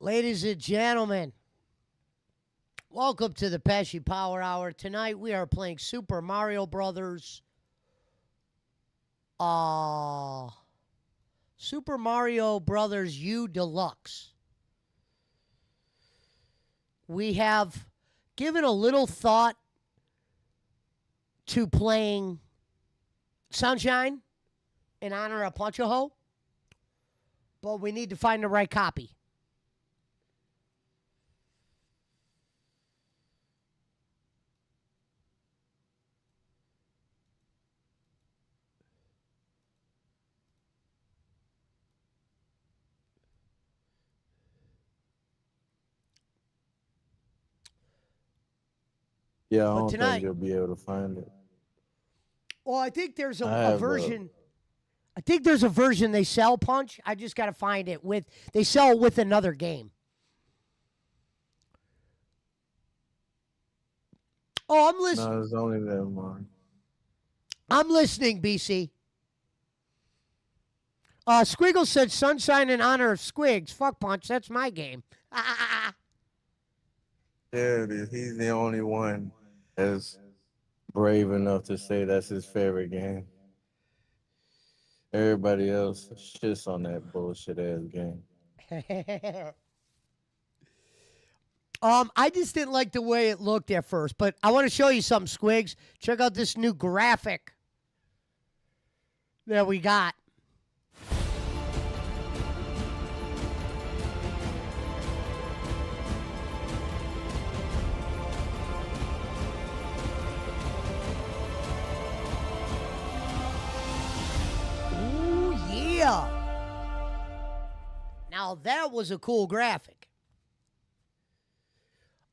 Ladies and gentlemen, welcome to the Pesci Power Hour. Tonight we are playing Super Mario Brothers. Uh Super Mario Brothers U Deluxe. We have given a little thought to playing Sunshine in honor of Punch-A-Hole, but we need to find the right copy. Yeah, I But don't think tonight, you'll be able to find it. well, I think there's I a have version. I think there's a version they sell Punch. I just got to find it with. They sell it with another game. Oh, I'm listening. no, it's only that one. I'm listening, BC. Squiggle said Sunshine in honor of Squigs. Fuck Punch. That's my game. Yeah, he's the only one that's brave enough to say that's his favorite game. Everybody else shits on that bullshit ass game. I just didn't like the way it looked at first, but I want to show you something, Squigs. Check out this new graphic that we got. Ooh, yeah. Now that was a cool graphic.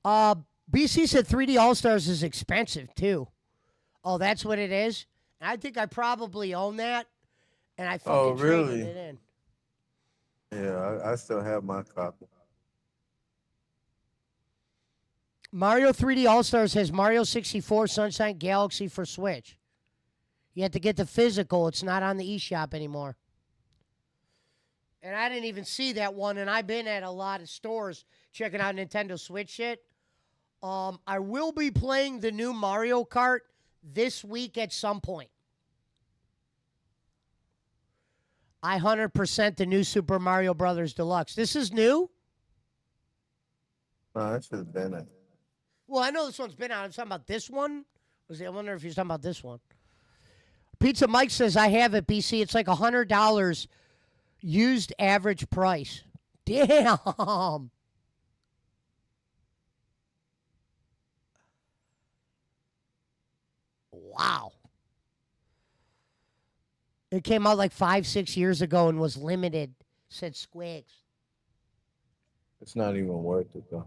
BC said 3D All Stars is expensive too. Oh, that's what it is? And I think I probably own that, and I Oh, fucking traded really? it in. Yeah, I still have my copy. Mario 3D All Stars has Mario 64 Sunshine Galaxy for Switch. You have to get the physical. It's not on the eShop anymore. And I didn't even see that one, and I've been at a lot of stores checking out Nintendo Switch shit. I will be playing the new Mario Kart this week at some point. I 100% the new Super Mario Brothers Deluxe. This is new? No, I should have been it. Well, I know this one's been out. I'm talking about this one. I wonder if you're talking about this one. Pizza Mike says, I have it, BC. It's like $100 used average price. Damn. Wow. It came out like 5, 6 years ago and was limited, said Squigs. It's not even worth it though.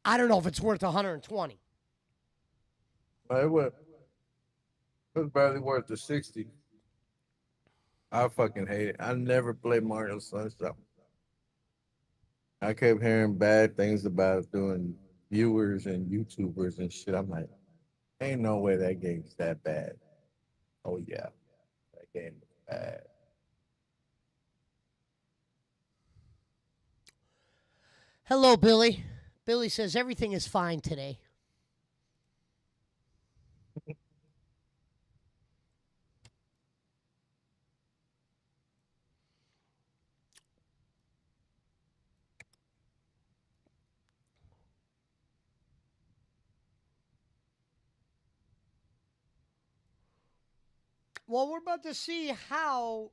I don't know if it's worth 120. It was barely worth the 60. I fucking hate it. I never played Mario Sunshine. I kept hearing bad things about doing viewers and YouTubers and shit. I'm like, ain't no way that game's that bad. Oh yeah, that game is bad. Hello, Billy. Billy says everything is fine today. Well, we're about to see how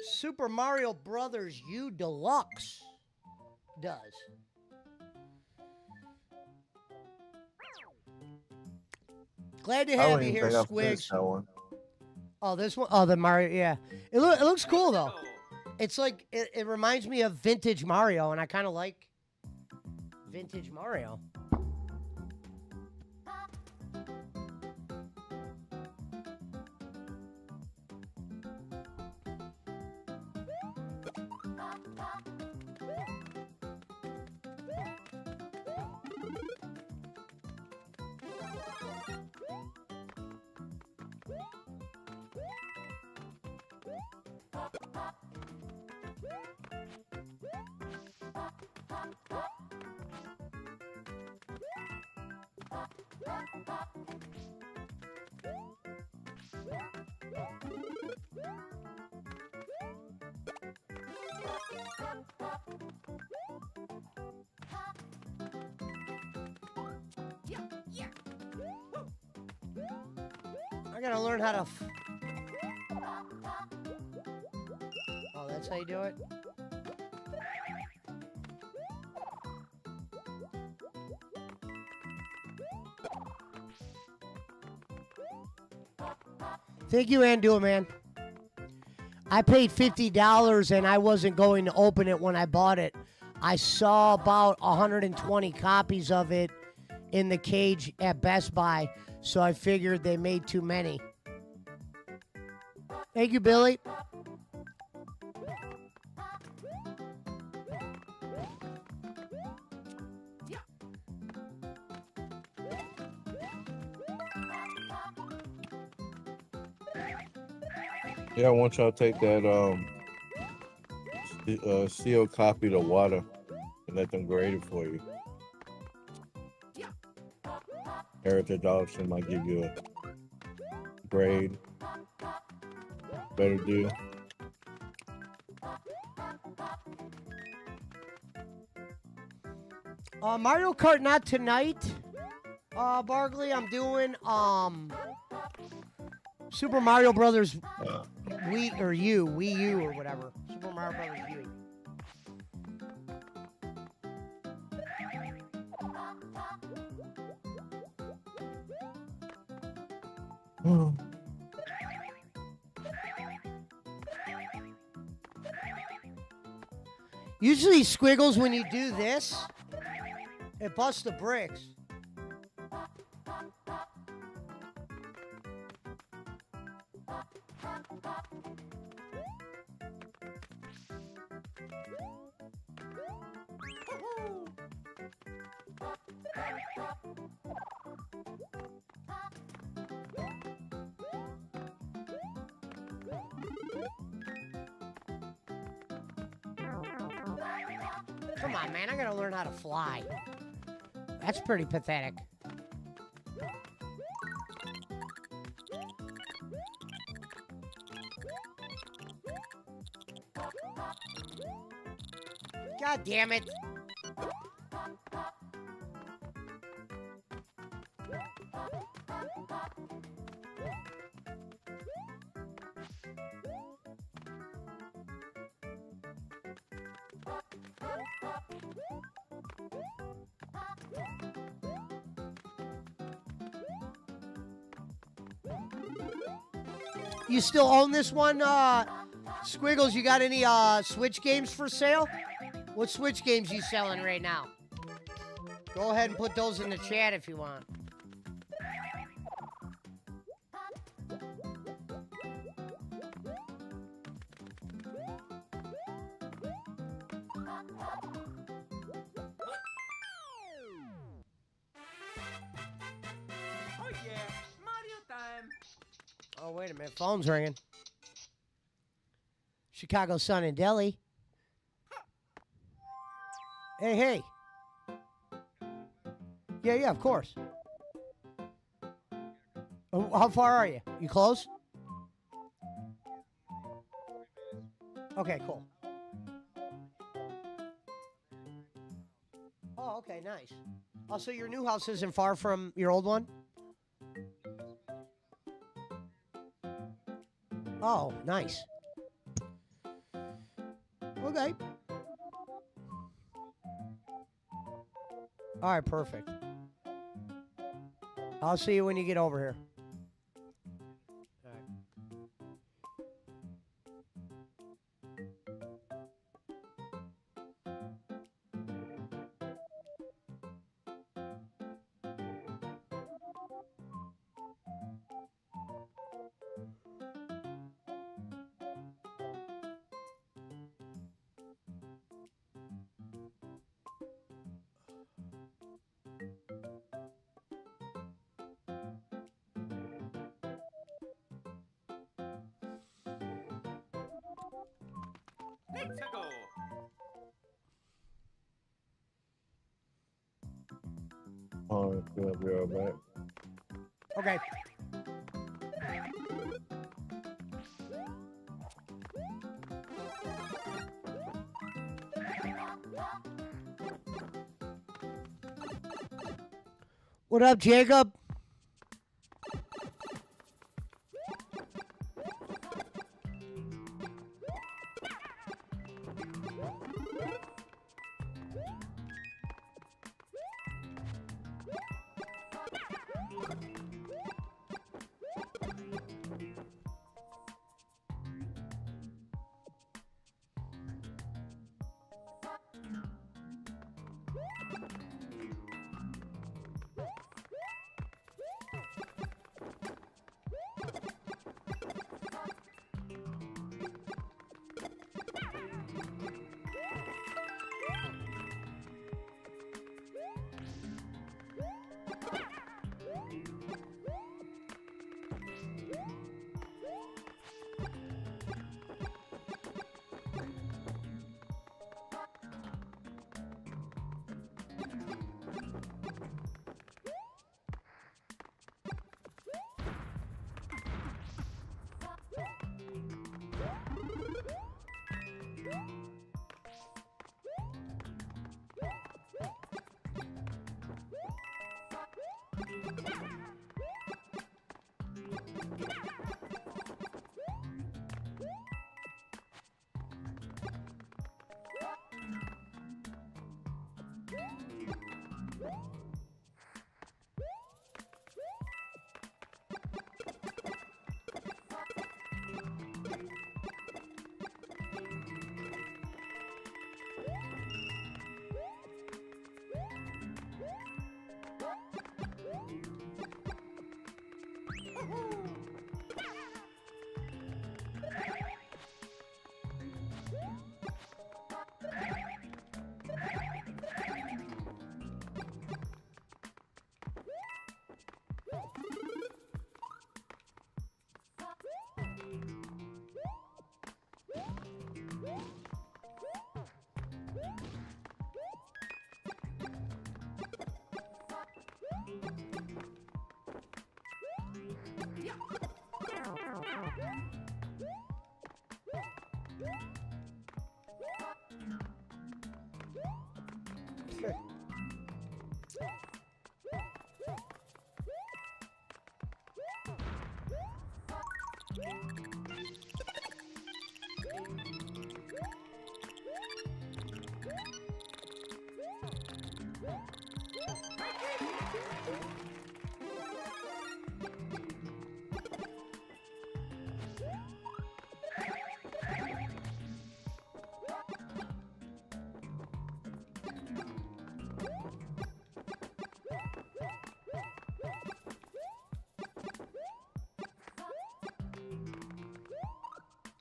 Super Mario Brothers U Deluxe does. Glad to I have don't you even here, think I finished Squigs. that one. Oh, this one. Oh, the Mario. Yeah, it looks cool though. It's like it reminds me of vintage Mario, and I kind of like vintage Mario. I gotta learn how to. Oh, that's how you do it? Thank you, Andu, man. I paid $50 and I wasn't going to open it when I bought it. I saw about 120 copies of it in the cage at Best Buy, so I figured they made too many. Thank you, Billy. Yeah, I want y'all to take that sealed copy to water and let them grade it for you. Heritage Auction might give you a grade. Better deal. Mario Kart not tonight. Barkley, I'm doing Super Mario Brothers Wii U or whatever. Super Mario Brothers U. Usually, Squiggles, when you do this, it busts the bricks. Come on, man, I gotta learn how to fly. That's pretty pathetic. God damn it. You still own this one, Squiggles? You got any Switch games for sale? What Switch games you selling right now? Go ahead and put those in the chat if you want. Oh yeah, Mario time. Oh, wait a minute. Phone's ringing. Chicago Sun in Delhi. Hey, hey. Yeah, of course. Oh, how far are you? You close? Okay, cool. Oh, okay, nice. Oh, so your new house isn't far from your old one? Oh, nice. Okay. All right, perfect. I'll see you when you get over here. All right. Let's go. I'll be right back. Okay. What up, Jacob?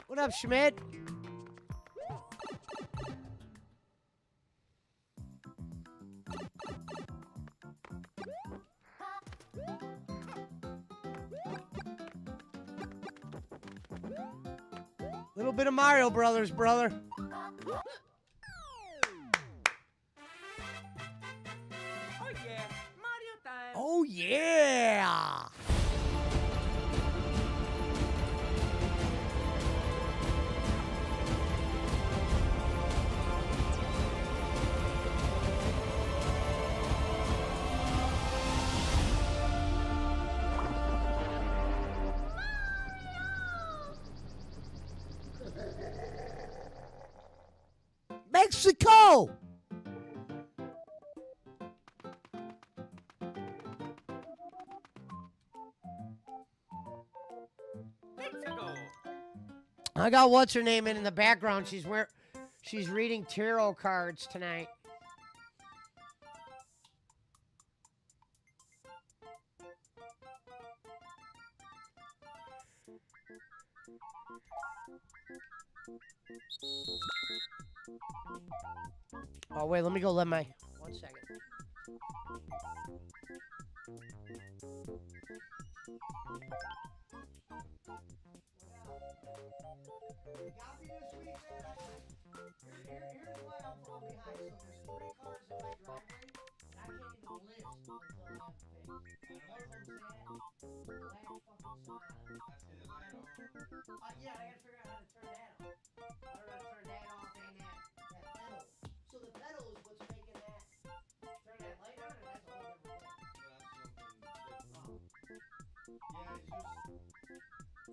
What up, Schmidt? Little bit of Mario Brothers, brother. Oh yeah, Mario time. Oh, yeah. Mexico. Mexico. I got what's her name in the background. She's reading tarot cards tonight. Oh wait, let me go. Let my 1 second. Here's why I'm behind. So there's 3 cars in my driveway, and I can't even list until I have Yeah, I gotta figure out how to turn that off. I don't know how to turn that off and that pedal. So the pedal is what's making that turn that light on, and that's a whole different thing. Oh. Yeah,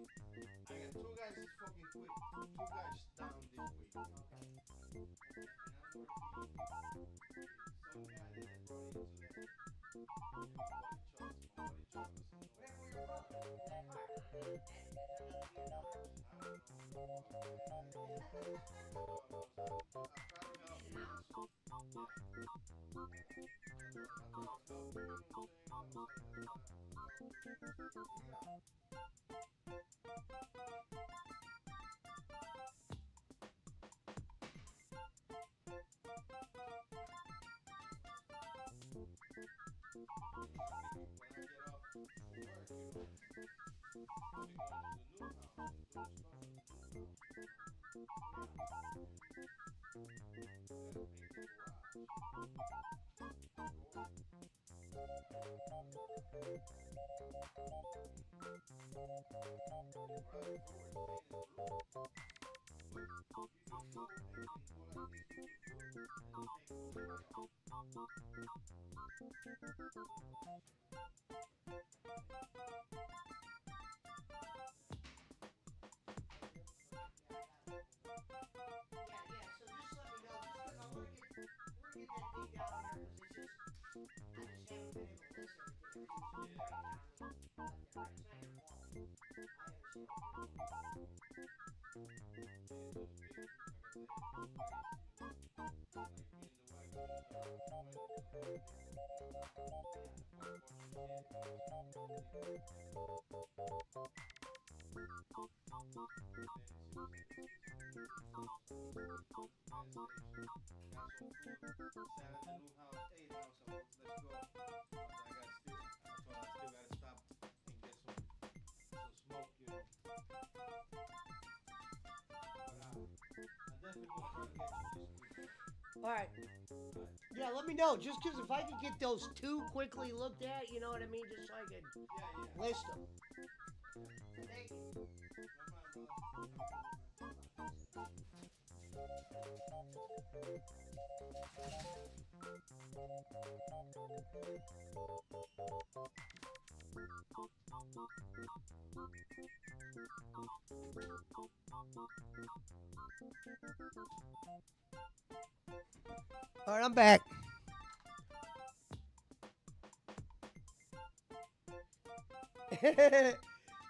it's just I got two guys is fucking quick. Two guys down this week. Okay. And I'm working some guy that is running into that. Where were your brother? In that car? All right. Yeah, let me know. Just because if I could get those two quickly looked at, you know what I mean? Just so I could list them. Thank you. All right, I'm back.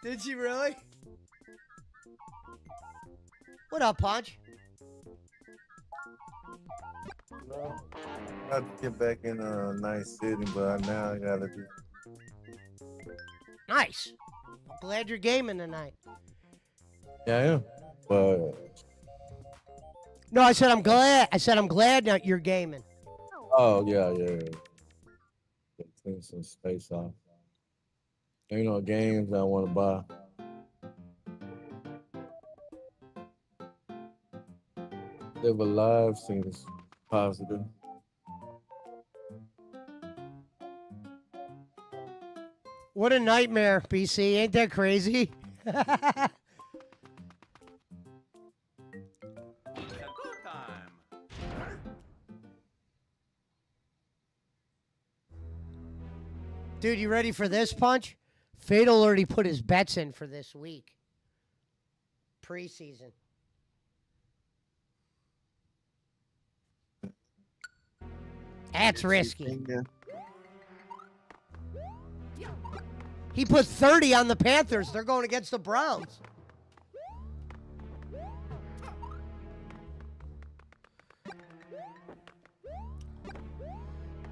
Did she really? What up, Punch? No, I have to get back in a nice city, but now I gotta do. Nice. I'm glad you're gaming tonight. Yeah, I am. But No, I said I'm glad. I said I'm glad that you're gaming. oh yeah. Clean some space off. Ain't no games I want to buy. Live Alive seems positive. What a nightmare, BC. Ain't that crazy? It's a good time. Dude, you ready for this, Punch? Fatal already put his bets in for this week. Preseason. That's risky. He put 30 on the Panthers. They're going against the Browns.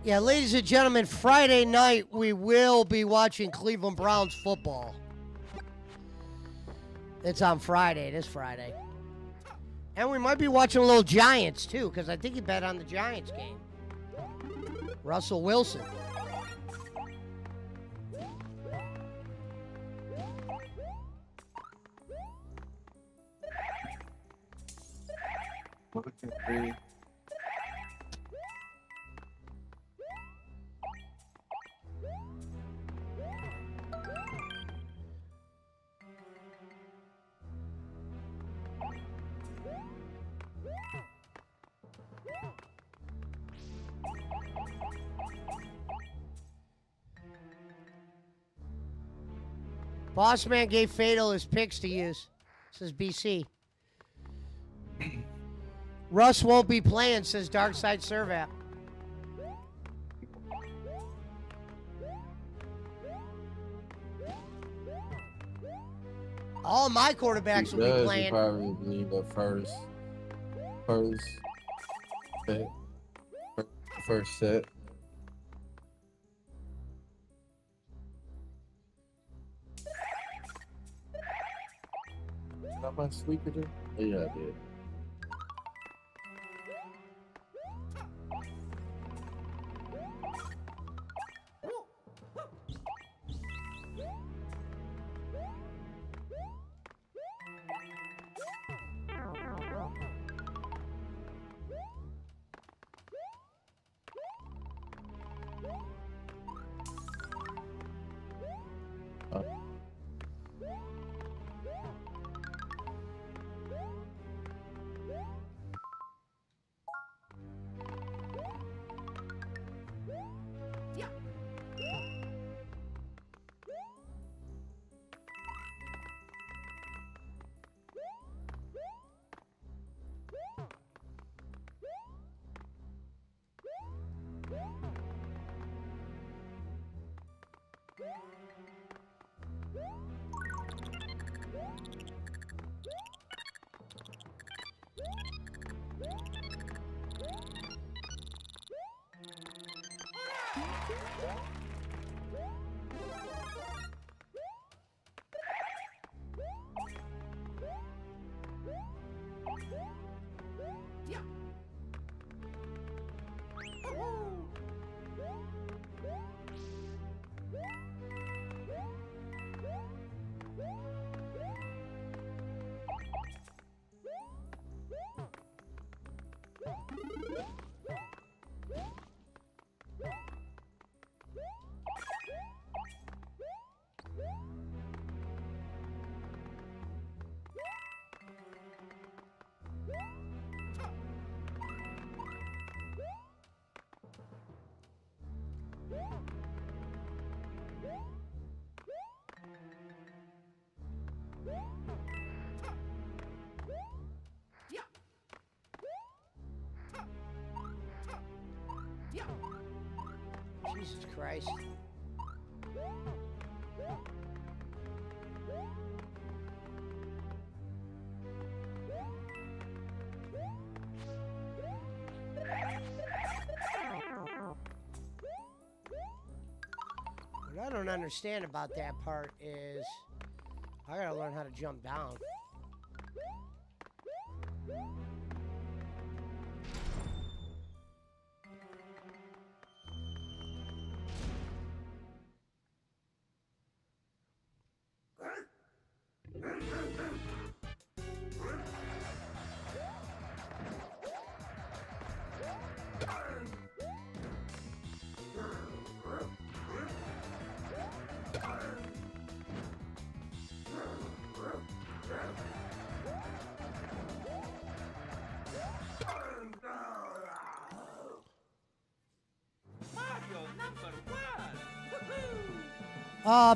Yeah, ladies and gentlemen, Friday night we will be watching Cleveland Browns football. It's on Friday, this Friday. And we might be watching a little Giants too, because I think he bet on the Giants game. Russell Wilson. Boss man gave Fatal his picks to use. Says BC. Russ won't be playing, says Darkside Servat. All my quarterbacks will be He playing. probably need the first set. First set. Got my squeaker there? Yeah, I did. Jesus Christ. What I don't understand about that part is I gotta learn how to jump down.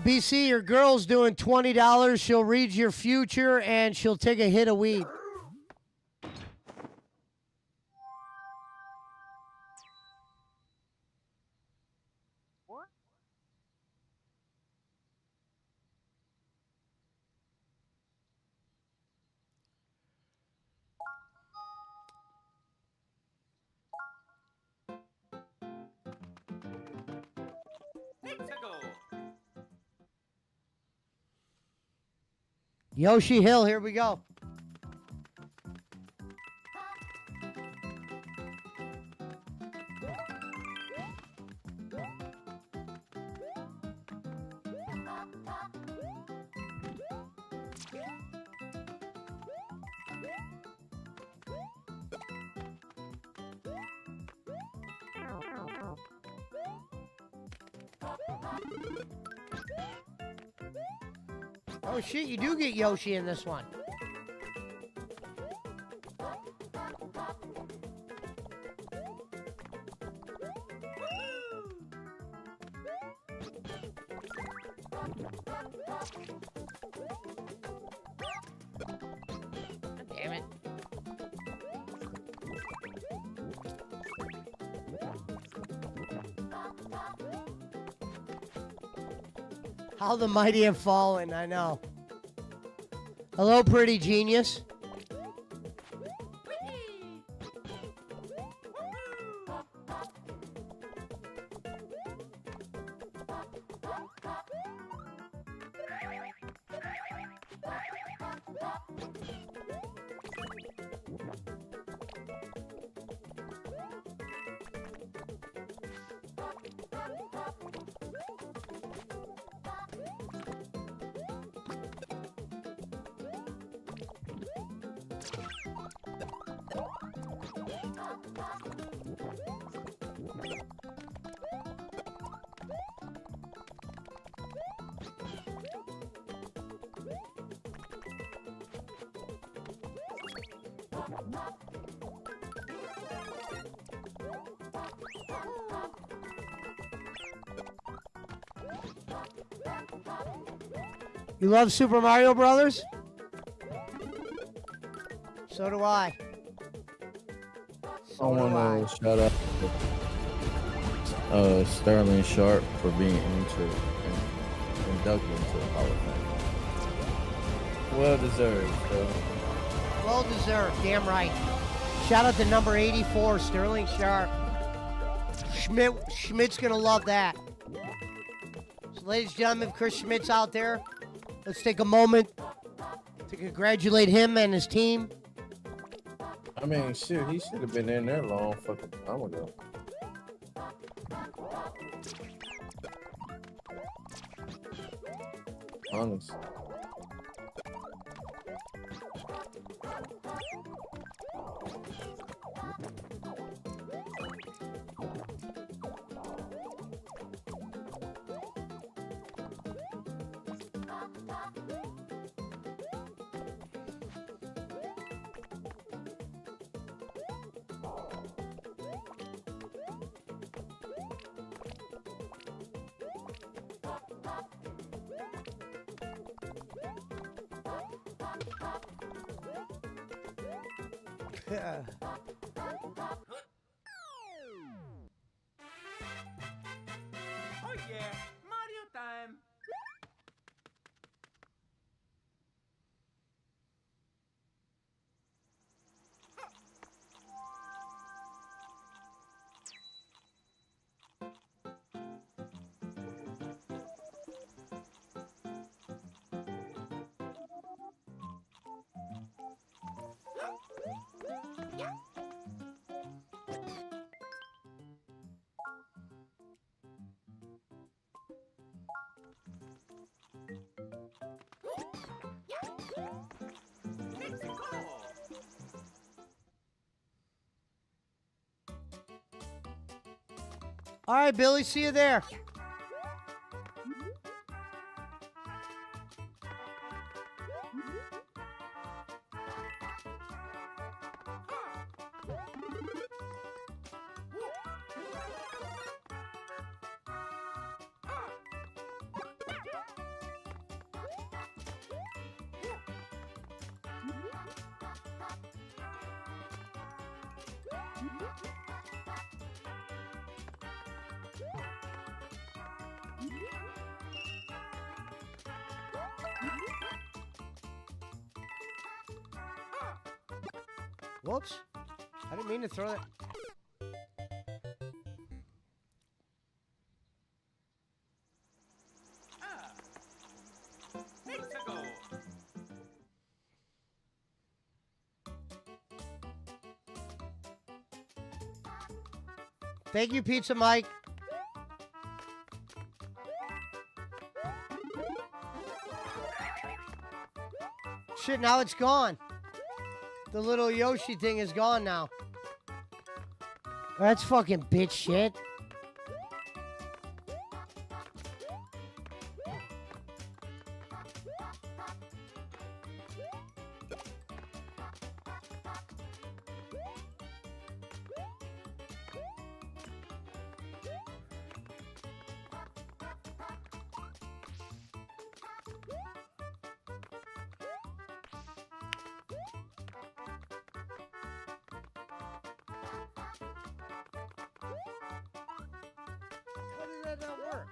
BC, your girl's doing $20. She'll read your future and she'll take a hit of weed. Yoshi Hill, here we go. Oh shit, you do get Yoshi in this one. How the mighty have fallen, I know. Hello, pretty genius. You love Super Mario Brothers? So do I. I So do I. want to shout out Sterling Sharp for being inducted into the Hall of Fame. Well deserved, so. Well deserved, damn right. Shout out to number 84, Sterling Sharp. Schmidt's gonna love that. So, ladies and gentlemen, if Chris Schmidt's out there, let's take a moment to congratulate him and his team. I mean, shit, he should have been in there a long fucking time ago. Honest. Oh yeah, Mario time. All right, Billy, see you there. Whoops. I didn't mean to throw that. Mexico. Thank you, Pizza Mike. Shit, now it's gone. The little Yoshi thing is gone now. That's fucking bitch shit. How did that not work?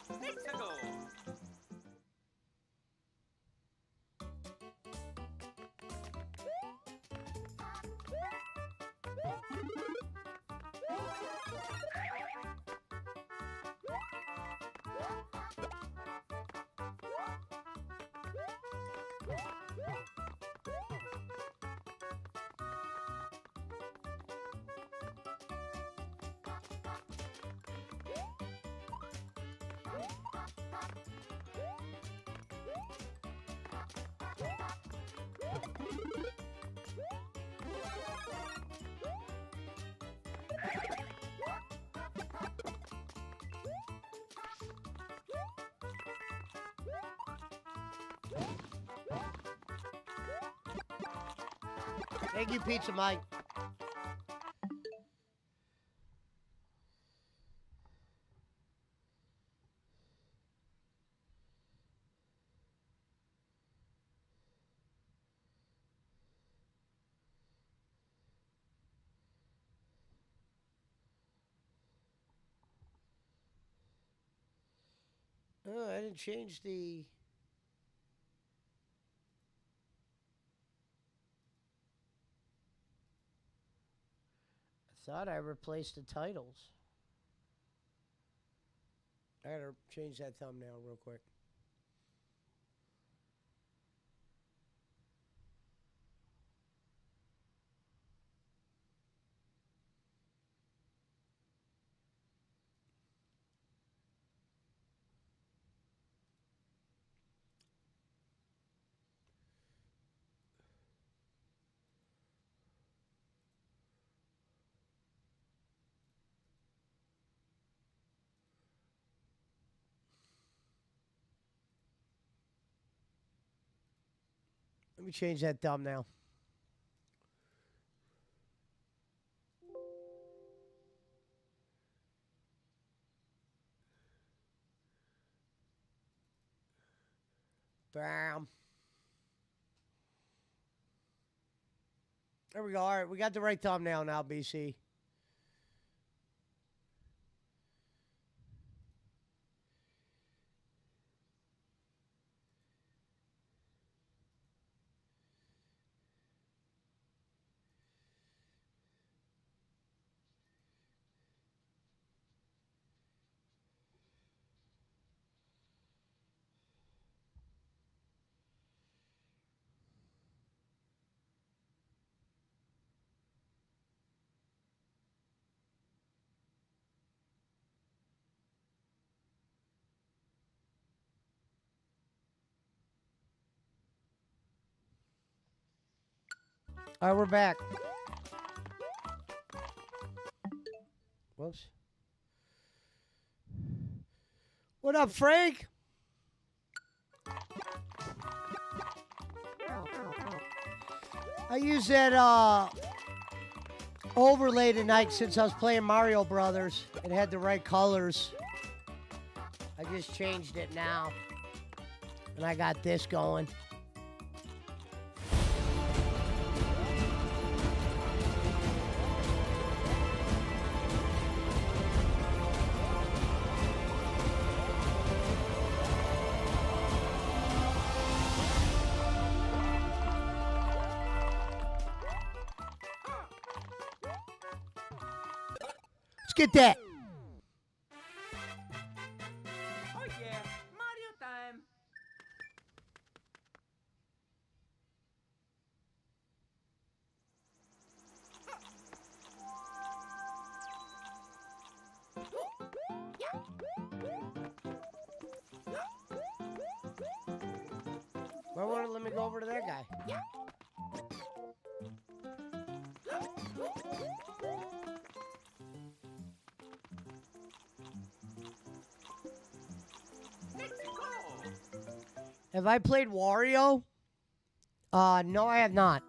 Mexico. Thank you, Pizza Mike. Oh, I didn't change the. I thought I replaced the titles. I gotta change that thumbnail real quick. Let me change that thumbnail. Bam. There we go. All right, we got the right thumbnail now, BC. All right, we're back. Whoops. What up, Frank? I used that overlay tonight since I was playing Mario Brothers. It had the right colors. I just changed it now. And I got this going. Get that. Oh yeah, Mario time. Why won't it let me go over to that guy? Have I played Wario? No, I have not.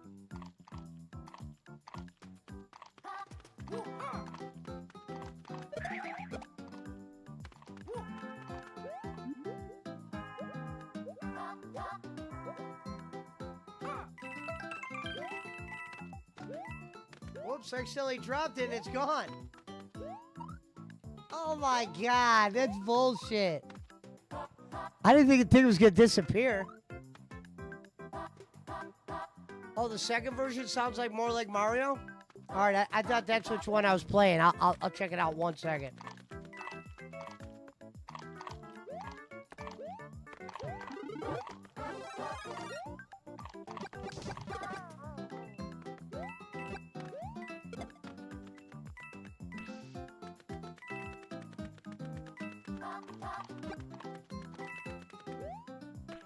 Whoops, I accidentally dropped it and it's gone. Oh my god, that's bullshit. I didn't think the thing was going to disappear. Oh, the second version sounds like more like Mario? All right, I thought that's which one I was playing. I'll check it out 1 second.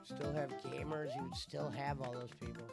Still have gamers, you would still have all those people.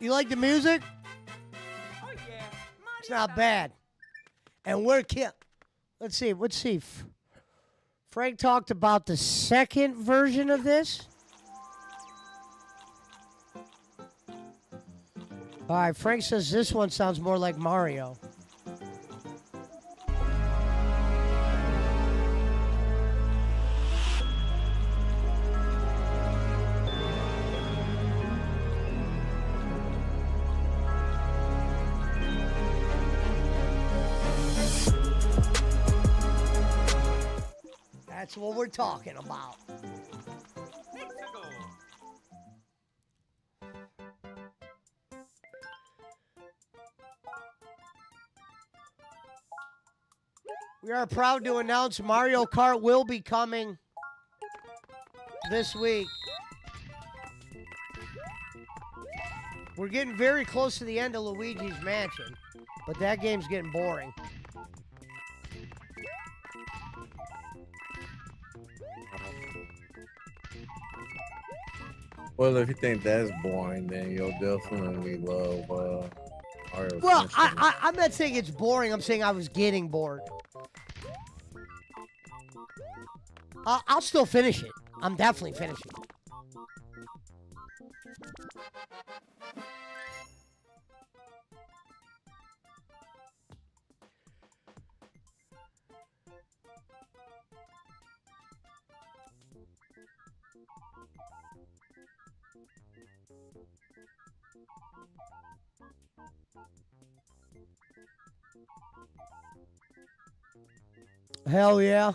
You like the music? Oh yeah, It's Mario not time. bad. And we're Let's see. Frank talked about the second version of this. All right, Frank says this one sounds more like Mario. That's what we're talking about. Let's go. We are proud to announce Mario Kart will be coming this week. We're getting very close to the end of Luigi's Mansion, but that game's getting boring. Well, if you think that's boring, then you'll definitely love Mario Well, Sunshine. I'm not saying it's boring. I'm saying I was getting bored. I'll still finish it. I'm definitely finishing it. Hell yeah.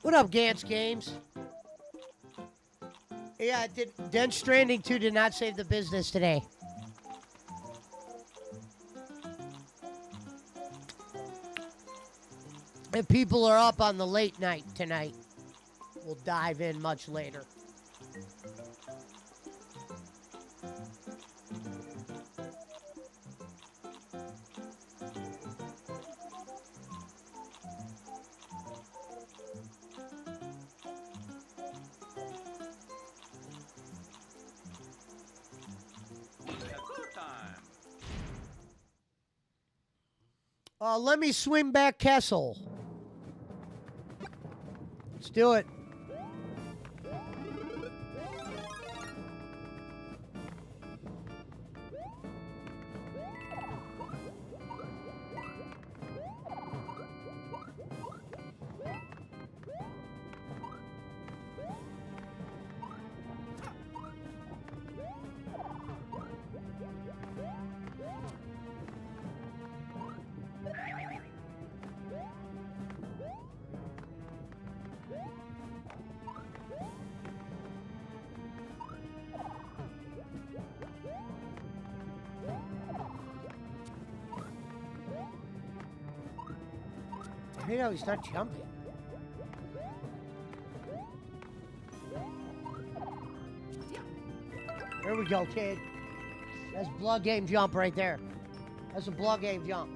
What up, Gantz Games? Yeah, Death Stranding 2 did not save the business today. If people are up on the late night tonight, we'll dive in much later. Yakuza time. Let me swing back Kessel. Let's do it. I hate how he's not jumping. There we go, kid. That's blood game jump right there. That's a blood game jump.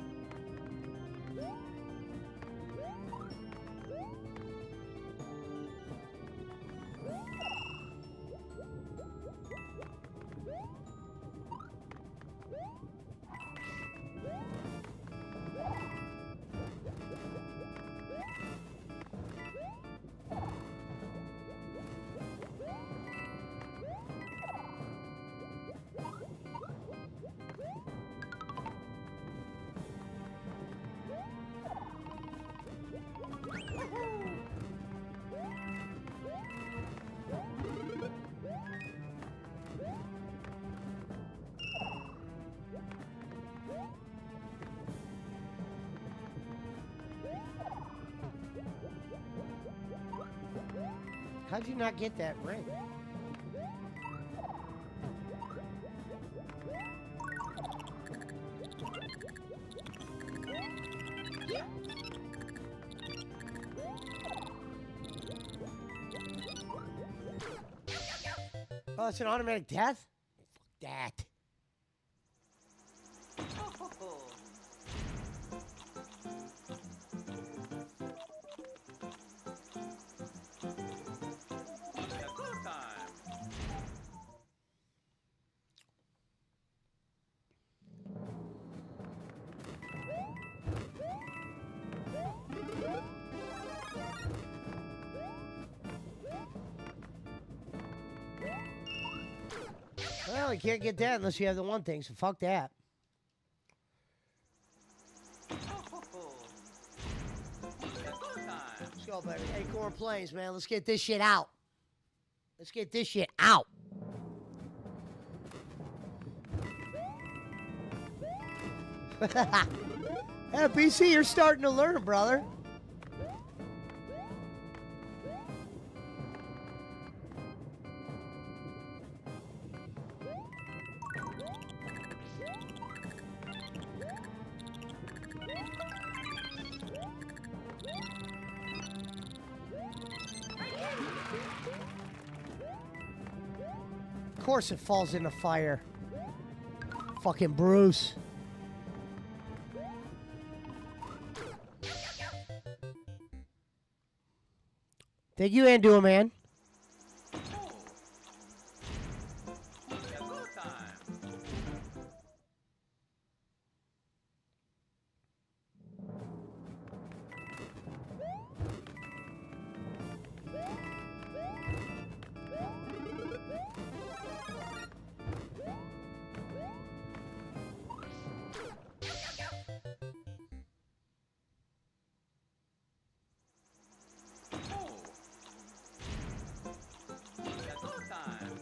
How'd you not get that ring? Oh, it's an automatic death? Fuck that. Yakuza time. Well, you can't get that unless you have the one thing, so fuck that. Tattoo time. Let's go, baby. Acorn Plains, man. Let's get this shit out. Let's get this shit out. Yeah, BC, you're starting to learn, brother. Of course it falls in the fire. Fucking Bruce. Thank you, Andua, man. Tattoo time. Tattoo time.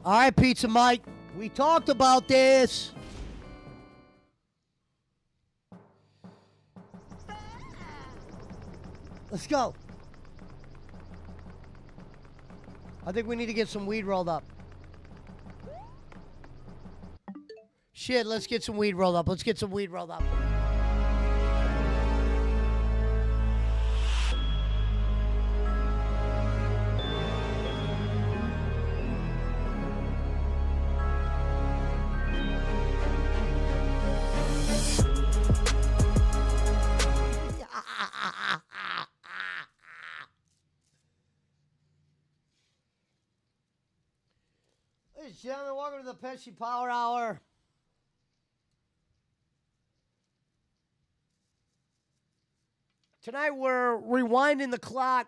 All right, Pizza Mike. We talked about this. Let's go. I think we need to get some weed rolled up. Shit, let's get some weed rolled up. Let's get some weed rolled up. Ladies and gentlemen, welcome to the Pesci Power Hour. Tonight we're rewinding the clock.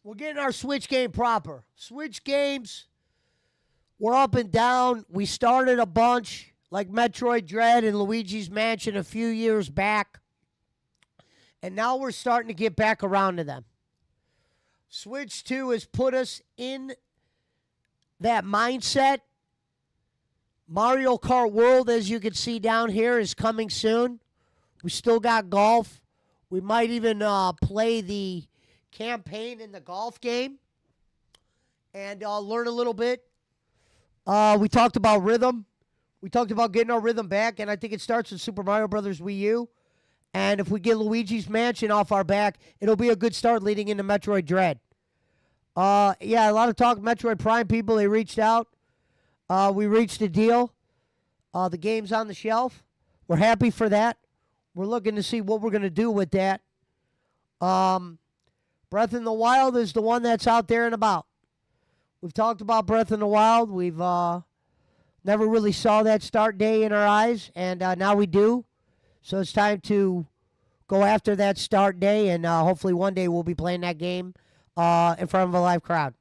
We're getting our Switch game proper. Switch games, we're up and down. We started a bunch like Metroid Dread and Luigi's Mansion a few years back. And now we're starting to get back around to them. Switch 2 has put us in that mindset. Mario Kart World, as you can see down here, is coming soon. We still got golf. We might even play the campaign in the golf game and learn a little bit. We talked about rhythm. We talked about getting our rhythm back, and I think it starts with Super Mario Brothers Wii U. And if we get Luigi's Mansion off our back, it'll be a good start leading into Metroid Dread. Yeah, a lot of talk. Metroid Prime people, they reached out. We reached a deal. The game's on the shelf. We're happy for that. We're looking to see what we're going to do with that. Breath in the Wild is the one that's out there and about. We've talked about Breath in the Wild. We've never really saw that start day in our eyes, and now we do. So it's time to go after that start day, and hopefully one day we'll be playing that game in front of a live crowd.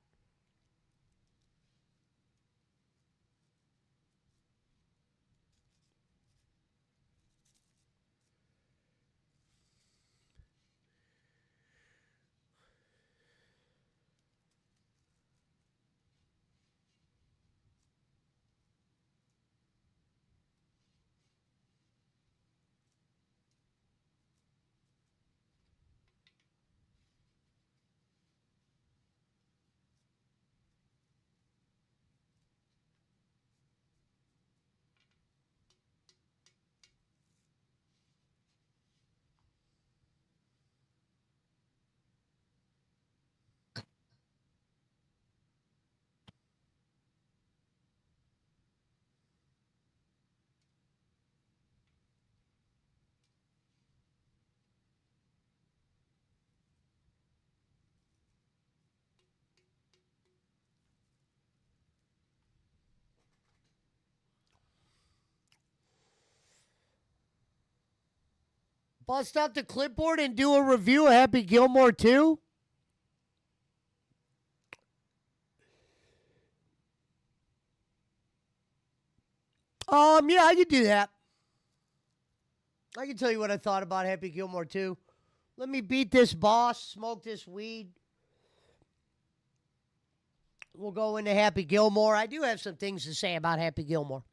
Bust out the clipboard and do a review of Happy Gilmore 2? Yeah, I could do that. I can tell you what I thought about Happy Gilmore 2. Let me beat this boss, smoke this weed. We'll go into Happy Gilmore. I do have some things to say about Happy Gilmore.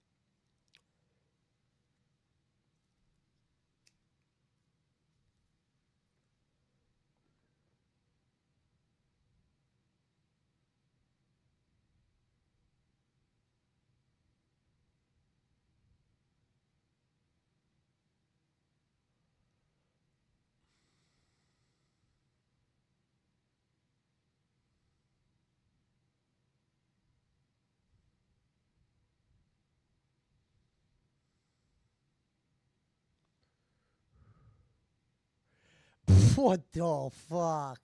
What the fuck?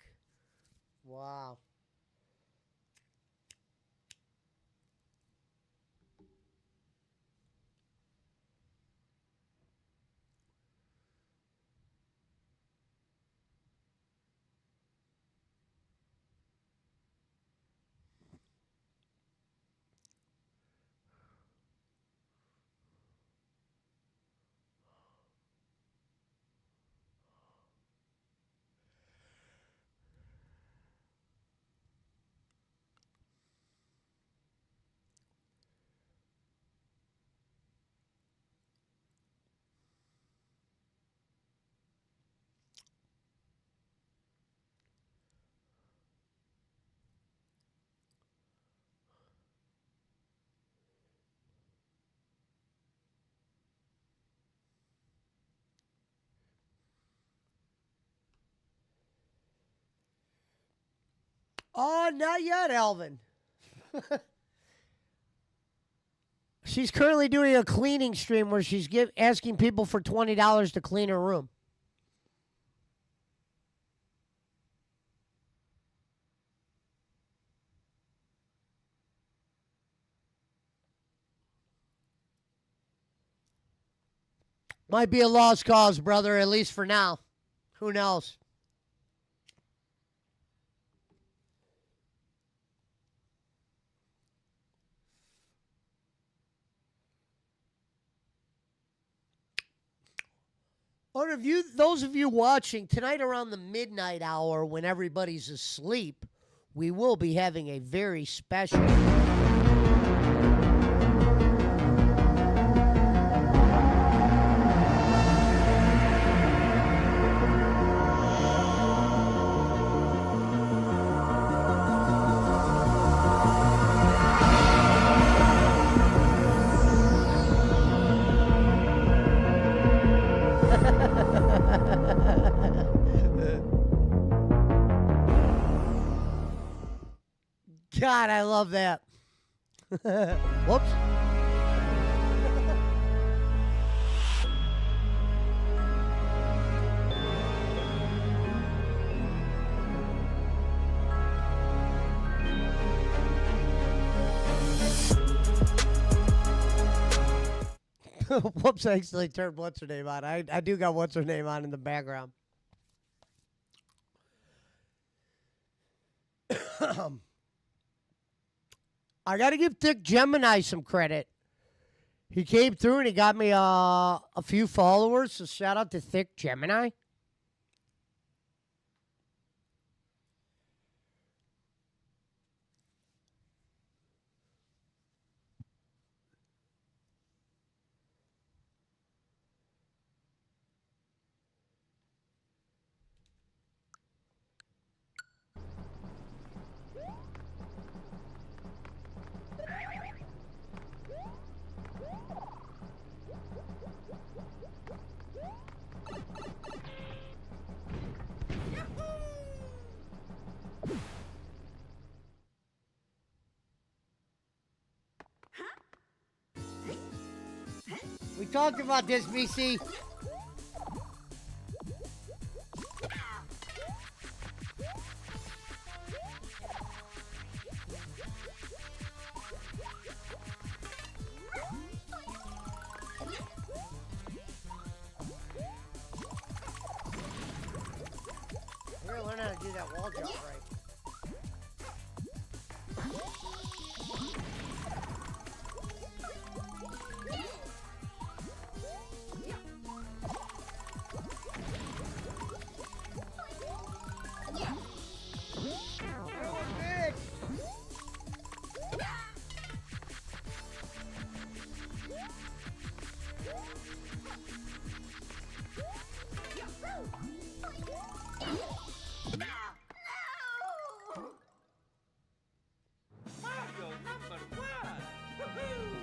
Wow. Oh, not yet, Alvin. She's currently doing a cleaning stream where she's asking people for $20 to clean her room. Might be a lost cause, brother, at least for now. Who knows? Or if you, those of you watching tonight around the midnight hour when everybody's asleep, we will be having a very special. God, I love that. Whoops. Whoops, I actually turned what's her name on. I do got what's her name on in the background. I got to give Thick Gemini some credit. He came through and he got me a few followers, so shout out to Thick Gemini. We talked about this, BC. We're gonna learn how to do that wall jump right. Mario #1. Woohoo!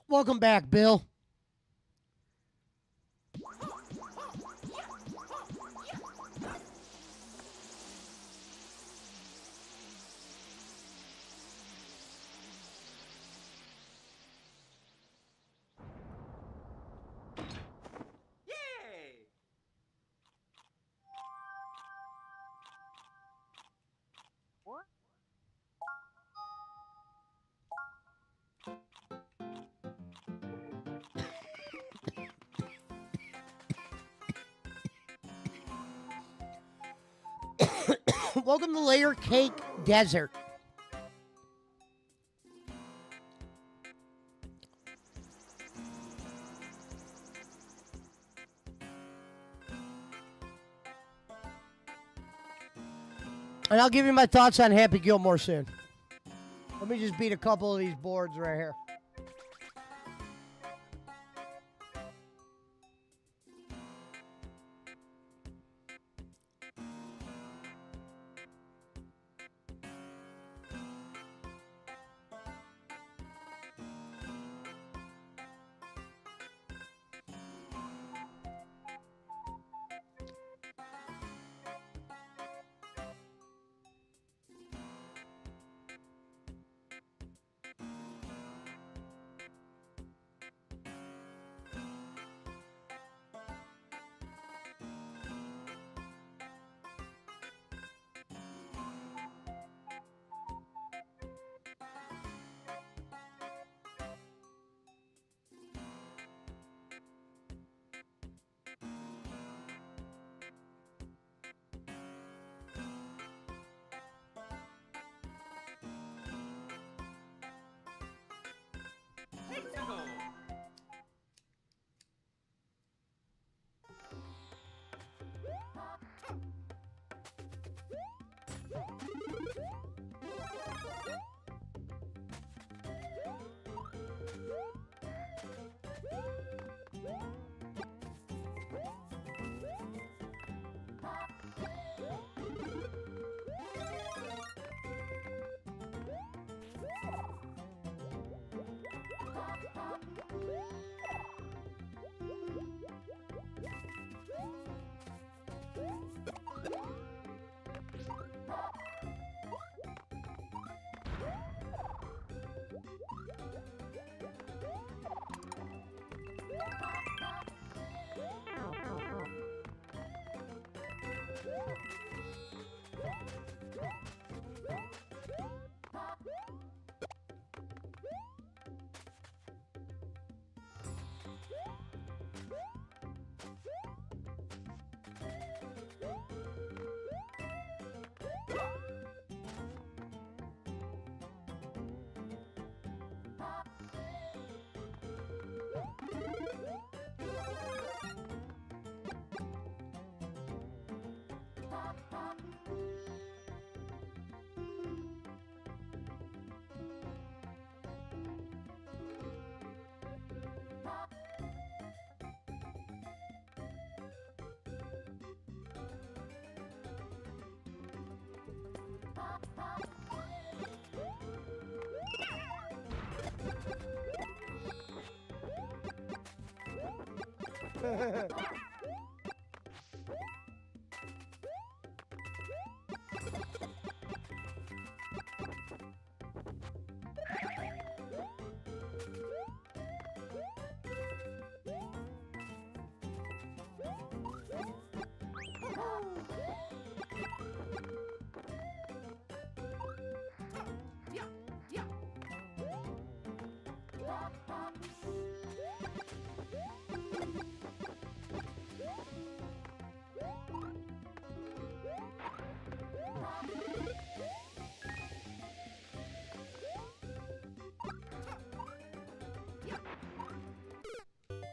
Welcome back, Bill. Yay! Welcome to Layer Cake Desert. And I'll give you my thoughts on Happy Gilmore soon. Let me just beat a couple of these boards right here.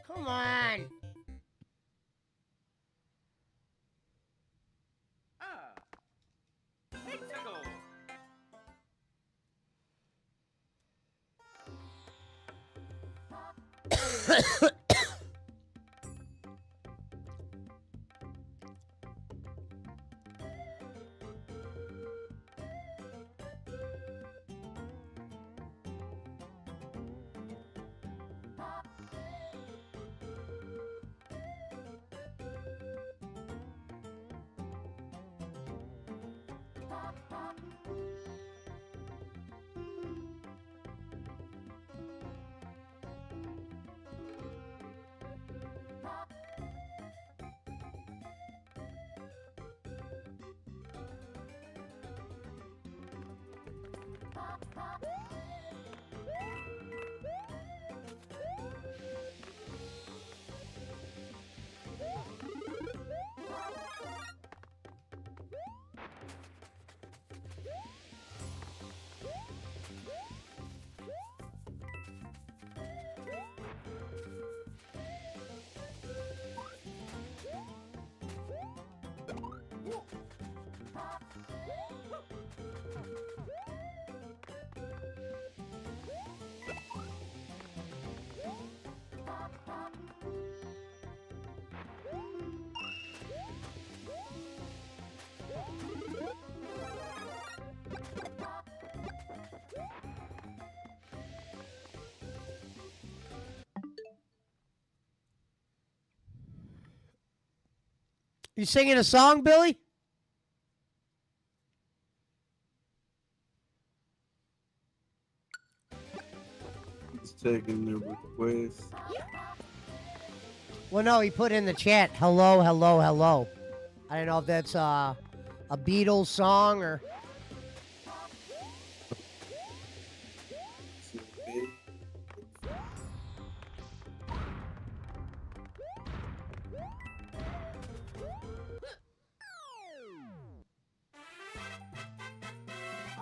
Come on. Ah. Hexagon. You singing a song, Billy? He's taking the request. Well, no, he put in the chat, hello, hello, hello. I don't know if that's a Beatles song or...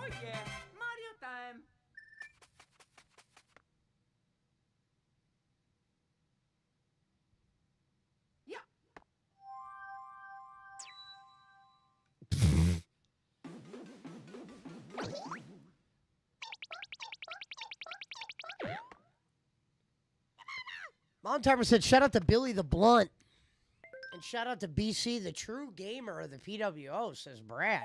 Oh yeah, Mario time. Yeah. Mom Timer said, shout out to Billy the Blunt. And shout out to BC, the true gamer of the PWO, says Brad.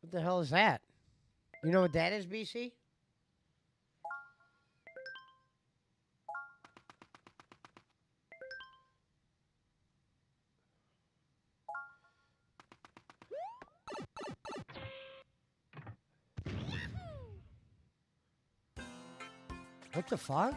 What the hell is that? You know what that is, BC? What the fuck?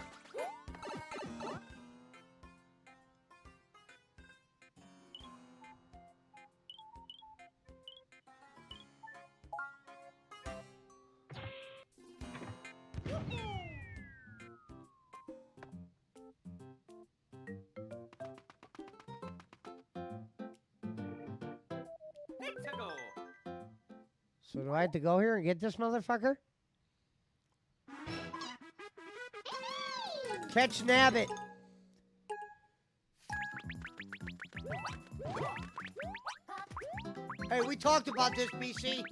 Hexagon. So do I have to go here and get this motherfucker? Catch Nabbit. Hey, we talked about this, BC.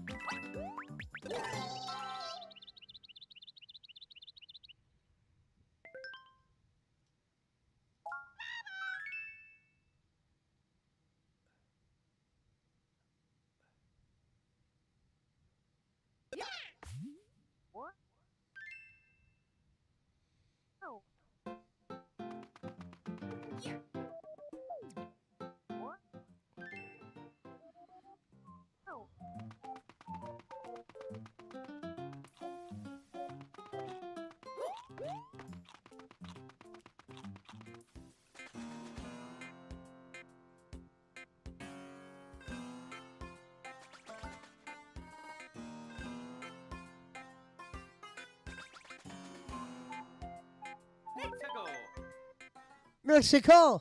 Mexico. Mexico.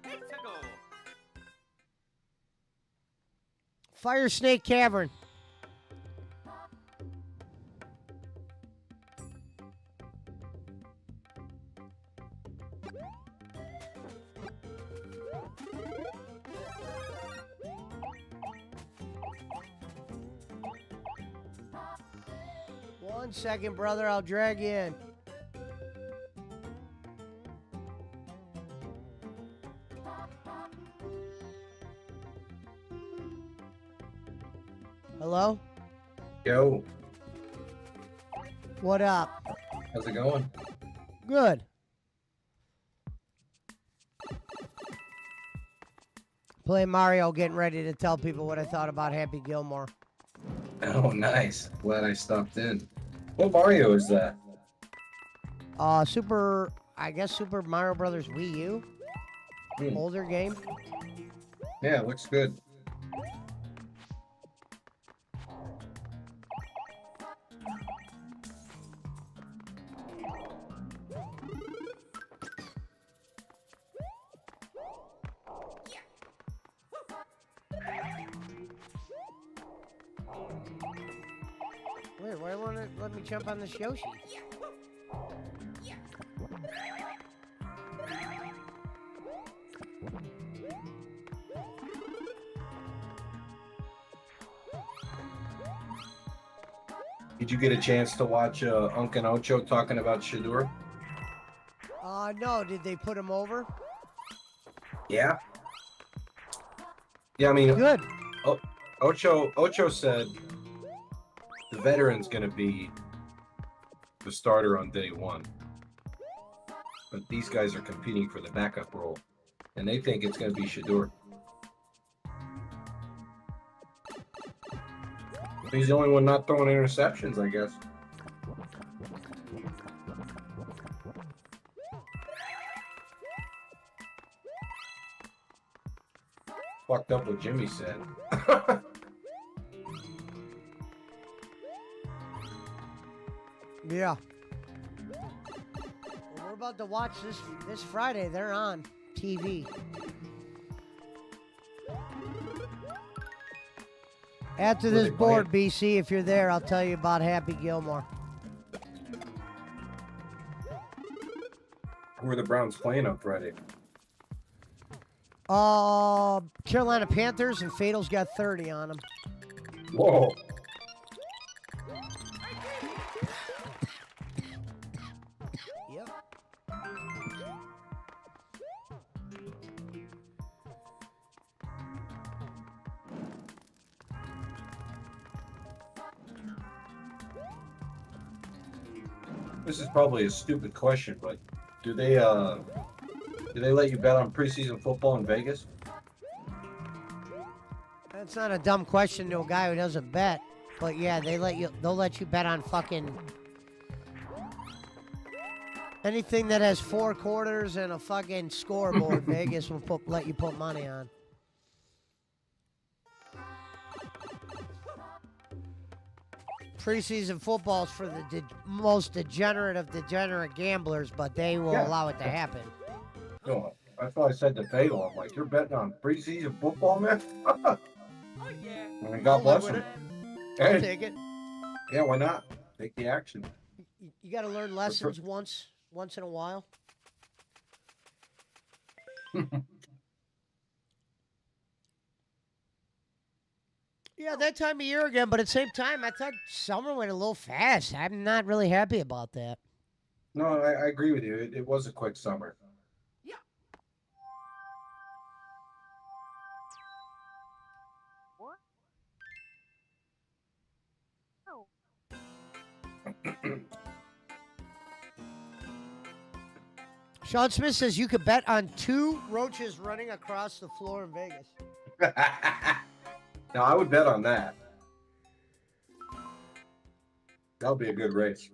Mexico. Fire Snake Cavern. One second, brother. I'll drag you in. Hello? Yo, What up? how's it going? Good. Play Mario, getting ready to tell people what I thought about Happy Gilmore. Oh, nice. Glad I stopped in. What Mario is that? I guess Super Mario Brothers Wii U. Hmm. Older game. Yeah, it looks good. Wait, why won't it let me jump on this Yoshi? Did you get a chance to watch Unc and Ocho talking about Shadur? No, did they put him over? Yeah. Yeah, I mean, Good. Ocho said the veteran's going to be the starter on day one. But these guys are competing for the backup role, and they think it's going to be Shadur. He's the only one not throwing interceptions, I guess. Fucked up what Jimmy said. Yeah. Well, we're about to watch this Friday. They're on TV. After Who are this they board, BC, if you're there, I'll tell you about Happy Gilmore. Who are the Browns playing on Friday? Carolina Panthers, and Fatal's got 30 on them. Whoa. Yep. This is probably a stupid question, but do they let you bet on preseason football in Vegas? That's not a dumb question to a guy who doesn't bet. But yeah, they'll let you bet on fucking anything that has 4 quarters and a fucking scoreboard. Vegas will let you put money on. Preseason football's for the most degenerate of degenerate gamblers, but they will Yeah. allow it to happen. No, that's why I said to Fatal. I'm like, you're betting on preseason football, man? Oh yeah. I mean, God I'll bless live with him. I'll Hey, take it. yeah, why not? Take the action. You got to learn lessons once in a while. Yeah, that time of year again, but at the same time, I thought summer went a little fast. I'm not really happy about that. No, I agree with you. It was a quick summer. Yeah. Sean Smith says you could bet on 2 roaches running across the floor in Vegas. Now I would bet on that. That would be a good race.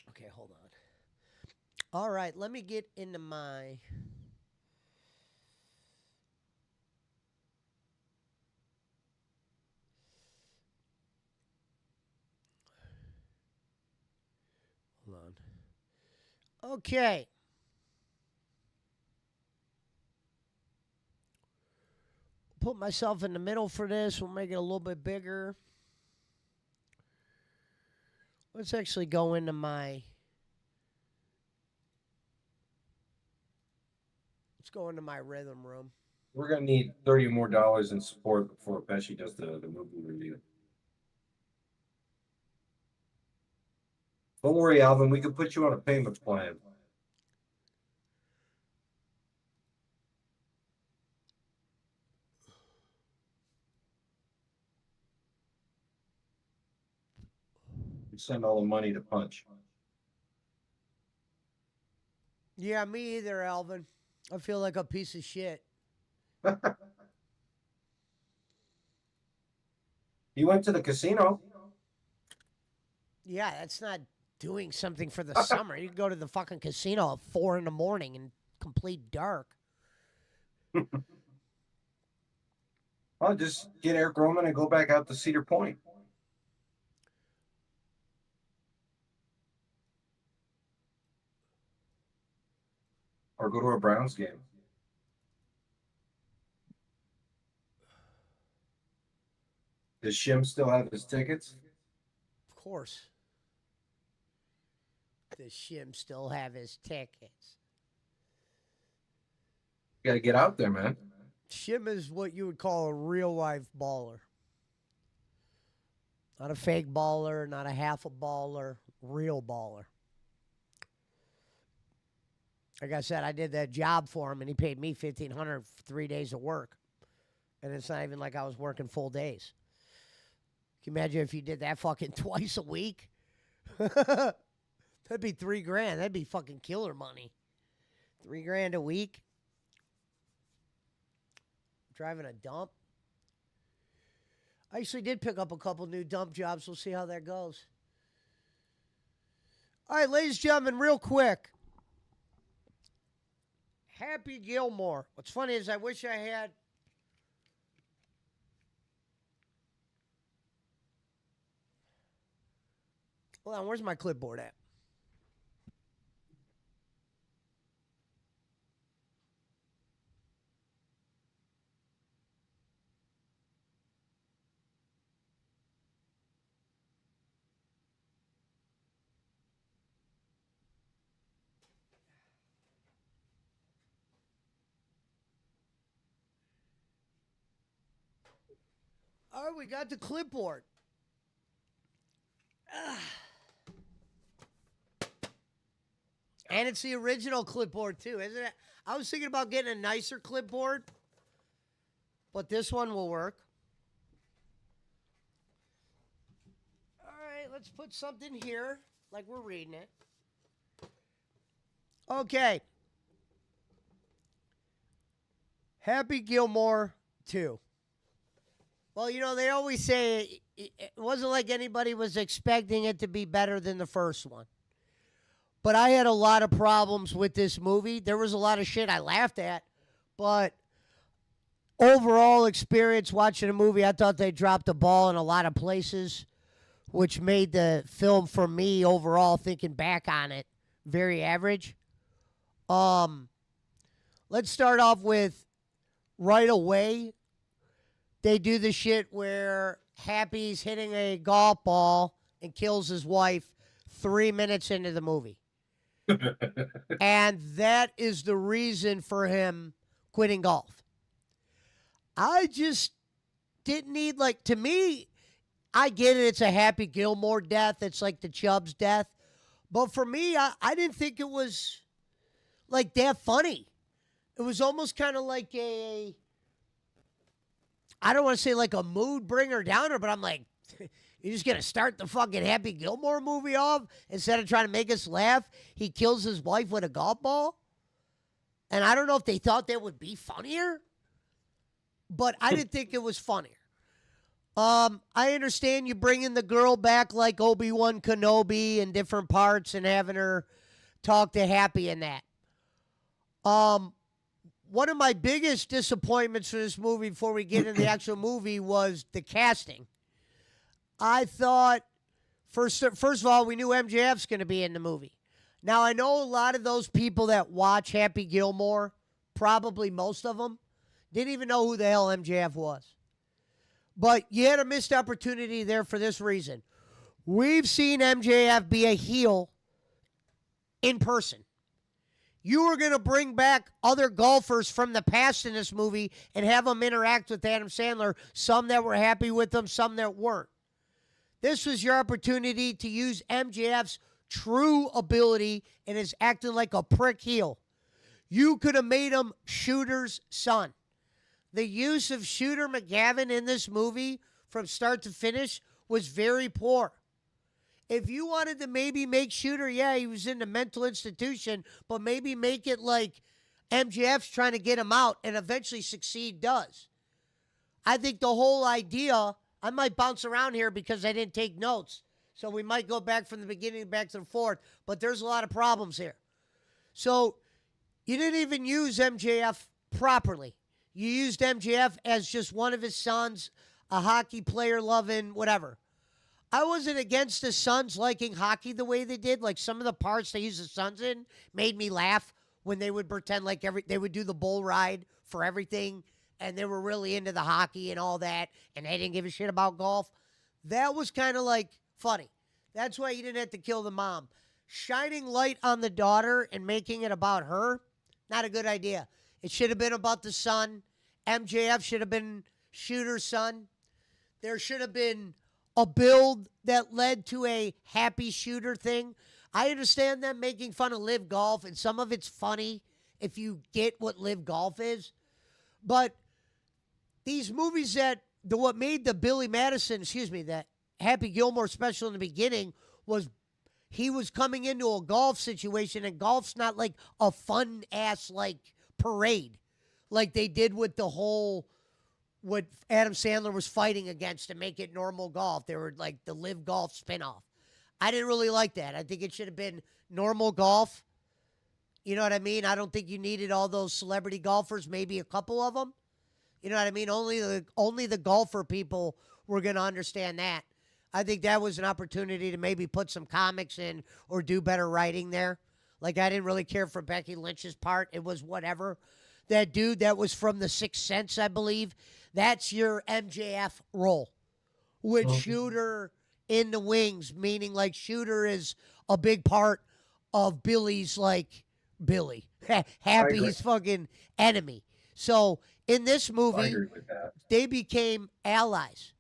Okay, hold on. All right, let me get into my. Hold on. Okay. Put myself in the middle for this. We'll make it a little bit bigger. Let's actually go into my. Let's go into my rhythm room. We're gonna need $30 more in support before Pesci does the movie review. Don't worry, Alvin. We can put you on a payment plan. You send all the money to Punch. Yeah, me either, Alvin. I feel like a piece of shit. He went to the casino. Yeah, that's not doing something for the summer. You can go to the fucking casino at 4 in the morning in complete dark. I'll just get Eric Roman and go back out to Cedar Point. Or go to a Browns game. Does Shim still have his tickets? Of course. Does Shim still have his tickets? You gotta get out there, man. Shim is what you would call a real life baller. Not a fake baller, not a half a baller, real baller. Like I said, I did that job for him and he paid me $1,500 for 3 days of work. And it's not even like I was working full days. Can you imagine if you did that fucking twice a week? That'd be $3,000. That'd be fucking killer money. $3,000 a week. Driving a dump. I actually did pick up a couple new dump jobs. We'll see how that goes. All right, ladies and gentlemen, real quick. Happy Gilmore. What's funny is I wish I had. Hold on, where's my clipboard at? All right, we got the clipboard. And it's the original clipboard, too, isn't it? I was thinking about getting a nicer clipboard, but this one will work. All right, let's put something here, like we're reading it. Okay. Happy Gilmore 2. Well, you know, they always say it wasn't like anybody was expecting it to be better than the first one. But I had a lot of problems with this movie. There was a lot of shit I laughed at. But overall experience watching a movie, I thought they dropped the ball in a lot of places, which made the film, for me, overall, thinking back on it, very average. Let's start off with right away. They do the shit where Happy's hitting a golf ball and kills his wife 3 minutes into the movie. And that is the reason for him quitting golf. I just didn't need, like, to me, I get it. It's a Happy Gilmore death. It's like the Chubbs death. But for me, I didn't think it was, like, that funny. It was almost kind of like I don't want to say like a mood bringer downer, but I'm like, you're just going to start the fucking Happy Gilmore movie off instead of trying to make us laugh? He kills his wife with a golf ball. And I don't know if they thought that would be funnier, but I didn't think it was funnier. I understand you bringing the girl back like Obi-Wan Kenobi in different parts and having her talk to Happy in that. One of my biggest disappointments for this movie before we get into the actual movie was the casting. I thought, first of all, we knew MJF's going to be in the movie. Now, I know a lot of those people that watch Happy Gilmore, probably most of them, didn't even know who the hell MJF was. But you had a missed opportunity there for this reason. We've seen MJF be a heel in person. You were going to bring back other golfers from the past in this movie and have them interact with Adam Sandler, some that were happy with them, some that weren't. This was your opportunity to use MJF's true ability and is acting like a prick heel. You could have made him Shooter's son. The use of Shooter McGavin in this movie from start to finish was very poor. If you wanted to maybe make Shooter, yeah, he was in the mental institution, but maybe make it like MJF's trying to get him out and eventually Succeed does. I think the whole idea, I might bounce around here because I didn't take notes, so we might go back from the beginning back to the fourth, but there's a lot of problems here. So you didn't even use MJF properly. You used MJF as just one of his sons, a hockey player loving, whatever. I wasn't against the Sons liking hockey the way they did. Like some of the parts they used the Sons in made me laugh when they would pretend like they would do the bull ride for everything and they were really into the hockey and all that and they didn't give a shit about golf. That was kind of like funny. That's why you didn't have to kill the mom. Shining light on the daughter and making it about her, not a good idea. It should have been about the son. MJF should have been Shooter's son. There should have been a build that led to a Happy Shooter thing. I understand them making fun of Live Golf, and some of it's funny if you get what Live Golf is. But these movies what made the that Happy Gilmore special in the beginning was he was coming into a golf situation, and golf's not like a fun-ass, like, parade like they did with the whole what Adam Sandler was fighting against to make it normal golf. They were like the Live Golf spinoff. I didn't really like that. I think it should have been normal golf. You know what I mean? I don't think you needed all those celebrity golfers, maybe a couple of them. You know what I mean? Only the golfer people were going to understand that. I think that was an opportunity to maybe put some comics in or do better writing there. Like, I didn't really care for Becky Lynch's part. It was whatever. That dude that was from The Sixth Sense, I believe, that's your MJF role. With Shooter in the wings, meaning like Shooter is a big part of Billy's, like, Happy's fucking enemy. So in this I movie, agree with that. they became allies.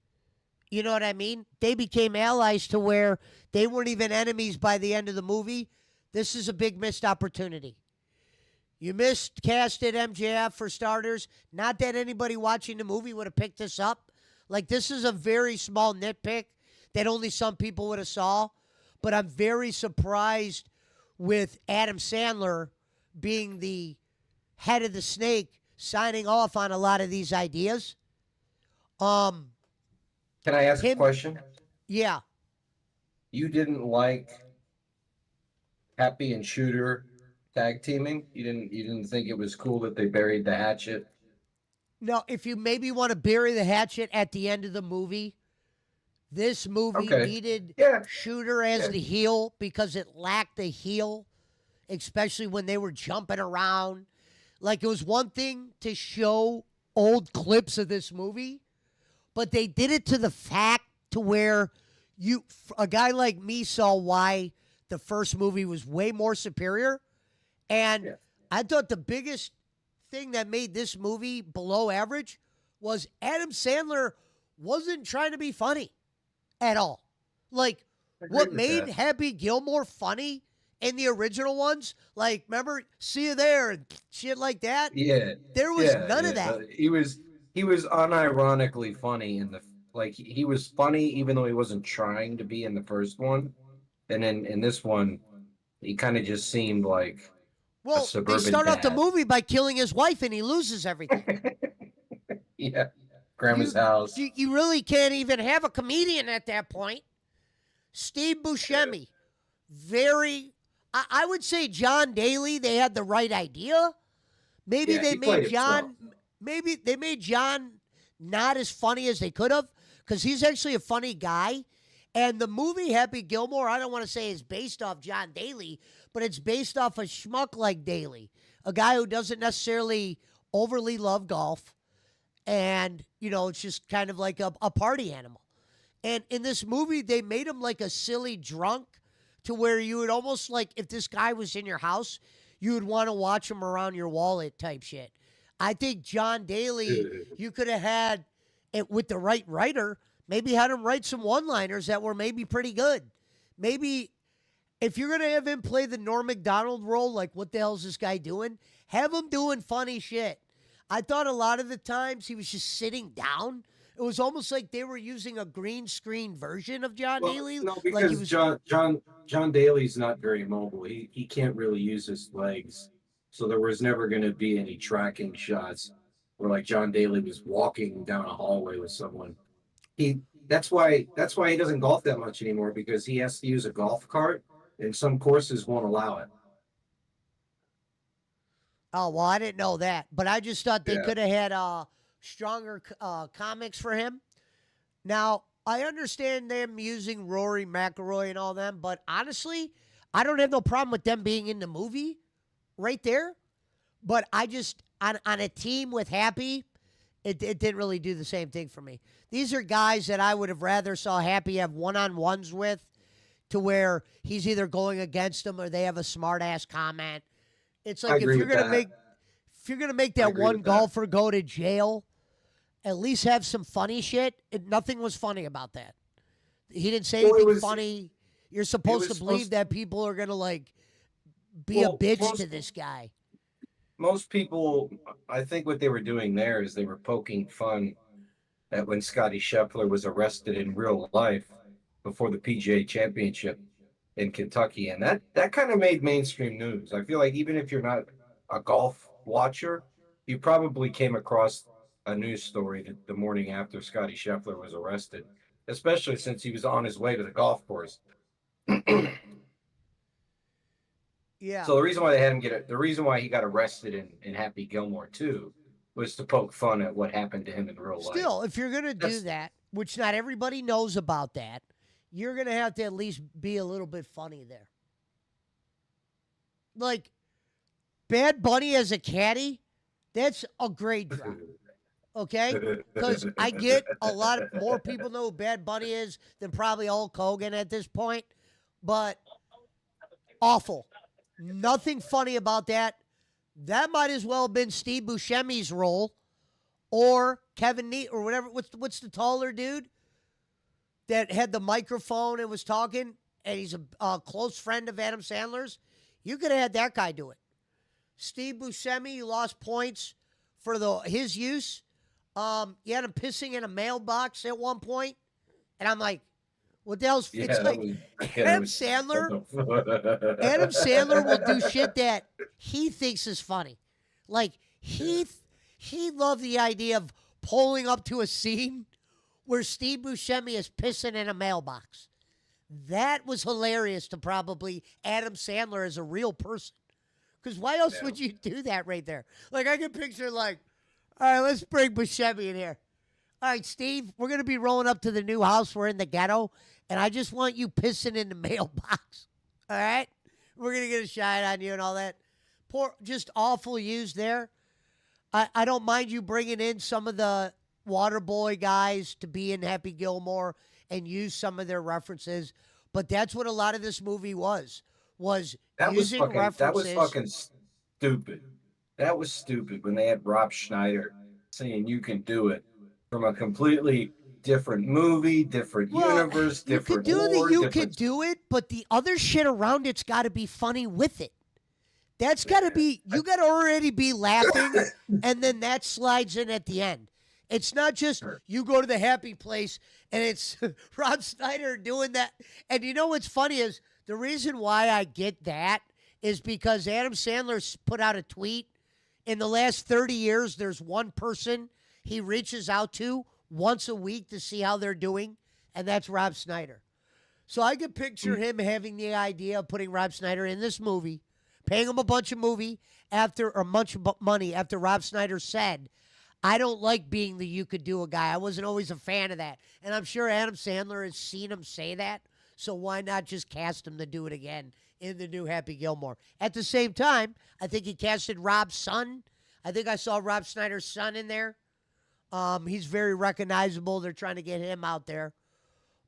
You know what I mean? They became allies to where they weren't even enemies by the end of the movie. This is a big missed opportunity. You miscasted MJF for starters. Not that anybody watching the movie would have picked this up. Like, this is a very small nitpick that only some people would have saw. But I'm very surprised with Adam Sandler being the head of the snake, signing off on a lot of these ideas. Can I ask a question? Yeah. You didn't like Happy and Shooter tag teaming? You didn't think it was cool that they buried the hatchet? No, if you maybe want to bury the hatchet at the end of the movie, this movie needed Shooter as the heel because it lacked the heel, especially when they were jumping around. Like, it was one thing to show old clips of this movie, but they did it to the fact to where a guy like me saw why the first movie was way more superior. And I thought the biggest thing that made this movie below average was Adam Sandler wasn't trying to be funny at all. Like, I agree what with made that. Happy Gilmore funny in the original ones, like, remember, see you there and shit like that? Yeah, There was yeah, none yeah. of that. He was unironically funny in the like he was funny even though he wasn't trying to be in the first one, and then in this one, he kind of just seemed like a Well, they suburban start off the dad. movie by killing his wife and he loses everything. Yeah, grandma's You, house. you really can't even have a comedian at that point. Steve Buscemi, I would say John Daly, they had the right idea. Maybe Yeah, they he played made John, himself. maybe they made John not as funny as they could have, because he's actually a funny guy. And the movie Happy Gilmore, I don't want to say is based off John Daly, but it's based off a schmuck like Daly, a guy who doesn't necessarily overly love golf. And, it's just kind of like a party animal. And in this movie, they made him like a silly drunk to where you would almost like, if this guy was in your house, you would want to watch him around your wallet type shit. I think John Daly, you could have had it with the right writer, maybe had him write some one-liners that were maybe pretty good. Maybe if you're going to have him play the Norm Macdonald role, like what the hell's this guy doing? Have him doing funny shit. I thought a lot of the times he was just sitting down. It was almost like they were using a green screen version of John Well, Daly. no, Like because he was, John Daly's not very mobile. He can't really use his legs, so there was never going to be any tracking shots where like John Daly was walking down a hallway with someone. He that's why he doesn't golf that much anymore, because he has to use a golf cart, and some courses won't allow it. oh, well, I didn't know that. But I just thought they Yeah. could have had stronger comics for him. Now, I understand them using Rory McIlroy and all them, but honestly, I don't have no problem with them being in the movie right there. But I just, on a team with Happy, it didn't really do the same thing for me. These are guys that I would have rather saw Happy have one-on-ones with, to where he's either going against them or they have a smart-ass comment. It's I like if agree you're with gonna that. make I that agree one with that. golfer go to jail, at least have some funny shit. Nothing was funny about that. He didn't say Well, it anything was- funny. You're supposed to was believe supposed- that people are gonna like be a Well, bitch most- to this guy. Most people, I think what they were doing there is they were poking fun at when Scotty Scheffler was arrested in real life before the PGA Championship in Kentucky, and that kind of made mainstream news. I feel like even if you're not a golf watcher, you probably came across a news story the morning after Scotty Scheffler was arrested, especially since he was on his way to the golf course. Yeah. So the reason why they had him the reason why he got arrested in Happy Gilmore too was to poke fun at what happened to him in real life. Still, if you're gonna do That's- that, which not everybody knows about that, you're gonna have to at least be a little bit funny there. Like Bad Bunny as a caddy, that's a grade drop. Okay? Because I get a lot more people know who Bad Bunny is than probably Hulk Hogan at this point, but awful. Nothing funny about that. That might as well have been Steve Buscemi's role, or Kevin Neat, or whatever. What's the taller dude that had the microphone and was talking, and he's a close friend of Adam Sandler's? You could have had that guy do it. Steve Buscemi, you lost points for his use. You had him pissing in a mailbox at one point, and I'm like, what the hell's it's like Adam Sandler. Adam Sandler will do shit that he thinks is funny. Like he loved the idea of pulling up to a scene where Steve Buscemi is pissing in a mailbox. That was hilarious to probably Adam Sandler as a real person. Because why else would you do that right there? Like I can picture like, all right, let's bring Buscemi in here. All right, Steve, we're going to be rolling up to the new house. We're in the ghetto, and I just want you pissing in the mailbox. All right? We're going to get a shot on you and all that. Poor, just awful use there. I don't mind you bringing in some of the Waterboy guys to be in Happy Gilmore and use some of their references, but that's what a lot of this movie was using references. That was fucking stupid. That was stupid when they had Rob Schneider saying you can do it from a completely different movie, different universe, You could different do lore, the you different... could do it, but the other shit around it's got to be funny with it. That's got to be, you got to already be laughing, and then that slides in at the end. It's not just you go to the happy place and it's Rob Schneider doing that. And you know what's funny is the reason why I get that is because Adam Sandler put out a tweet. In the last 30 years, there's one person he reaches out to once a week to see how they're doing, and that's Rob Schneider. So I could picture him having the idea of putting Rob Schneider in this movie, paying him a bunch of money after Rob Schneider said, I don't like being the you could do a guy. I wasn't always a fan of that. And I'm sure Adam Sandler has seen him say that. So why not just cast him to do it again in the new Happy Gilmore? At the same time, I think he casted Rob's son. I think I saw Rob Schneider's son in there. He's very recognizable. They're trying to get him out there.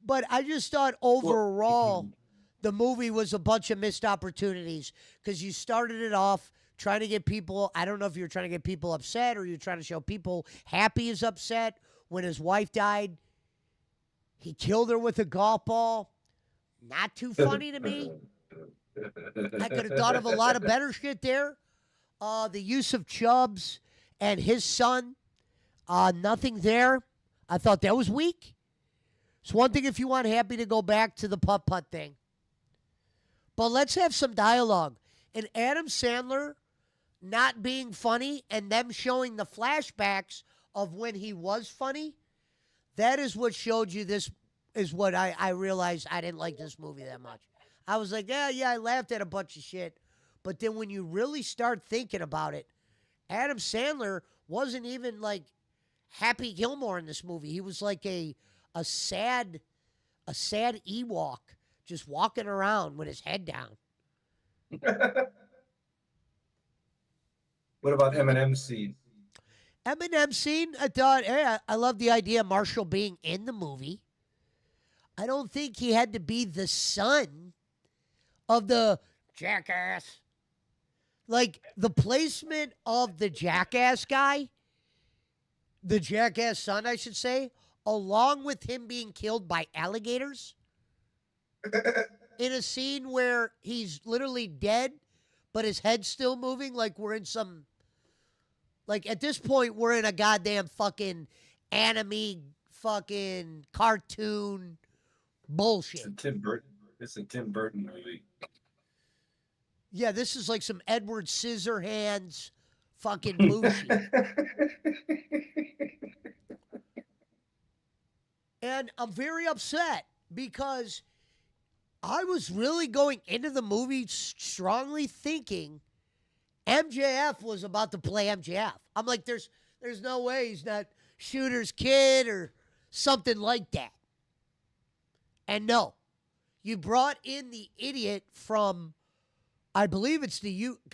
But I just thought overall, the movie was a bunch of missed opportunities because you started it off trying to get people, I don't know if you're trying to get people upset or you're trying to show people happy is upset. When his wife died, he killed her with a golf ball. Not too funny to me. I could have thought of a lot of better shit there. The use of Chubbs and his son, nothing there. I thought that was weak. It's one thing if you want Happy to go back to the putt-putt thing. But let's have some dialogue. And Adam Sandler not being funny and them showing the flashbacks of when he was funny, that is what showed you this is what I realized I didn't like this movie that much. I was like, yeah, I laughed at a bunch of shit. But then when you really start thinking about it, Adam Sandler wasn't even like Happy Gilmore in this movie. He was like a sad Ewok just walking around with his head down. What about Eminem's scene? Eminem scene, I thought, hey, I love the idea of Marshall being in the movie. I don't think he had to be the son of the jackass. Like, the placement of the jackass guy, the jackass son, I should say, along with him being killed by alligators in a scene where he's literally dead, but his head's still moving like we're in some... Like, at this point, we're in a goddamn fucking anime fucking cartoon bullshit. It's a Tim Burton movie. Yeah, this is like some Edward Scissorhands fucking bullshit. And I'm very upset because I was really going into the movie strongly thinking MJF was about to play MJF. I'm like, there's no way he's not Shooter's kid or something like that. And no, you brought in the idiot from, I believe it's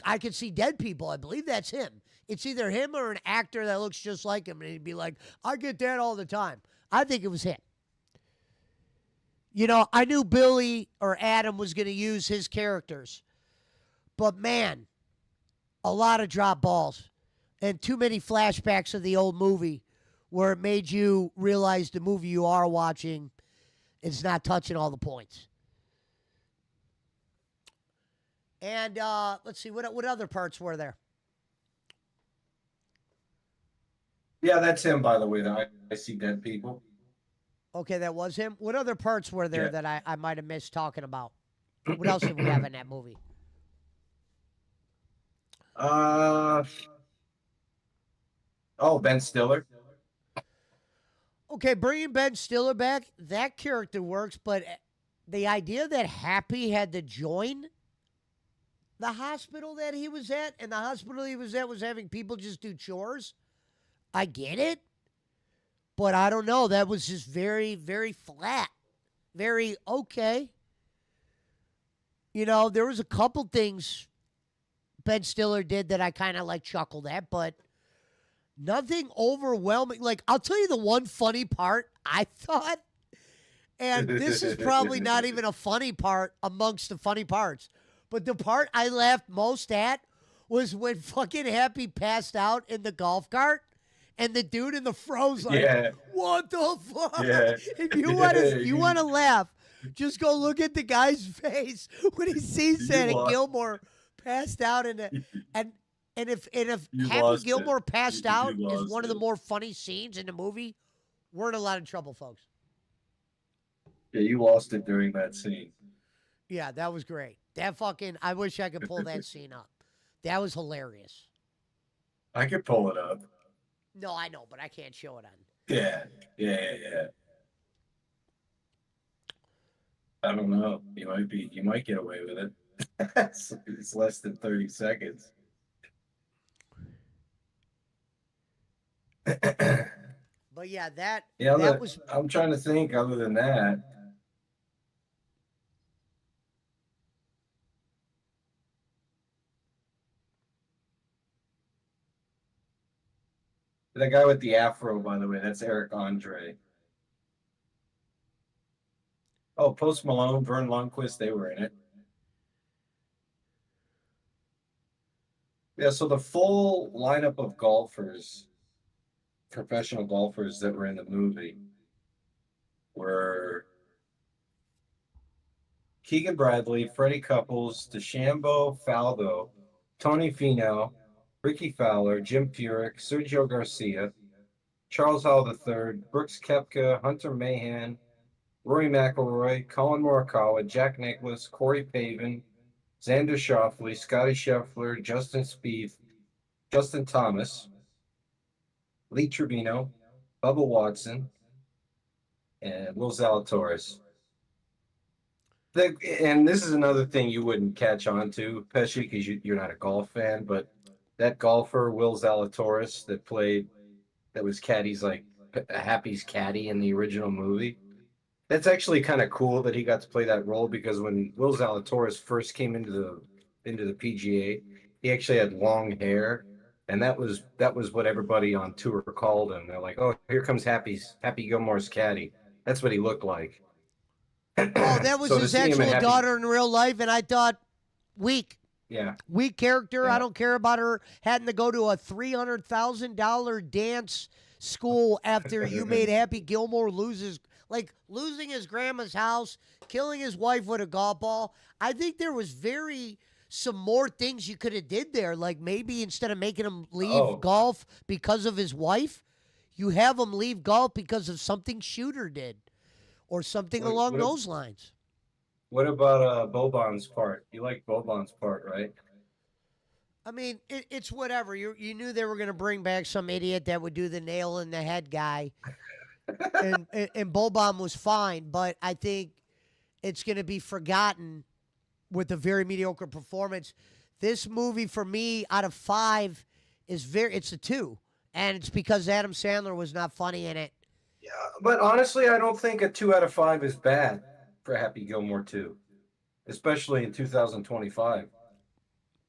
I Can See Dead People. I believe that's him. It's either him or an actor that looks just like him. And he'd be like, I get that all the time. I think it was him. You know, I knew Billy or Adam was going to use his characters. But man, a lot of drop balls and too many flashbacks of the old movie where it made you realize the movie you are watching is not touching all the points. And let's see, what other parts were there? Yeah, that's him, by the way. I See Dead People. Okay, that was him. What other parts were there that I might have missed talking about? What else did we have in that movie? Ben Stiller. Okay, bringing Ben Stiller back, that character works, but the idea that Happy had to join the hospital that he was at, and the hospital he was at was having people just do chores, I get it, but I don't know. That was just very, very flat. Very okay. You know, there was a couple things Ben Stiller did that I kind of like chuckled at, but nothing overwhelming. Like, I'll tell you the one funny part I thought, and this is probably not even a funny part amongst the funny parts, but the part I laughed most at was when fucking Happy passed out in the golf cart and the dude in the fro's like, Yeah. "What the fuck?" Yeah. If you want Yeah, to, you want to laugh, just go look at the guy's face when he sees You that and lost- Gilmore passed out in it, and if You Happy lost Gilmore it. passed You out is lost one of the it. more funny scenes in the movie, we're in a lot of trouble, folks. Yeah, you lost it during that scene. Yeah, that was great. That fucking, I wish I could pull that scene up. That was hilarious. I could pull it up. No, I know, but I can't show it on. Yeah. Yeah. I don't know. You might get away with it. It's less than 30 seconds. But yeah, that Yeah, that was I'm trying to think other than that. The guy with the afro, by the way, that's Eric Andre. Oh, Post Malone, Vern Lundquist, they were in it. Yeah, so the full lineup of golfers, professional golfers that were in the movie were Keegan Bradley, Freddie Couples, DeChambeau, Faldo, Tony Finau, Ricky Fowler, Jim Furyk, Sergio Garcia, Charles Howell III, Brooks Koepka, Hunter Mahan, Rory McIlroy, Colin Morikawa, Jack Nicklaus, Corey Pavin, Xander Schauffele, Scotty Scheffler, Justin Spieth, Justin Thomas, Lee Trevino, Bubba Watson, and Will Zalatoris. And this is another thing you wouldn't catch on to, Pesci, because you're not a golf fan, but that golfer, Will Zalatoris, that was Caddy's, like, Happy's caddy in the original movie. That's actually kind of cool that he got to play that role, because when Will Zalatoris first came into the PGA, he actually had long hair, and that was what everybody on tour called him. They're like, "Oh, here comes Happy Gilmore's caddy." That's what he looked like. oh, that was So to his see him in actual Happy- daughter in real life, and I thought weak. Yeah, Weak character. Yeah. I don't care about her having to go to a $300,000 dance school after you made Happy Gilmore losing his grandma's house, killing his wife with a golf ball. I think there was some more things you could have did there. Like maybe instead of making him leave golf because of his wife, you have him leave golf because of something Shooter did or something along those lines. What about Boban's part? You like Boban's part, right? I mean, it's whatever. You knew they were going to bring back some idiot that would do the nail in the head guy, and Boban was fine. But I think it's going to be forgotten with a very mediocre performance. This movie, for me, out of 5, it's a 2, and it's because Adam Sandler was not funny in it. Yeah, but honestly, I don't think a 2 out of 5 is bad for Happy Gilmore 2, especially in 2025.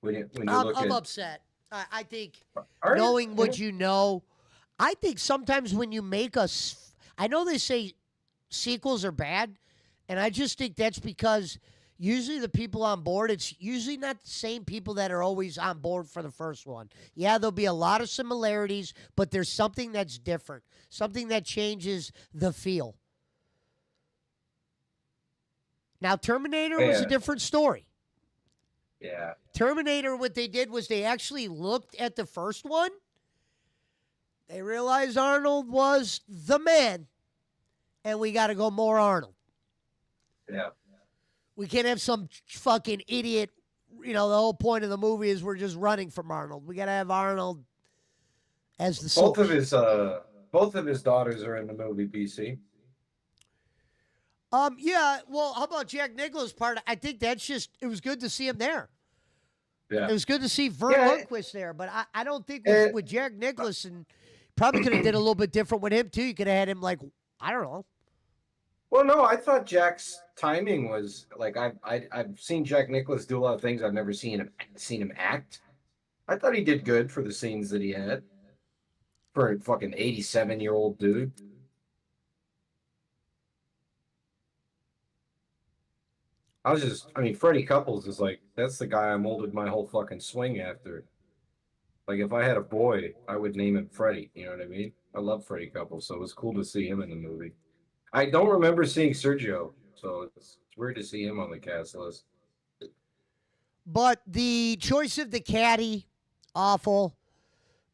When you look I'm at, upset. I think Are you? knowing what you know, I think sometimes when you make I know they say sequels are bad, and I just think that's because usually the people on board, it's usually not the same people that are always on board for the first one. Yeah, there'll be a lot of similarities, but there's something that's different, something that changes the feel. Now, Terminator was a Yeah. different story. Yeah, Terminator, what they did was they actually looked at the first one. They realized Arnold was the man, and we got to go more Arnold. yeah. We can't have some fucking idiot. The whole point of the movie is we're just running from Arnold. We got to have Arnold as the source. Both of his daughters are in the movie, BC. Yeah. Well, how about Jack Nicklaus' part? I think that's just. It was good to see him there. Yeah. It was good to see Vern Yeah. Lundquist there, but I don't think Eh. with Jack Nicklaus, and probably could have did a little bit different with him too. You could have had him like, I don't know. Well, no, I thought Jack's timing was like I've seen Jack Nicklaus do a lot of things. I've never seen him act. I thought he did good for the scenes that he had for a fucking 87-year-old dude. I mean, Freddie Couples is like, that's the guy I molded my whole fucking swing after. Like if I had a boy, I would name him Freddie. You know what I mean? I love Freddie Couples, so it was cool to see him in the movie. I don't remember seeing Sergio, so it's weird to see him on the cast list. But the choice of the caddy, awful.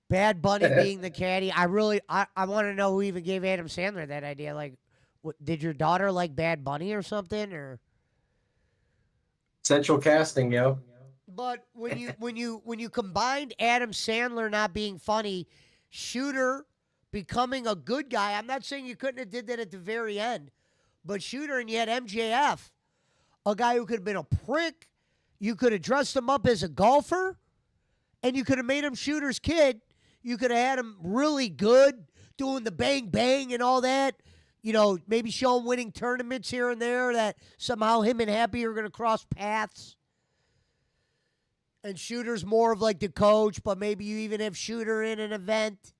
Bad Bunny being the caddy. I want to know who even gave Adam Sandler that idea. Like, did your daughter like Bad Bunny or something? Or Central casting, yo. but when you combined Adam Sandler not being funny, Shooter becoming a good guy. I'm not saying you couldn't have did that at the very end, but Shooter and you had MJF, a guy who could have been a prick. You could have dressed him up as a golfer, and you could have made him Shooter's kid. You could have had him really good, doing the bang bang and all that. You know, maybe show him winning tournaments here and there that somehow him and Happy are going to cross paths. And Shooter's more of like the coach, but maybe you even have Shooter in an event.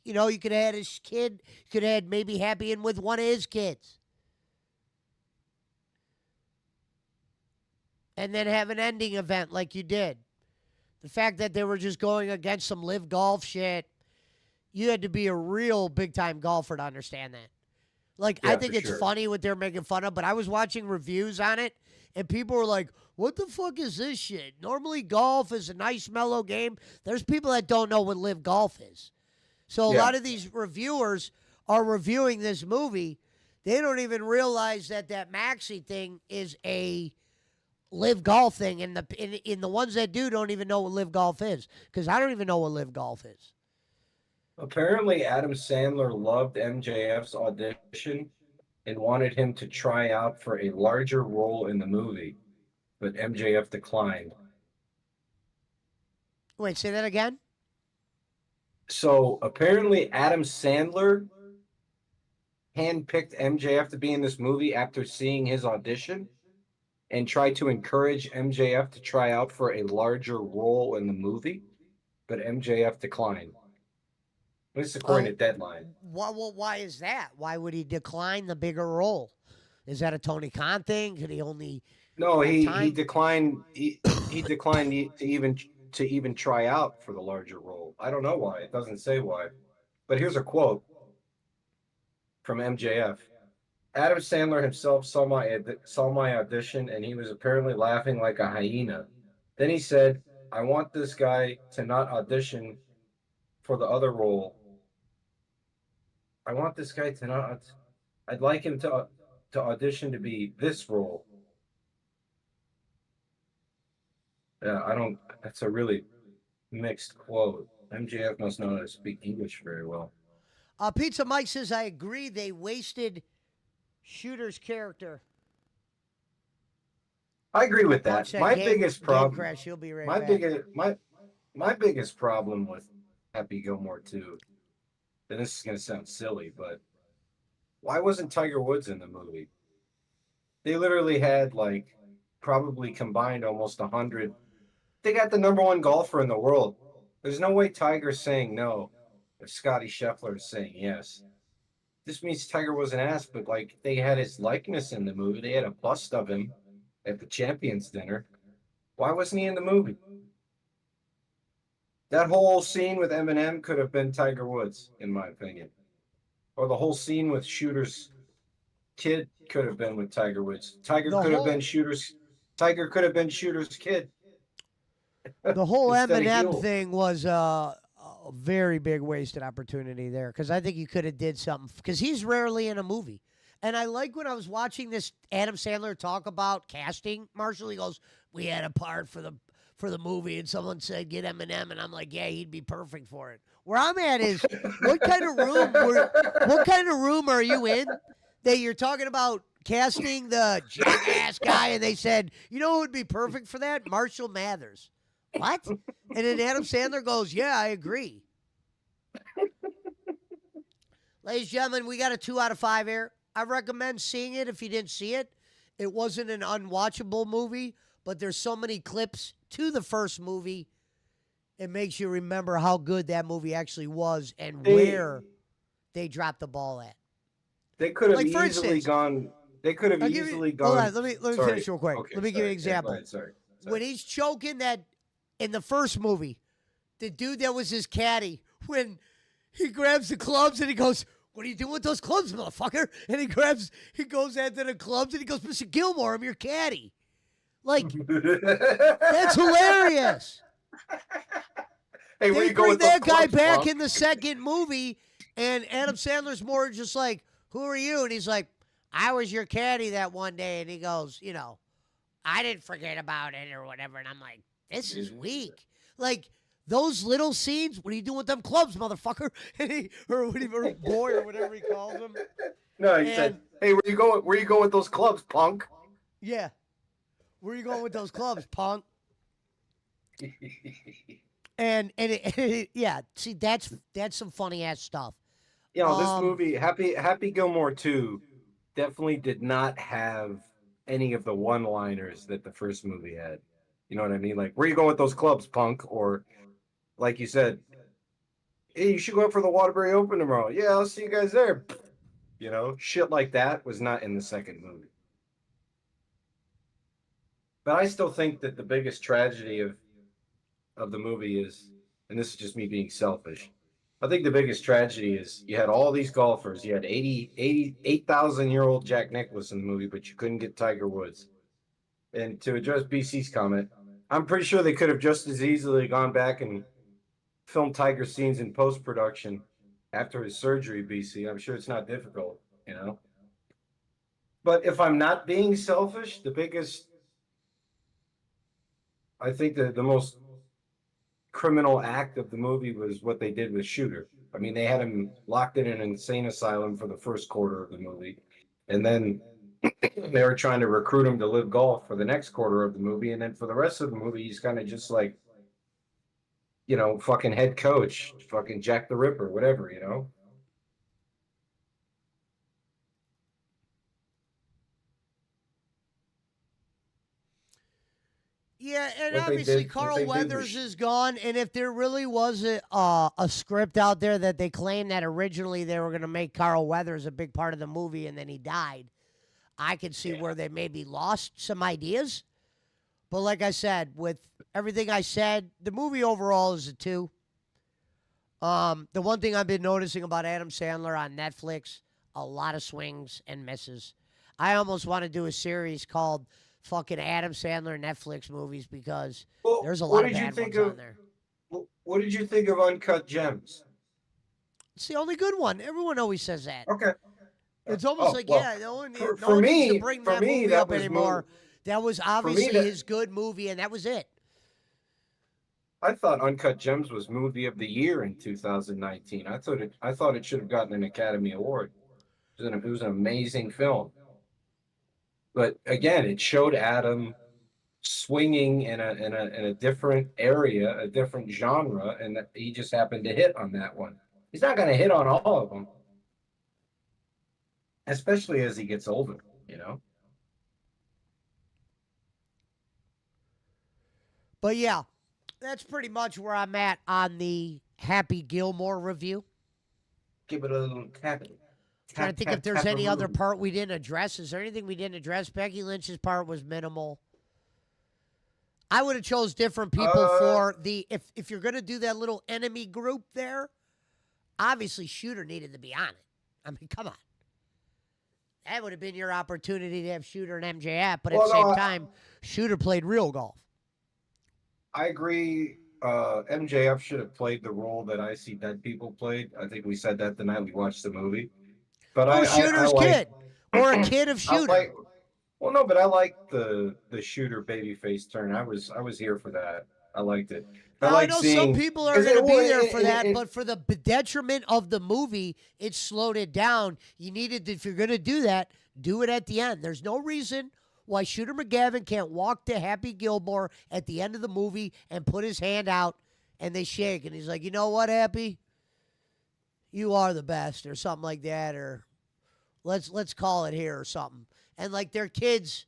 You know, you could have had his kid. You could have had maybe Happy in with one of his kids. And then have an ending event like you did. The fact that they were just going against some live golf shit, you had to be a real big time golfer to understand that. Like, Yeah, I think for it's sure. funny what they're making fun of, but I was watching reviews on it, and people were like, what the fuck is this shit? Normally, golf is a nice, mellow game. There's people that don't know what live golf is. So, a Yeah. lot of these reviewers are reviewing this movie. They don't even realize that Maxi thing is a live golf thing, and in the ones that do don't even know what live golf is, because I don't even know what live golf is. Apparently, Adam Sandler loved MJF's audition and wanted him to try out for a larger role in the movie, but MJF declined. Wait, say that again? So apparently, Adam Sandler handpicked MJF to be in this movie after seeing his audition and tried to encourage MJF to try out for a larger role in the movie, but MJF declined. This is according to Deadline. Why is that? Why would he decline the bigger role? Is that a Tony Khan thing? Could he only? No, have he time? declined. He declined to even try out for the larger role. I don't know why. It doesn't say why. But here's a quote from MJF. Adam Sandler himself saw my audition, and he was apparently laughing like a hyena. Then he said, "I want this guy to not audition for the other role. I want this guy to not. I'd like him to audition to be this role." Yeah, I don't. That's a really mixed quote. MJF must know how to speak English very well. Pizza Mike says, I agree. They wasted Shooter's character. I agree with that. Watch that My game- biggest game problem. crash. He'll be right My back. biggest my biggest problem with Happy Gilmore 2, and this is gonna sound silly, but why wasn't Tiger Woods in the movie? They literally had like probably combined almost 100. They got the number one golfer in the world. There's no way Tiger's saying no if Scotty Scheffler is saying yes. This means Tiger wasn't asked, but like they had his likeness in the movie. They had a bust of him at the Champions Dinner. Why wasn't he in the movie? That whole scene with Eminem could have been Tiger Woods, in my opinion. Or the whole scene with Shooter's kid could have been with Tiger Woods. Tiger could have been Shooter's kid. The whole Instead of Eminem heel. thing was a very big wasted opportunity there, because I think you could have did something, because he's rarely in a movie. And I like when I was watching this Adam Sandler talk about casting, Marshall, he goes, we had a part for the movie, and someone said get Eminem, and I'm like, yeah, he'd be perfect for it. Where I'm at is, what kind of room are you in that you're talking about casting the jackass guy, and they said, you know who would be perfect for that? Marshall Mathers. What? And then Adam Sandler goes, yeah, I agree. Ladies and gentlemen, we got a 2 out of 5 here. I recommend seeing it if you didn't see it. It wasn't an unwatchable movie, but there's so many clips to the first movie. It makes you remember how good that movie actually was and where they dropped the ball at. They could have Like, for easily instance, gone. They could have I'll give easily you, gone. hold on, let me Sorry. finish real quick. Okay, Let me give you an sorry. Yeah, go example. ahead, sorry. When he's choking that in the first movie, the dude that was his caddy, when he grabs the clubs and he goes, "What are you doing with those clubs, motherfucker?" And he goes after the clubs and he goes, "Mr. Gilmore, I'm your caddy." Like, that's hilarious. Hey, where They you go bring with those that guy clubs, back punk? in the second movie, and Adam Sandler's more just like, "Who are you?" And he's like, "I was your caddy that one day." And he goes, "I didn't forget about it," or whatever. And I'm like, this is weak. Like, those little scenes, what are you doing with them clubs, motherfucker? Or boy, or whatever he calls them. No, he said, "Hey, where you going? Where you going with those clubs, punk?" Yeah. Where are you going with those clubs, punk? Yeah, see, that's some funny ass stuff. You know, this Um, movie, Happy Gilmore 2, definitely did not have any of the one-liners that the first movie had. You know what I mean? Like, where you going with those clubs, punk? Or, like you said, hey, you should go up for the Waterbury Open tomorrow. Yeah, I'll see you guys there. You know, shit like that was not in the second movie. But I still think that the biggest tragedy of the movie is, and this is just me being selfish, I think the biggest tragedy is you had all these golfers. You had 8,000-year-old Jack Nicklaus in the movie, but you couldn't get Tiger Woods. And to address BC's comment, I'm pretty sure they could have just as easily gone back and filmed Tiger scenes in post-production after his surgery, BC. I'm sure it's not difficult, you know? But if I'm not being selfish, I think that the most criminal act of the movie was what they did with Shooter. I mean, they had him locked in an insane asylum for the first quarter of the movie. And then they were trying to recruit him to live golf for the next quarter of the movie. And then for the rest of the movie, he's kind of just like, fucking head coach, fucking Jack the Ripper, whatever. Yeah, and What they obviously did- what Carl they did Weathers was- is gone, and if there really was a script out there that they claimed that originally they were going to make Carl Weathers a big part of the movie and then he died, I could see where they maybe lost some ideas. But like I said, with everything I said, the movie overall is a 2. The one thing I've been noticing about Adam Sandler on Netflix, a lot of swings and misses. I almost want to do a series called fucking Adam Sandler Netflix movies because Well, there's a what lot of did you bad think ones of- on there. What did you think of Uncut Gems? It's the only good one. Everyone always says that. Okay. It's almost Oh, like, well, yeah, no one, for- no for one needs me- to bring for that me, movie that up was anymore. That was obviously that- his good movie, and that was it. I thought Uncut Gems was movie of the year in 2019. I thought it should have gotten an Academy Award. It was an amazing film. But again, it showed Adam swinging in a different area, a different genre, and that he just happened to hit on that one. He's not going to hit on all of them, especially as he gets older. But yeah, that's pretty much where I'm at on the Happy Gilmore review. Give it a little tapping. Trying to think if there's any other part we didn't address. Is there anything we didn't address? Becky Lynch's part was minimal. I would have chose different people for the if you're gonna do that little enemy group there. Obviously, Shooter needed to be on it. I mean, come on. That would have been your opportunity to have Shooter and MJF, but at the same time, Shooter played real golf. I agree. MJF should have played the role that I See Dead People played. I think we said that the night we watched the movie. But Oh, Shooter's kid. Or a kid of I Shooter. like- well, no, but I like the Shooter babyface turn. I was here for that. I liked it. Now, I know some people are going to be there for that, it- but for the detriment of the movie, it slowed it down. You needed, if you're going to do that, do it at the end. There's no reason why Shooter McGavin can't walk to Happy Gilmore at the end of the movie and put his hand out and they shake. And he's like, you know what, Happy? You are the best, or something like that, or let's call it here or something. And like their kids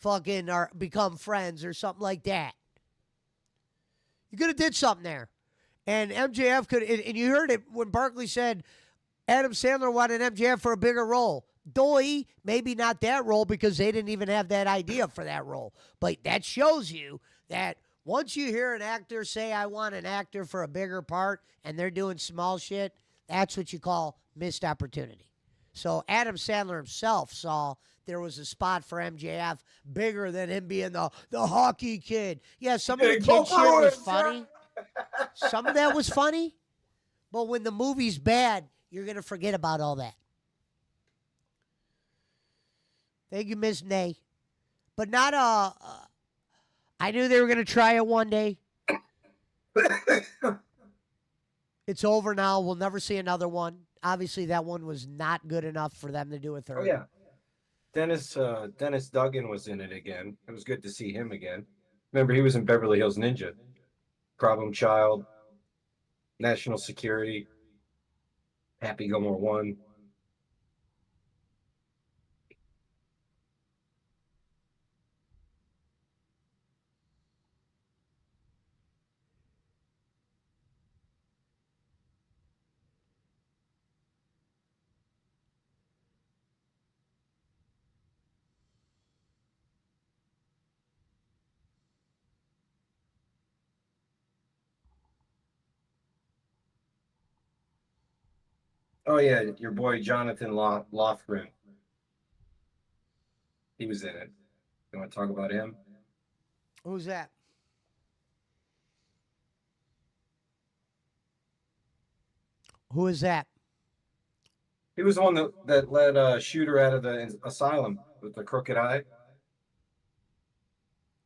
fucking become friends or something like that. You could have did something there. And MJF could, and you heard it when Barkley said Adam Sandler wanted MJF for a bigger role. Doy, maybe not that role because they didn't even have that idea for that role. But that shows you that Once you hear an actor say, I want an actor for a bigger part, and they're doing small shit, that's what you call missed opportunity. So Adam Sandler himself saw there was a spot for MJF bigger than him being the hockey kid. Yeah, some of the Hey, go kid shit was Bruins, funny. Some of that was funny. But when the movie's bad, you're going to forget about all that. Thank you, Miss Nay. But not I knew they were going to try it one day. It's over now. We'll never see another one. Obviously, that one was not good enough for them to do a third. Oh yeah, Dennis Duggan was in it again. It was good to see him again. Remember, he was in Beverly Hills Ninja, Problem Child, National Security, Happy Gilmore 1. Oh yeah, your boy Jonathan Lothgren. He was in it. You want to talk about him? Who's that? Who is that? He was the one that led Shooter out of the asylum with the crooked eye.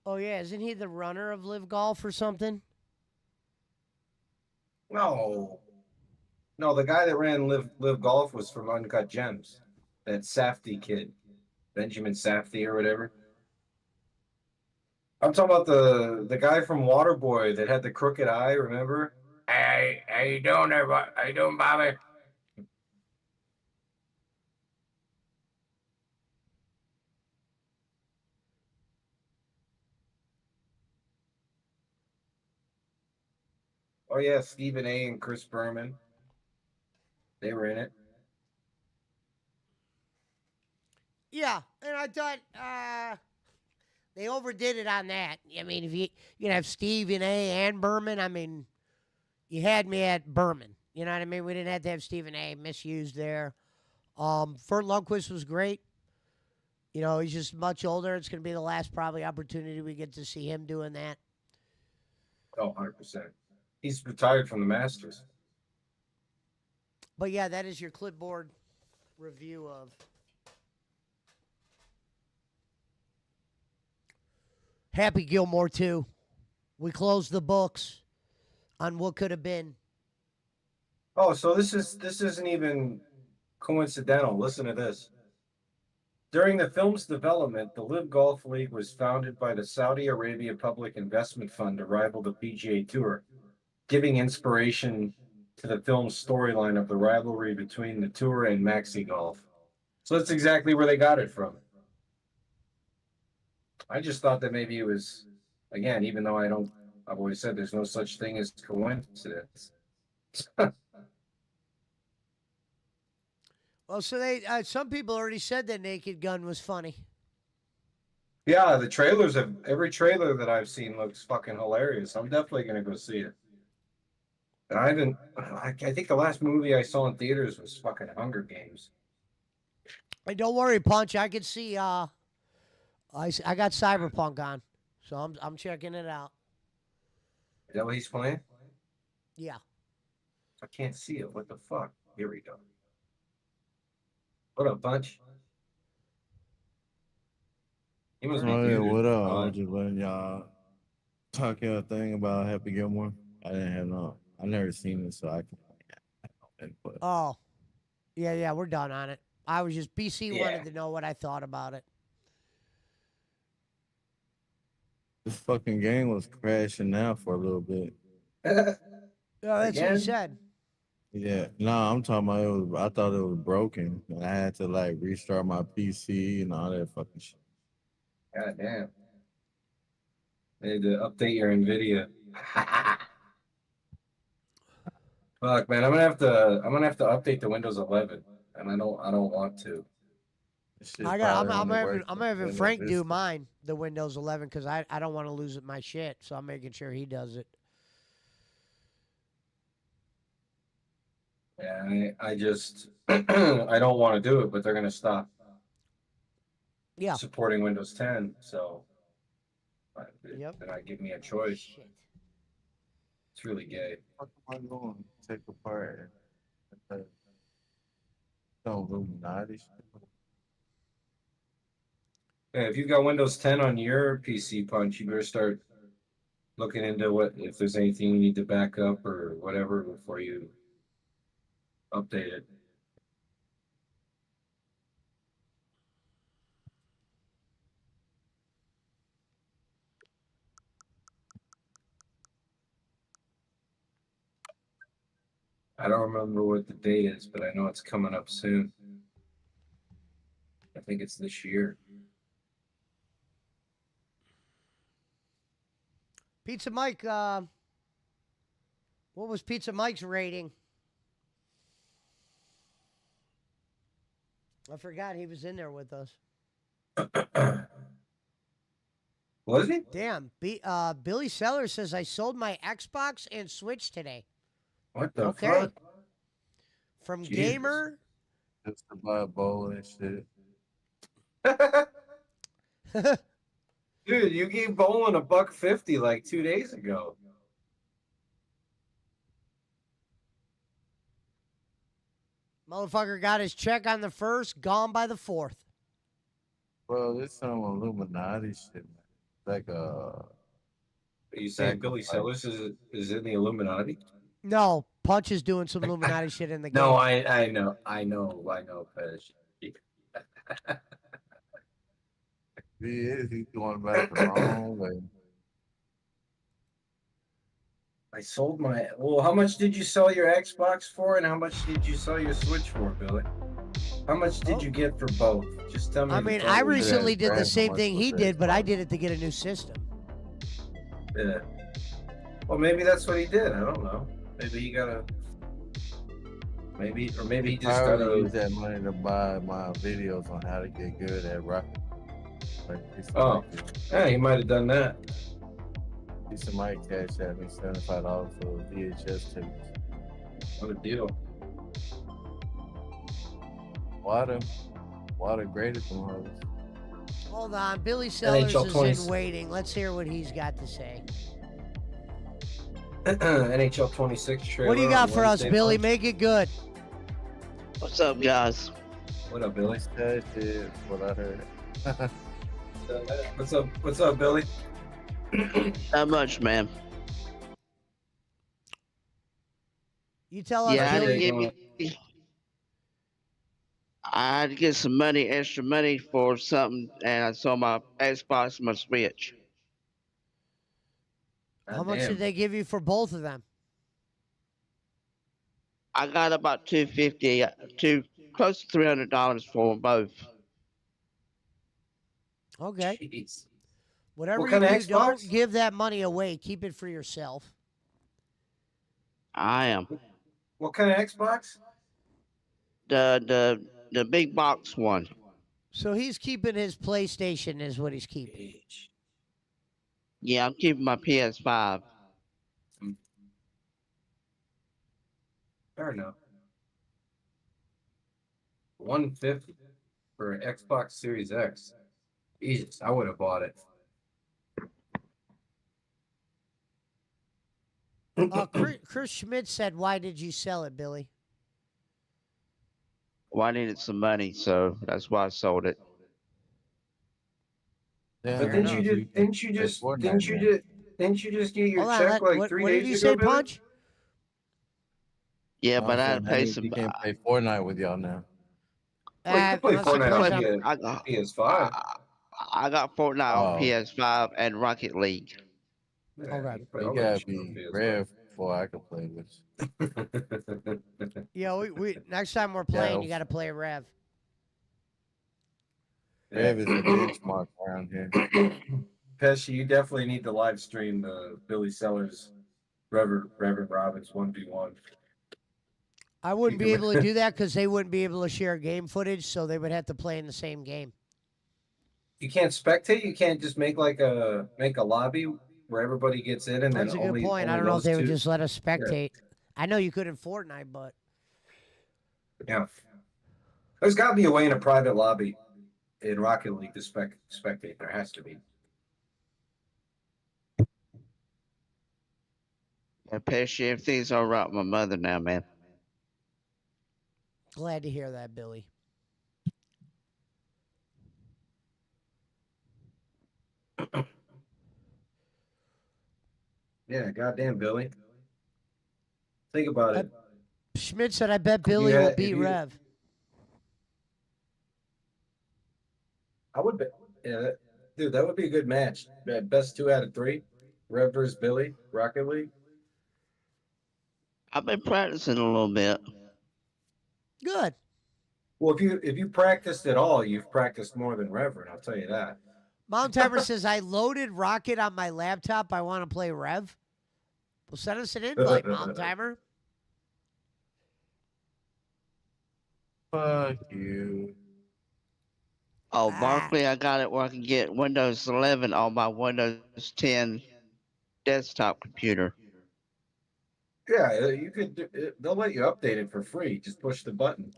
Oh, yeah. Isn't he the runner of Live Golf or something? No, no, the guy that ran Live Golf was from Uncut Gems. That Safdie kid, Benjamin Safdie or whatever. I'm talking about the guy from Waterboy that had the crooked eye. Remember? Hey, how you doing there? How you doing, Bobby? Oh yeah, Stephen A. and Chris Berman. They were in it. Yeah. And I thought they overdid it on that. I mean, if you can have Stephen A. and Berman, I mean, you had me at Berman. You know what I mean? We didn't have to have Stephen A. misused there. Fern Lundquist was great. You know, he's just much older. It's going to be the last probably opportunity we get to see him doing that. Oh, 100%. He's retired from the Masters. But yeah, that is your clipboard review of Happy Gilmore 2. We closed the books on what could have been. Oh, so this isn't even coincidental. Listen to this. During the film's development, the Live Golf League was founded by the Saudi Arabia Public Investment Fund to rival the PGA Tour, giving inspiration to the film's storyline of the rivalry between the Tour and Maxi Golf. So that's exactly where they got it from. I just thought that maybe it was, again, even though I've always said there's no such thing as coincidence. Well, so they some people already said that Naked Gun was funny. Yeah, every trailer that I've seen looks fucking hilarious. I'm definitely gonna go see it. And I think the last movie I saw in theaters was fucking Hunger Games. And don't worry, Punch. I could see. I got Cyberpunk on, so I'm checking it out. Is that what he's playing? Yeah. I can't see it. What the fuck? Here we go. What up, Bunch? He must be Oh yeah, muted. what up? I Oh, was just letting y'all talk your thing about Happy Gilmore. I never seen it, so I can input. Oh. Yeah. We're done on it. I was just BC Yeah. wanted to know what I thought about it. This fucking game was crashing now for a little bit. Yeah, that's what Again? he said. Yeah, no, I'm talking about I thought it was broken, and I had to like restart my PC and all that fucking shit. God damn. They had to update your NVIDIA. Fuck, man, I'm gonna have to update the Windows 11, and I don't want to. This shit I got. probably only I'm works having for having Buena Frank do Vista. mine, the Windows 11, because I don't want to lose my shit, so I'm making sure he does it. Yeah, I just I don't want to do it, but they're gonna stop Yeah. supporting Windows 10, so Yep. they're not giving me a Oh, choice. shit. It's really gay. What am I going to take apart? Some Illuminati shit. Yeah, if you've got Windows 10 on your PC, Punch, you better start looking into what if there's anything you need to back up or whatever before you update it. I don't remember what the date is, but I know it's coming up soon. I think it's this year. Pizza Mike. What was Pizza Mike's rating? I forgot he was in there with us. Was he? Damn. Billy Sellers says I sold my Xbox and Switch today. What the Okay. fuck? From Jesus. Gamer. Just to buy a bowl and shit. Dude, you gave Bowling $1.50 like 2 days ago. Motherfucker got his check on the 1st, gone by the 4th. Bro, this some Illuminati shit, man. Like Are you saying Billy Sacrifice. Sellers is in the Illuminati? No, Punch is doing some Illuminati shit in the game. No, I know, Pej. He is. He's going back the wrong way. I sold my. Well, how much did you sell your Xbox for, and how much did you sell your Switch for, Billy? How much did you get for both? Just tell me. I the mean, total. I recently did the brand, same how much thing he was did, that? but I did it to get a new system. Yeah. Well, maybe that's what he did. I don't know. Maybe he got a. Maybe he just I got already a. use that money to buy my videos on how to get good at Rocket. Like, Oh. Yeah, he might have done that. Somebody cash at me $75 for VHS tapes. What a deal. Water graded them hoes. Hold on, Billy Sellers NHL is 20. in waiting. Let's hear what he's got to say. NHL 26 trailer. What do you got on for us, Wednesday, Billy? Punch. Make it good. What's up, guys? What up, Billy? That shit, what I heard. What's up, Billy? Not much, man. You tell us, Yeah, I had to Billy. I had to get some money, extra money for something, and I sold my Xbox and my Switch. How much did they give you for both of them? I got about $250, close to $300 for them both. Okay. Jeez. Whatever What you kind of do, don't Xbox? give that money away. Keep it for yourself. I am What kind of Xbox? the big box one. So he's keeping his PlayStation, is what he's keeping. Yeah, I'm keeping my PS5. Fair enough. 150 for an Xbox Series X. Jesus, I would have bought it. Chris Schmidt said, "Why did you sell it, Billy?" Well, I needed some money, so that's why I sold it. Yeah, But Fair didn't enough. you just get your Hold on, check like what 3 did days you ago, say, Billy? Punch? Yeah, but I had to pay some. You can't play Fortnite with y'all now. Well, you can play unless you Fortnite play on some- PS5. I got Fortnite on Oh. PS5 and Rocket League. Yeah, Okay. you can play You all that gotta shit on be PS5. rare before I can play with you. Yeah, we next time we're playing, you got to play a Rev. Rev is a benchmark around here. Pesci, you definitely need to live stream the Billy Sellers Reverend Robbins 1v1. I wouldn't You be can- able to do that because they wouldn't be able to share game footage, so they would have to play in the same game. You can't spectate. You can't just make a lobby where everybody gets in and then That's a good only. point. I only don't know if those they would two- just let us spectate. I know you could in Fortnite, but Yeah. There's got to be a way in a private lobby in Rocket League to spectate. There has to be. Pesci, everything's all right with my mother now, man. glad to hear that, Billy. Yeah, goddamn Billy. Think about it. Schmidt said, I bet you Billy will had- beat if you- Rev. I would bet. Yeah, dude, that would be a good match. Best 2 out of 3. Rev versus Billy, Rocket League. I've been practicing a little bit. Good. Well, if you practiced at all, you've practiced more than Reverend. I'll tell you that. Mount Timer says, I loaded Rocket on my laptop. I want to play Rev. Well, send us an invite, Mount Timer. Fuck you. Oh, Ah. Barkley, I got it where I can get Windows 11 on my Windows 10 desktop computer. Yeah, you could. They'll let you update it for free. Just push the button.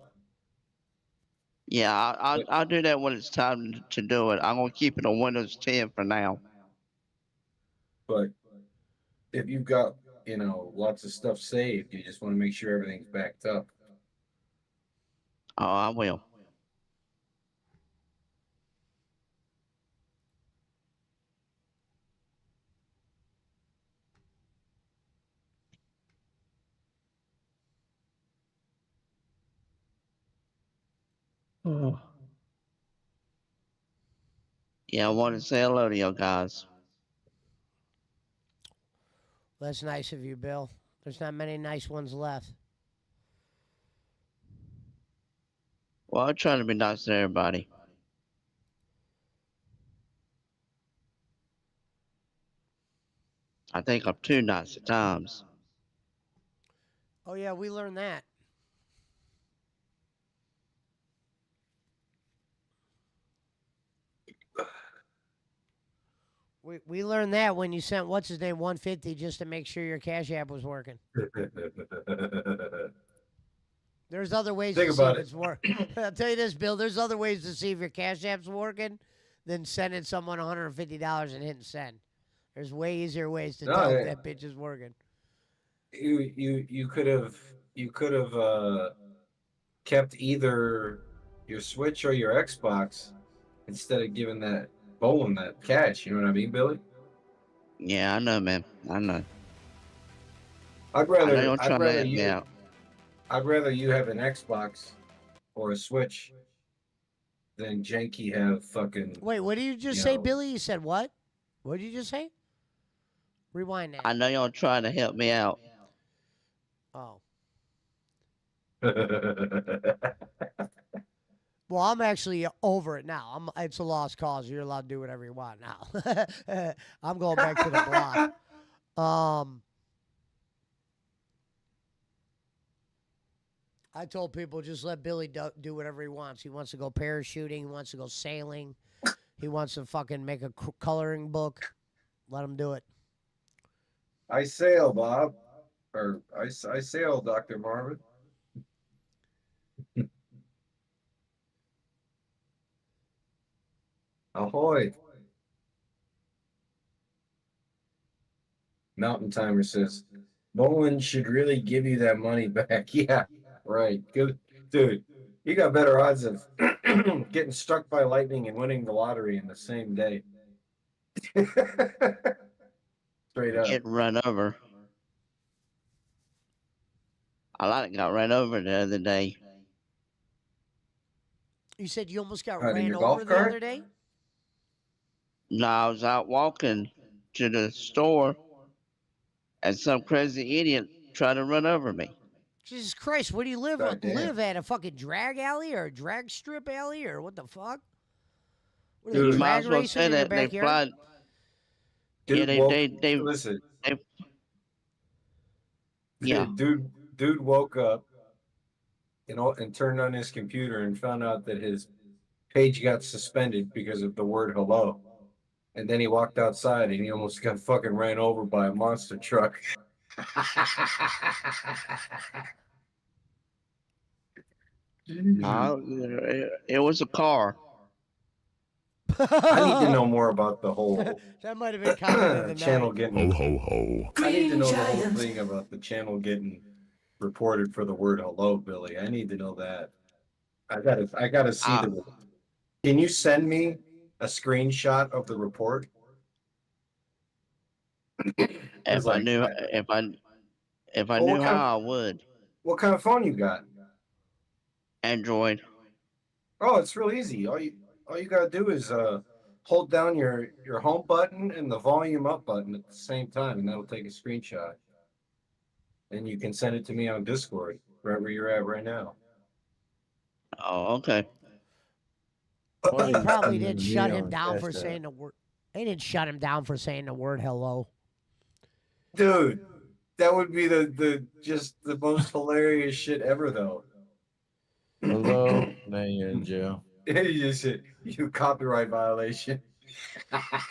Yeah, I'll do that when it's time to do it. I'm gonna keep it on Windows 10 for now. But if you've got lots of stuff saved, you just want to make sure everything's backed up. Oh, I will. Oh. Yeah, I want to say hello to you guys. That's nice of you, Bill. There's not many nice ones left. Well, I try to be nice to everybody. I think I'm too nice at times. Oh, yeah, we learned that. We learned that when you sent what's his name 150 just to make sure your Cash App was working. There's other ways Think to see about if it's working. I'll tell you this, Bill. There's other ways to see if your Cash App's working than sending someone $150 and hitting send. There's way easier ways to No, tell if yeah. that bitch is working. You could have kept either your Switch or your Xbox instead of giving that Bolin that cash. You know what I mean, Billy? Yeah, I know, man. I know. I'd I know rather you're trying to help me you out. I'd rather you have an Xbox or a Switch than Janky have fucking. Wait, what did you just You say, know- Billy? You said what? What did you just say? Rewind that. I know y'all trying to help me out. Oh. Well, I'm actually over it now. It's a lost cause. You're allowed to do whatever you want now. I'm going back to the block. I told people just let Billy do whatever he wants. He wants to go parachuting. He wants to go sailing. He wants to fucking make a coloring book. Let him do it. I sail, Bob, or I sail, Dr. Marvin. Ahoy! Mountain Timer says, Nolan should really give you that money back. Yeah, right. Good, dude. You got better odds of getting struck by lightning and winning the lottery in the same day. Straight up. Get run over. I like got run over the other day. You said you almost got In ran your over golf the cart? other day? No, I was out walking to the store, and some crazy idiot tried to run over me. Jesus Christ, where do you live? God damn. Live at a fucking drag alley or a drag strip alley or what the fuck? What are Dude. they, You might drag as well racing say in your that they backyard? fly. Dude, Yeah, they listen. they- yeah. Dude woke up and turned on his computer and found out that his page got suspended because of the word hello. And then he walked outside and he almost got fucking ran over by a monster truck. It was a car. I need to know more about the whole That might have been comment of the channel night. getting. Ho ho ho. I need to know the whole thing about the channel getting reported for the word hello, Billy. I need to know that. I gotta see Ah. the. Can you send me a screenshot of the report? If I knew, if I Well, knew what kind how, I would. What kind of phone you got? Android. Oh, it's real easy. All you gotta do is hold down your home button and the volume up button at the same time, and that'll take a screenshot. And you can send it to me on Discord, right where you're at right now. Oh, okay. They probably Me didn't shut him on down Cash for App. saying the word. They didn't shut him down for saying the word hello. Dude, that would be the just the most hilarious shit ever, though. Hello, then you're in jail. You just said, you copyright violation.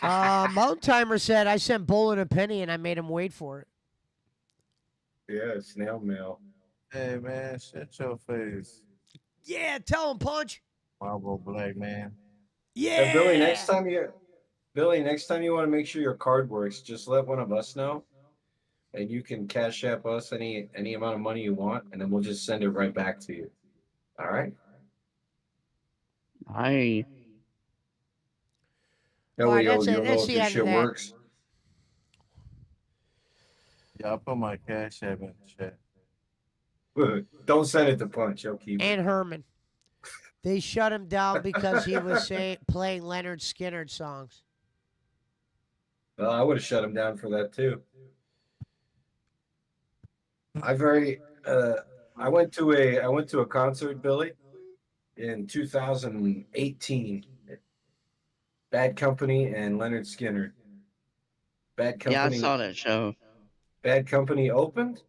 Mountain Timer said I sent Bullet a penny and I made him wait for it. Yeah, snail mail. Hey man, shut your face, Yeah, tell him, Punch. Marlboro Black man. Yeah. Hey, Billy, next time you want to make sure your card works, just let one of us know, and you can cash app us any amount of money you want, and then we'll just send it right back to you. All right. That All way right, you'll that's it. know That's if the your end of shit that. works. Yeah, I put my Cash App in the chat. Don't send it to Punch. I'll keep it. And Herman. They shut him down because he was playing Leonard Skinner songs. Well, I would have shut him down for that too. I went to a concert, Billy, in 2018. Bad Company and Leonard Skinner. Bad Yeah, I Company. saw that show. Bad Company opened,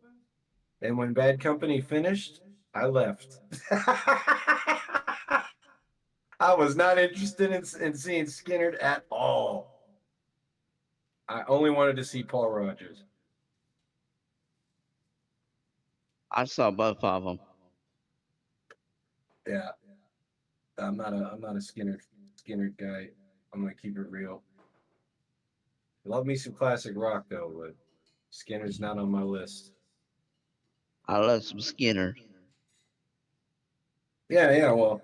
and when Bad Company finished, I left. I was not interested in seeing Skinner at all. I only wanted to see Paul Rogers. I saw both of them. Yeah, I'm not a Skinner guy. I'm gonna keep it real. Love me some classic rock though, but Skinner's not on my list. I love some Skinner. Yeah. Well,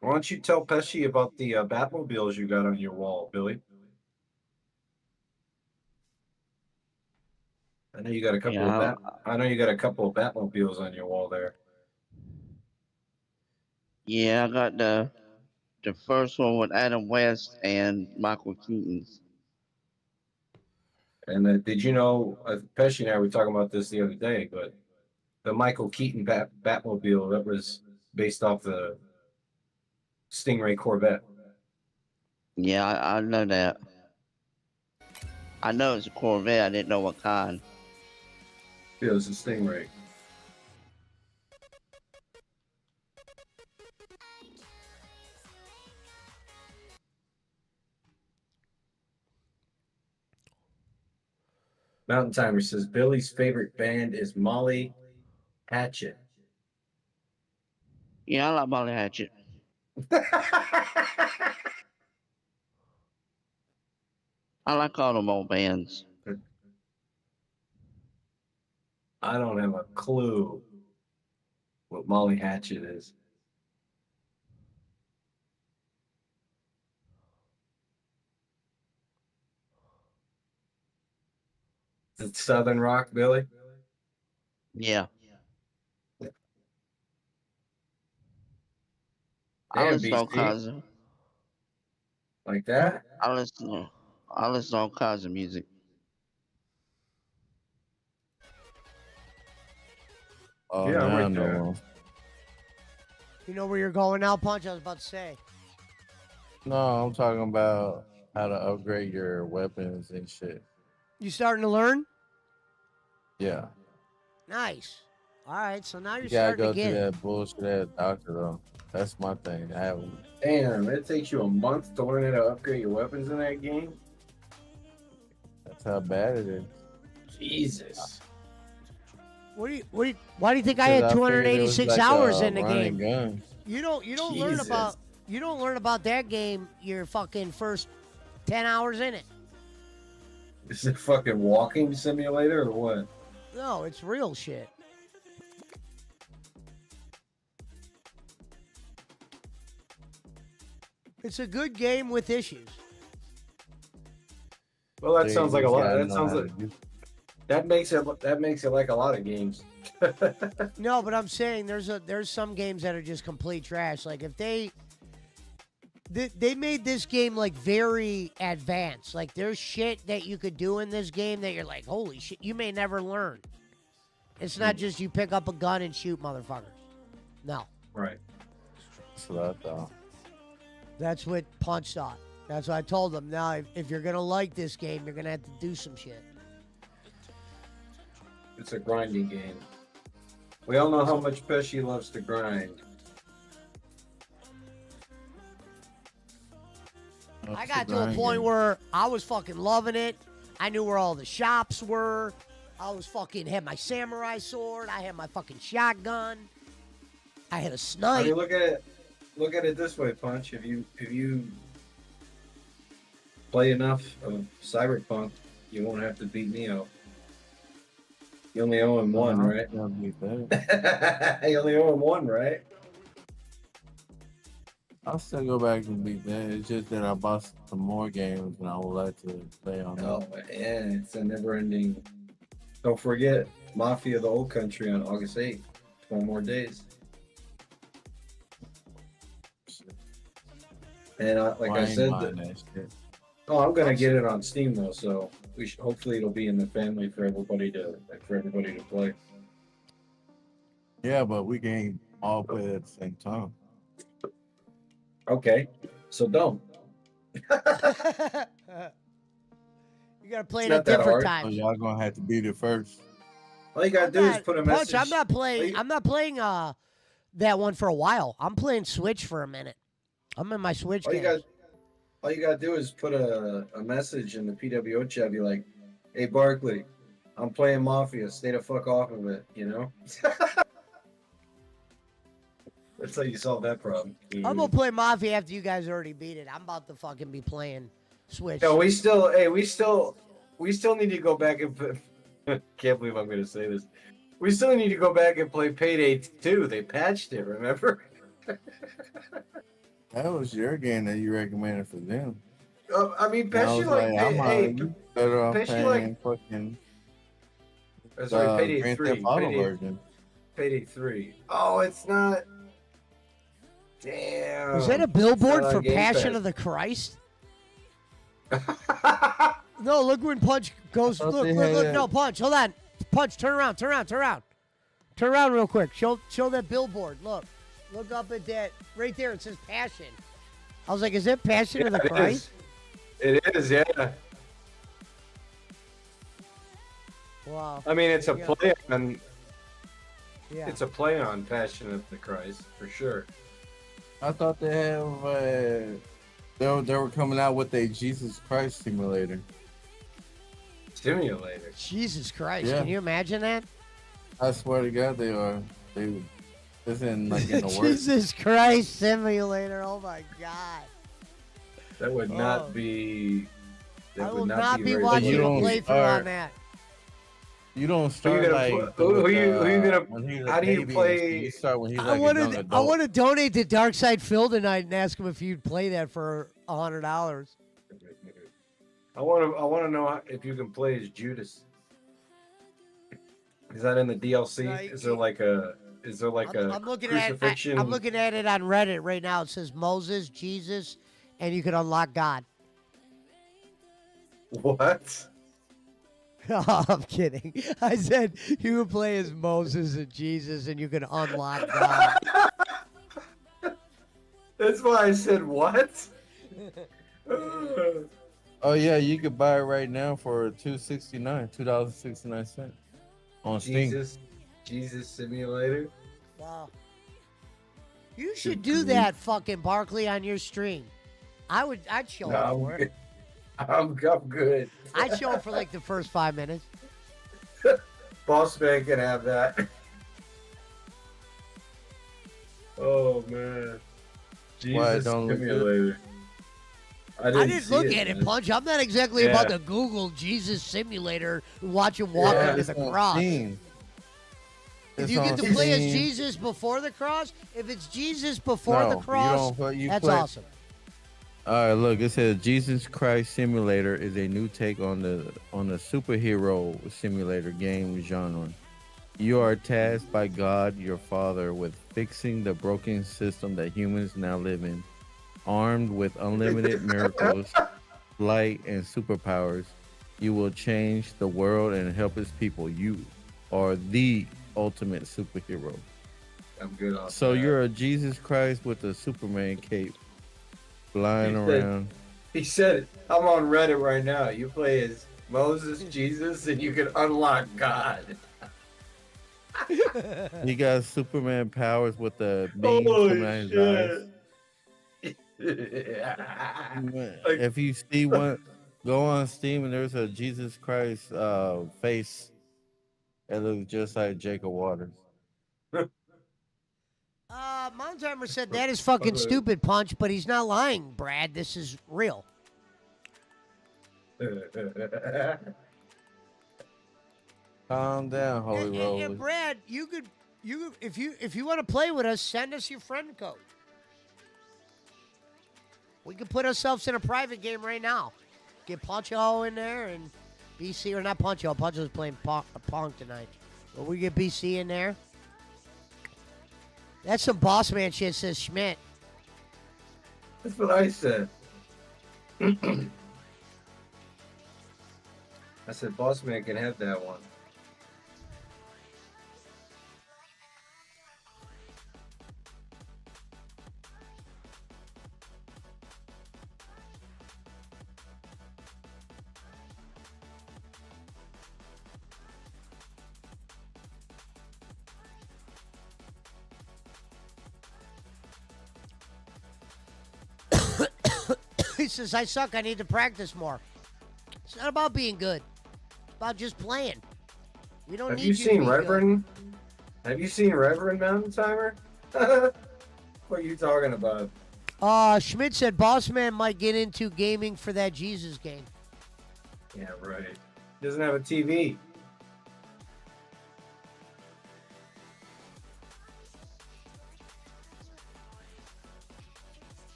why don't you tell Pesci about the Batmobiles you got on your wall, Billy? I know you got a couple Yeah, I know you got a couple of Batmobiles on your wall there. yeah, I got the first one with Adam West and Michael Keaton's. And did you know, Pesci and I were talking about this the other day, but the Michael Keaton Batmobile that was based off the Stingray Corvette. Yeah, I know that. I know it's a Corvette. I didn't know what kind. It was a Stingray. Mountain Timer says Billy's favorite band is Molly Hatchet. Yeah, I like Molly Hatchet. I like all them old bands. I don't have a clue what Molly Hatchet is. Is it Southern rock, Billy? Yeah. I Damn, listen to all BC. kinds of. Like that? I listen to all kinds of music. Oh, Yeah, I'm now I right know there. one. You know where you're going now, Punch? I was about to say. No, I'm talking about how to upgrade your weapons and shit. You starting to learn? Yeah. Nice. All right, so now you're You gotta starting go to to get it. that bullshit ass doctor though. That's my thing. I have Damn, it takes you a month to learn how to upgrade your weapons in that game. that's how bad it is. Jesus. Why do you think I had 286 hours in the game? Gun. You don't learn Jesus. about that game your fucking first 10 hours in it. Is it a fucking walking simulator or what? No, it's real shit. It's a good game with issues. Well, that So sounds you like a just lot. gotta That know sounds how like to do- that makes it like a lot of games. No, but I'm saying there's some games that are just complete trash. Like if they made this game like very advanced. Like there's shit that you could do in this game that you're like, holy shit, you may never learn. It's not just you pick up a gun and shoot motherfuckers. No, Right. That's what I thought. that's what Punch thought. That's what I told him. Now, if you're gonna like this game, you're gonna have to do some shit. It's a grinding game. We all know how much Pesci loves to grind. I got to a point where I was fucking loving it. I knew where all the shops were. I was fucking had my samurai sword. I had my fucking shotgun. I had a I snipe. mean, look at it this way, Punch. If you play enough of Cyberpunk, you won't have to beat Neo. You only owe him one, right? That'll be better. You only owe him one, right? I'll still go back and beat that. It's just that I bought some more games and I would like to play on Oh, them. yeah, it's a never-ending. Don't forget, Mafia: The Old Country on August 8th. 12 more days. And like I said, that shit. oh, I'm gonna get it on Steam though, so we should, hopefully it'll be in the family for everybody to play. Yeah, but we can all play at the same time. Okay, so don't. You gotta play It's it not at that different hard. So times. y'all gonna have to beat it first. All you gotta do is put a Punch, message. I'm not playing. you- I'm not playing that one for a while. I'm playing Switch for a minute. I'm in my Switch All you game. gotta do is put a message in the PWO chat. Be like, "Hey Barkley, I'm playing Mafia. Stay the fuck off of it." You know. That's how you solve that problem. I'm gonna play Mafia after you guys already beat it. I'm about to fucking be playing Switch. No, we still need to go back and put, can't believe I'm gonna say this. We still need to go back and play Payday 2. They patched it, remember? That was your game that you recommended for them. I mean, And I Pesci was like, hey, you better off Pesci paying fucking sorry, Payday Grand 3. Theft Auto Payday, version. Payday 3. Oh, it's not. Damn. Is that a billboard It's not for on Game Passion Pass. of the Christ? No, look when Punch goes. thought Look, they look, had look. that. No, Punch. Hold on. Punch. Turn around. Turn around. Turn around. Turn around real quick. Show that billboard. Look. Look up at that. Right there. It says Passion. I was like, is that Passion of the It Christ? is. It is, yeah. Wow. I mean, it's a Yeah. play on. Yeah. It's a play on Passion of the Christ for sure. I thought they have they were coming out with a Jesus Christ simulator. Simulator. Jesus Christ. Yeah. Can you imagine that? I swear to God, they are. They this in like in the works. Jesus Christ Simulator. Oh my God. That would Oh. not be. That I would will not be very watching you a don't playthrough start- on that. You don't start gonna like put- who you gonna- when he's a how do you baby and play- shit. You start when he's I like a want young to. I adult. want to donate to Darkside Phil tonight and ask him if you'd play that for $100. I want to know if you can play as Judas. Is that in the DLC? No, Is there like a I'm looking at. crucifixion? I'm looking at it on Reddit right now. It says Moses, Jesus, and you can unlock God. What? Oh, I'm kidding. I said you can play as Moses and Jesus, and you can unlock God. That's why I said what? Oh yeah, you could buy it right now for $2.69 on Steam. Jesus. Jesus Simulator. Wow. You should do that, fucking Barkley, on your stream. I'd show up No, for it. I'm good. I'd show up for like the first 5 minutes. Boss man can have that. Oh man. Jesus don't look good? Simulator. I didn't see look at it, man. Punch. I'm not exactly about Yeah. to Google Jesus Simulator and watch him walk Yeah, under It's the on cross. Steam. If It's you get on to play as Steam. Jesus before the cross, if it's Jesus before No, the cross, you that's play- awesome. All right, look. It says Jesus Christ Simulator is a new take on the superhero simulator game genre. You are tasked by God, your Father, with fixing the broken system that humans now live in. Armed with unlimited miracles, light, and superpowers, you will change the world and help its people. You are the ultimate superhero. I'm good on So that. you're a Jesus Christ with a Superman cape, flying He said- around. He said, I'm on Reddit right now. You play as Moses, Jesus, and you can unlock God. He got Superman powers with the beam coming out his eyes. Like- If you see one, go on Steam and there's a Jesus Christ face that looks just like Jacob Waters. Mountheimer said that is fucking stupid, Punch, but he's not lying, Brad. This is real. Calm down, Holy And Roller. Brad, you could if you want to play with us, send us your friend code. We could put ourselves in a private game right now. Get Poncho in there and BC, or not Poncho. Poncho's playing Pong tonight. But we get BC in there. That's some boss man shit, says Schmidt. That's what I said. I said, Boss Man can have that one. He says, I suck. I need to practice more. It's not about being good. It's about just playing. We don't Have need you to seen be good. Reverend? Have you seen Reverend Mountain Timer? What are you talking about? Schmidt said Boss Man might get into gaming for that Jesus game. Yeah, right. He doesn't have a TV.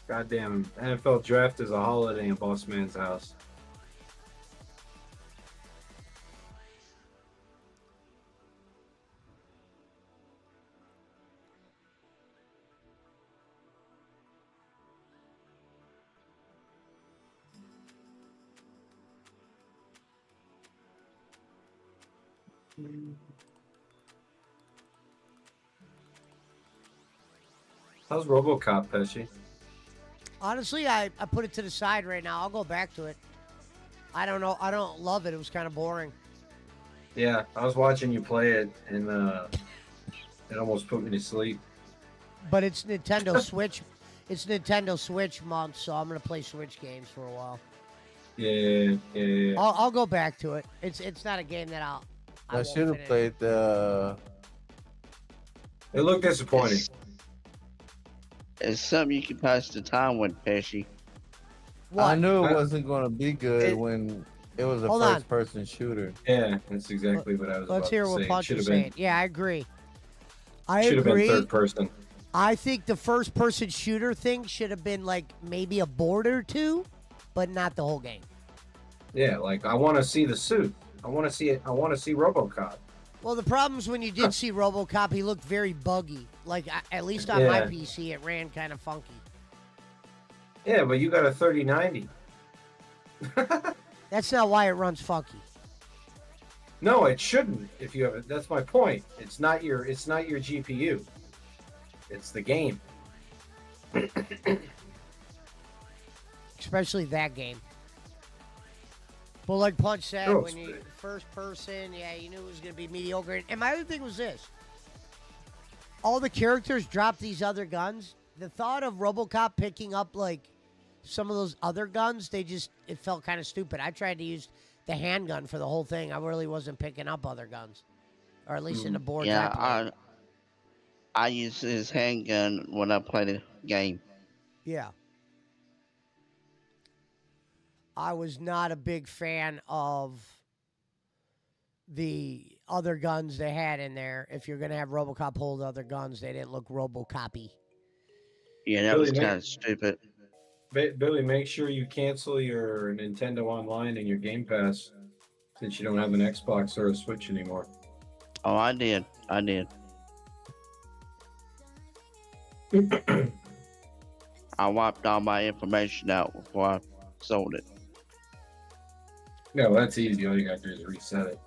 Goddamn NFL draft is a holiday in Boss Man's house. How's RoboCop, Pesci? Honestly, I put it to the side right now. I'll go back to it. I don't know. I don't love it. It was kind of boring. Yeah, I was watching you play it, and it almost put me to sleep. But it's Nintendo Switch. It's Nintendo Switch month, so I'm gonna play Switch games for a while. Yeah. I'll go back to it. It's not a game that I I won't should have finish. played the. It looked disappointing. It's something you can pass the time with, Pesci. What? I knew it I- wasn't going to be good It- when it was a Hold on. first-person shooter. Yeah, that's exactly what I was Let's about hear to what say. Punch Should is have been, saying. Yeah, I agree. I should have been agree. third person. I think the first-person shooter thing should have been like maybe a board or two, but not the whole game. Yeah, like I want to see the suit. I want to see it. I want to see RoboCop. Well, the problem is when you did see RoboCop, he looked very buggy. Like at least on my Yeah. PC, it ran kind of funky. Yeah, but you got a 3090. That's not why it runs funky. No, it shouldn't. If you have it, that's my point. It's not your GPU. It's the game. Especially that game. But like Punch said, Oh, when you first person, yeah, you knew it was gonna be mediocre. And my other thing was this: all the characters dropped these other guns. The thought of RoboCop picking up like some of those other guns, it felt kind of stupid. I tried to use the handgun for the whole thing. I really wasn't picking up other guns, or at least in the boards. I played. Yeah, I use his handgun when I play the game. Yeah. I was not a big fan of the other guns they had in there. If you're going to have RoboCop hold other guns, they didn't look RoboCop-y. Yeah, that Really, was man? kind of stupid. Billy, make sure you cancel your Nintendo Online and your Game Pass since you don't have an Xbox or a Switch anymore. Oh, I did. I did. I wiped all my information out before I sold it. No, that's easy. All you gotta do is reset it.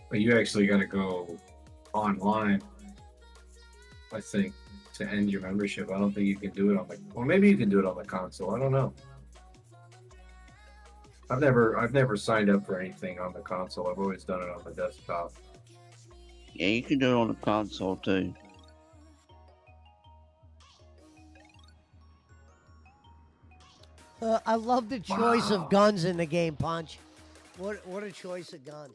But you actually gotta go online, I think, to end your membership. I don't think you can do it on the. Well, maybe you can do it on the console. I don't know. I've never signed up for anything on the console. I've always done it on the desktop. Yeah, you can do it on the console too. I love the choice of guns in the game, Punch. What a choice of guns.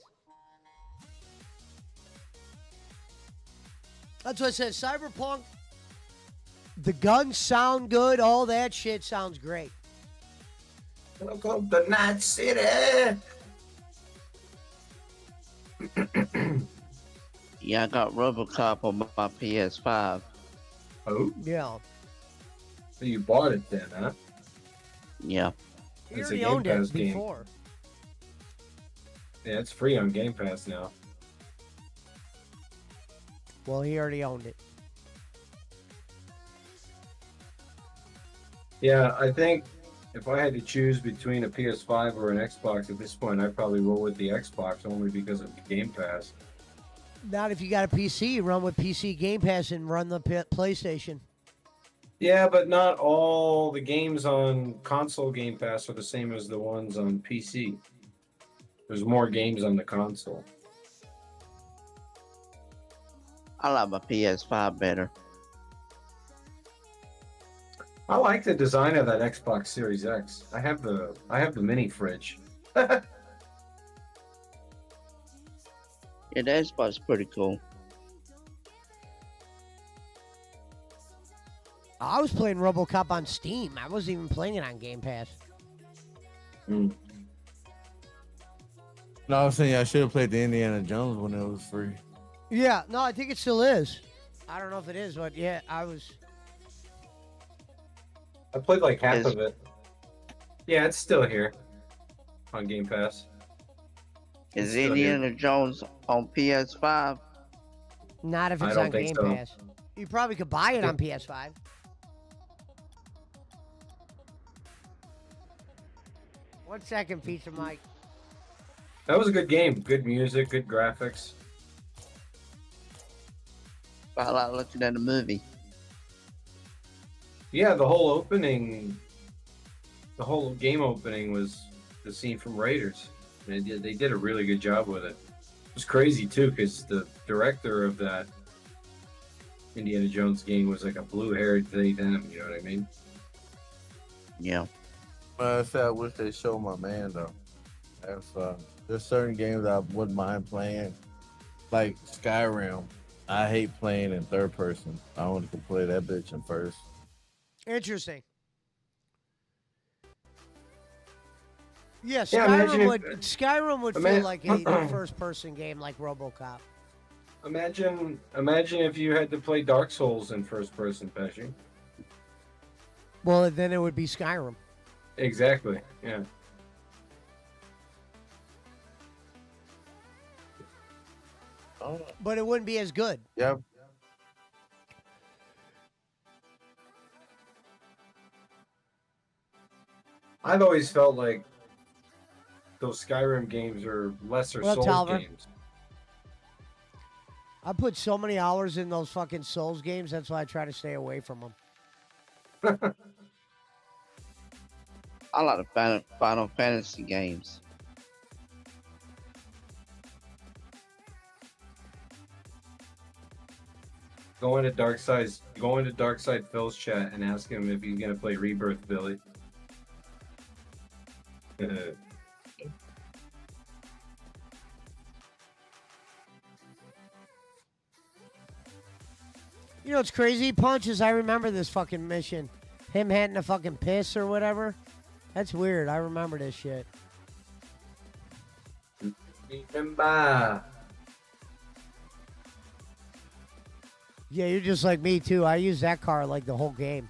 That's what I said. Cyberpunk, the guns sound good. All that shit sounds great. Welcome to Night City. Yeah, I got RoboCop on my PS5. Oh, Yeah. so you bought it then, huh? Yeah. You It's a already Game owned Pass it game. before. Yeah, it's free on Game Pass now. Well, he already owned it. Yeah, I think if I had to choose between a PS5 or an Xbox at this point, I'd probably roll with the Xbox only because of the Game Pass. Not if you got a PC. You run with PC Game Pass and run the PlayStation. Yeah, but not all the games on console Game Pass are the same as the ones on PC. There's more games on the console. I like my PS5 better. I like the design of that Xbox Series X. I have the mini fridge. Yeah, the Xbox is pretty cool. I was playing RoboCop on Steam. I wasn't even playing it on Game Pass. No, I was saying I should have played the Indiana Jones when it was free. Yeah, no, I think it still is. I don't know if it is, but yeah, I was. I played like half Is- of it. Yeah, it's still here on Game Pass. Is Still Indiana Jones on PS5? Not if I it's don't on think Game so. Pass. You probably could buy it on PS5. One second, Pizza Mike. That was a good game. Good music, good graphics. I like looking at the movie. Yeah, the whole game opening was the scene from Raiders. They did a really good job with it. It was crazy too, because the director of that Indiana Jones game was like a blue-haired they them. You know what I mean? Yeah. But I said I wish they showed my man though. There's certain games I wouldn't mind playing, like Skyrim. I hate playing in third person. I want to play that bitch in first. Interesting. Yeah, Yeah, imagine Skyrim would feel like a first-person game like RoboCop. Imagine if you had to play Dark Souls in first person, Pesci. Well, then it would be Skyrim. Exactly. Yeah. Oh, But it wouldn't be as good. yep. I've always felt like those Skyrim games are lesser Well, Souls Talver. games. I put so many hours in those fucking Souls games. That's why I try to stay away from them. I like the Final Fantasy games. Go into Darkside Phil's chat and ask him if he's gonna play Rebirth, Billy. You know what's crazy, Punch, is I remember this fucking mission. Him having a fucking piss or whatever. That's weird. I remember this shit. Remember. Yeah, you're just like me, too. I used that car like the whole game.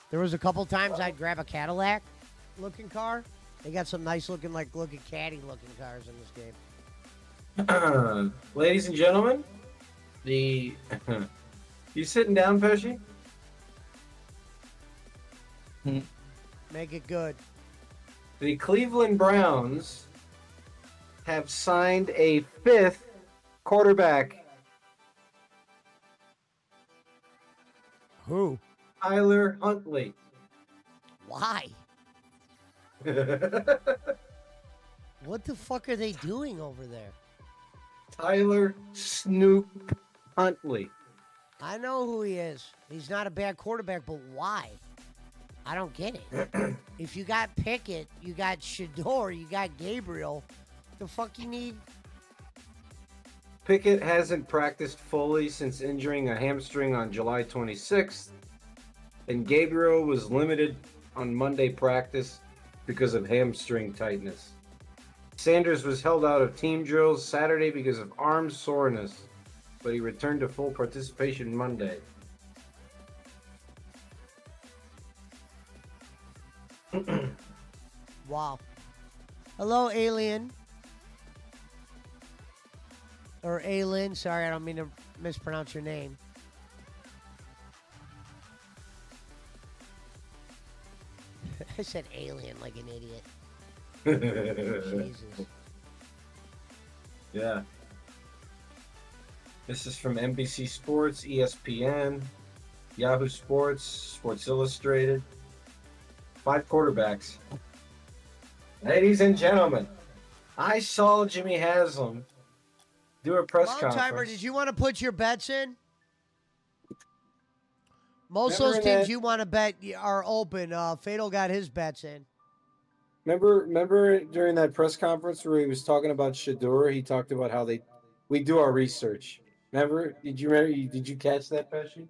There was a couple times I'd grab a Cadillac-looking car. They got some nice-looking, looking caddy-looking cars in this game. Ladies and gentlemen, the... You sitting down, Pesci? Make it good. The Cleveland Browns have signed a 5th quarterback, Who? Tyler Huntley. Why? What the fuck are they doing over there? Tyler Snoop Huntley. I know who he is. He's not a bad quarterback, but why? I don't get it. If you got Pickett, you got Shador, you got Gabriel, the fuck you need? Pickett hasn't practiced fully since injuring a hamstring on July 26th, and Gabriel was limited on Monday practice because of hamstring tightness. Sanders was held out of team drills Saturday because of arm soreness, but he returned to full participation Monday. Wow. Hello, Alien. Or Aylin. Sorry, I don't mean to mispronounce your name. I said alien like an idiot. Jesus. Yeah. This is from NBC Sports, ESPN, Yahoo Sports, Sports Illustrated. 5 quarterbacks. Ladies and gentlemen, I saw Jimmy Haslam do a press Long conference. timer, did you want to put your bets in? Most Remember of those teams that- you want to bet are open. Fatal got his bets in. Remember during that press conference where he was talking about Shador, he talked about how we do our research. Remember? Did you catch that, Pesci?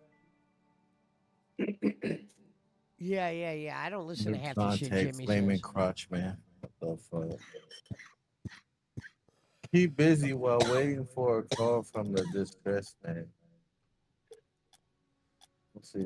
Yeah. I don't listen to half the shit Dante Jimmy flaming says. crotch, man. What the fuck? Keep busy while waiting for a call from the distressed man. Let's see.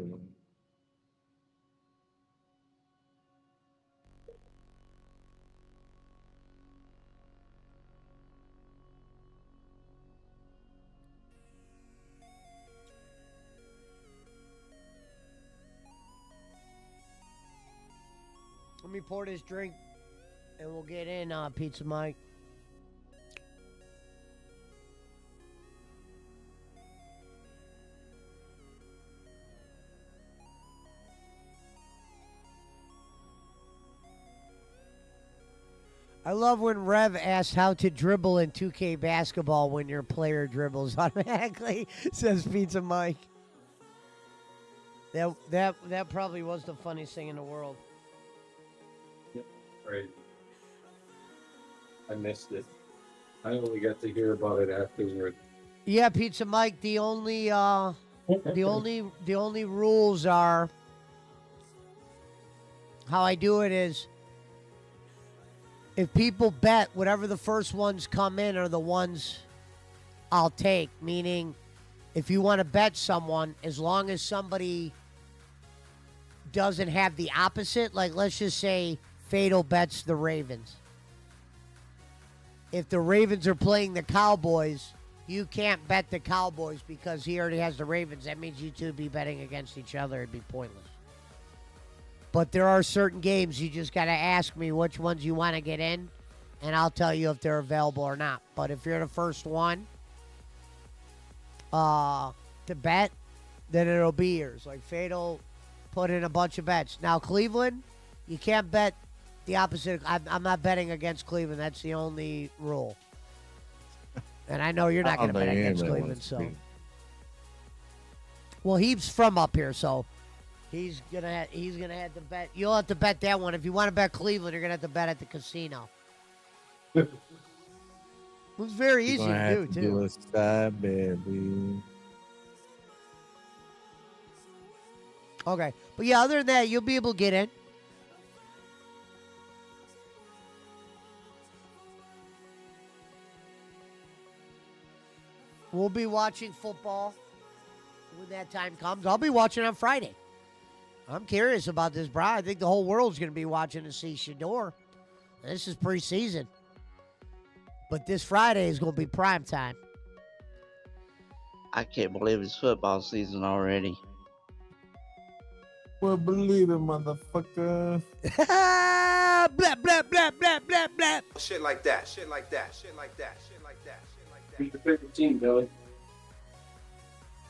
Let me pour this drink, and we'll get in, Pizza Mike. I love when Rev asks how to dribble in 2K basketball when your player dribbles automatically, says Pizza Mike. That probably was the funniest thing in the world. Right. I missed it. I only got to hear about it afterward. Yeah, Pizza Mike, the only rules are how I do it is if people bet, whatever the first ones come in are the ones I'll take. Meaning, if you want to bet someone, as long as somebody doesn't have the opposite, like let's just say Fatal bets the Ravens. If the Ravens are playing the Cowboys, you can't bet the Cowboys because he already has the Ravens. That means you two would be betting against each other. It'd be pointless. But there are certain games you just got to ask me which ones you want to get in, and I'll tell you if they're available or not. But if you're the first one, to bet, then it'll be yours. Like Fatal put in a bunch of bets. Now Cleveland, you can't bet the opposite. I'm not betting against Cleveland. That's the only rule. And I know you're not going to bet against Cleveland, so. Well, he's from up here, so he's gonna have to bet. You'll have to bet that one. If you want to bet Cleveland, you're gonna have to bet at the casino. It was very easy to do too. A side baby. Okay, but yeah, other than that, you'll be able to get in. We'll be watching football when that time comes. I'll be watching on Friday. I'm curious about this, bro. I think the whole world's going to be watching to see Shador. This is preseason. But this Friday is going to be prime time. I can't believe it's football season already. Well, believe it, motherfucker. blah, blah, blah, blah, blah, blah. Shit like that. Shit like that. Shit like that. Shit like that. Shit like that. Who's your favorite team, Billy?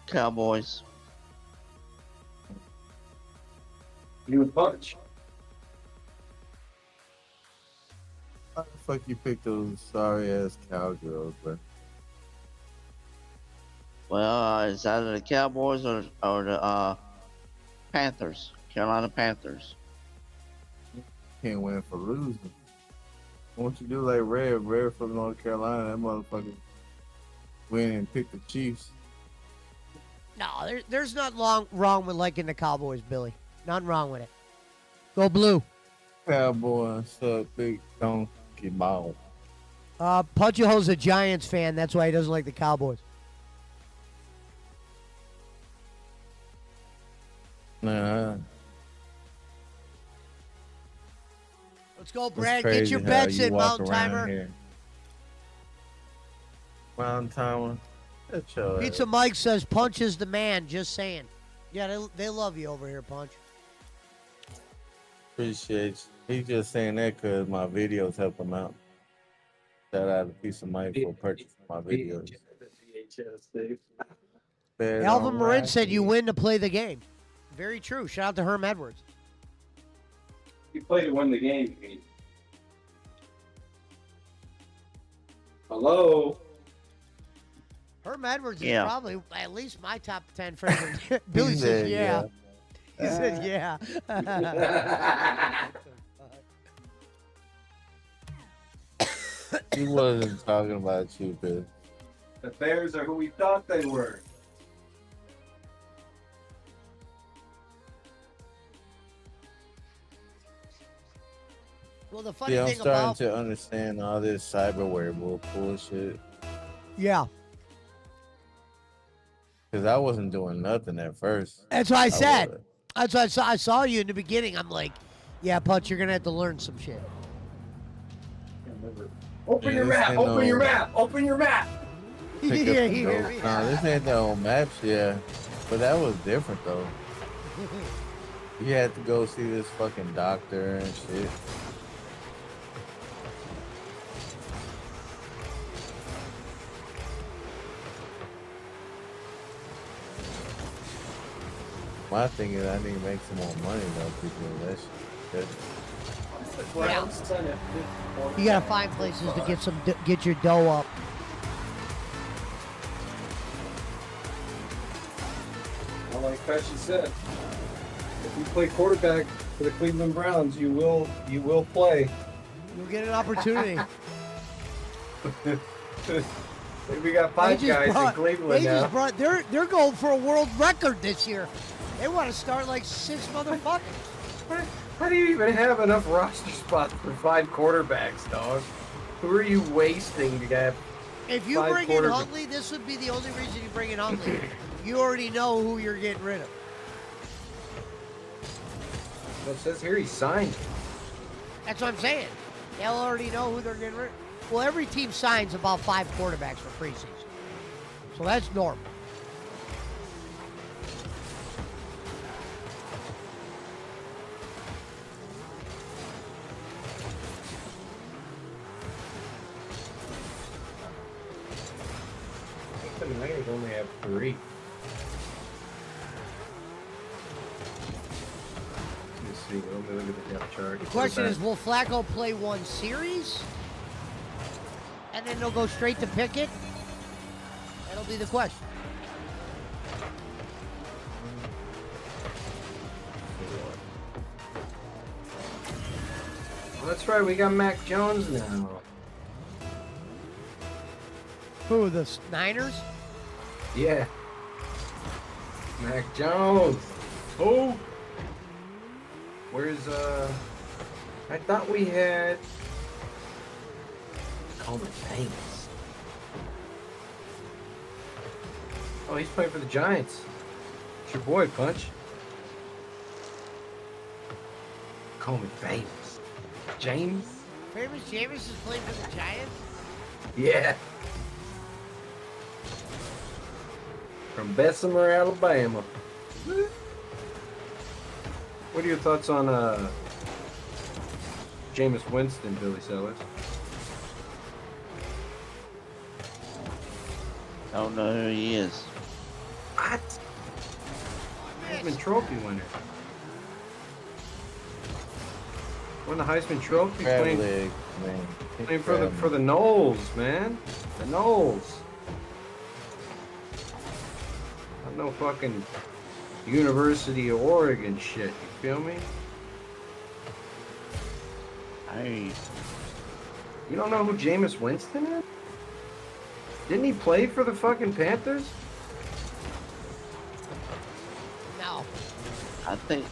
Cowboys. You and Punch. Why the fuck you picked those sorry ass cowgirls, bro? Well, it's either the Cowboys or the Panthers. Carolina Panthers. Can't win for losing. Won't you do like Red from North Carolina? That motherfucker win and pick the Chiefs. No, there's nothing wrong with liking the Cowboys, Billy. Nothing wrong with it. Go blue. Cowboy, suck big donkey ball. Punchahoe's a Giants fan. That's why he doesn't like the Cowboys. Nah. Let's go, It's Brad. Get crazy your how bets you in, walk Mountain around Timer. here. Mountain Timer. That's your Pizza ass. Mike says Punch is the man. Just saying. Yeah, they love you over here, Punch. Appreciate you. He's just saying that because my videos help him out. Shout out to Piece of Mike for purchasing my videos. VHS, Dave. Bet Alvin on Marin said you Rocky. win to play the game. Very true. Shout out to Herm Edwards. You play to win the game, you mean. Hello? Herm Edwards is Yeah. probably at least my top 10 favorite. He Billy says, said, yeah. He said, yeah. He wasn't talking about you, Bill. The Bears are who we thought they were. Well, the funny Yeah, I'm thing starting about to understand all this cyberware bullshit. yeah, Because I wasn't doing nothing at first. that's what I said. was. That's what I saw you in the beginning. I'm like, yeah, Punch, you're gonna have to learn some shit. Open Yeah, your this map! ain't Open no- your map! Open your map! Pick up Yeah, the yeah, dope. yeah. Nah, this ain't the old maps, yeah. But that was different, though. You had to go see this fucking doctor and shit. My thing is, I need to make some more money, though, people. That shit. Yeah. You gotta find places to get your dough up. Well, like Pesci said, if you play quarterback for the Cleveland Browns, you will play. You'll get an opportunity. We got five guys in Cleveland now. They're going for a world record this year. They want to start like 6 motherfuckers. How do you even have enough roster spots for 5 quarterbacks, dog? Who are you wasting to have? If you 5 bring in quarterbacks? Huntley, this would be the only reason you bring in Huntley. You already know who you're getting rid of. Well, it says here he signed. That's what I'm saying. They'll already know who they're getting rid of. Well, every team signs about 5 quarterbacks for preseason. So that's normal. The Niners only have 3. Let's see. Let me look at the depth chart. The question is, will Flacco play one series? And then they'll go straight to Pickett? That'll be the question. Well, that's right. We got Mac Jones now. Who, the Niners? Yeah. Mac Jones. Oh. Where's I thought we had Coleman Banks. Oh, he's playing for the Giants. It's your boy, Punch. Coleman Banks. James? Famous Jameis is playing for the Giants? Yeah. From Bessemer, Alabama. What are your thoughts on Jameis Winston, Billy Sellers? Don't know who he is. What? Heisman Trophy winner. Won the Heisman Trophy Crab playing, leg, man. playing for the Knowles, man. The Knowles. Not no fucking University of Oregon shit. You feel me? Hey, You don't know who Jameis Winston is? Didn't he play for the fucking Panthers? No. I think.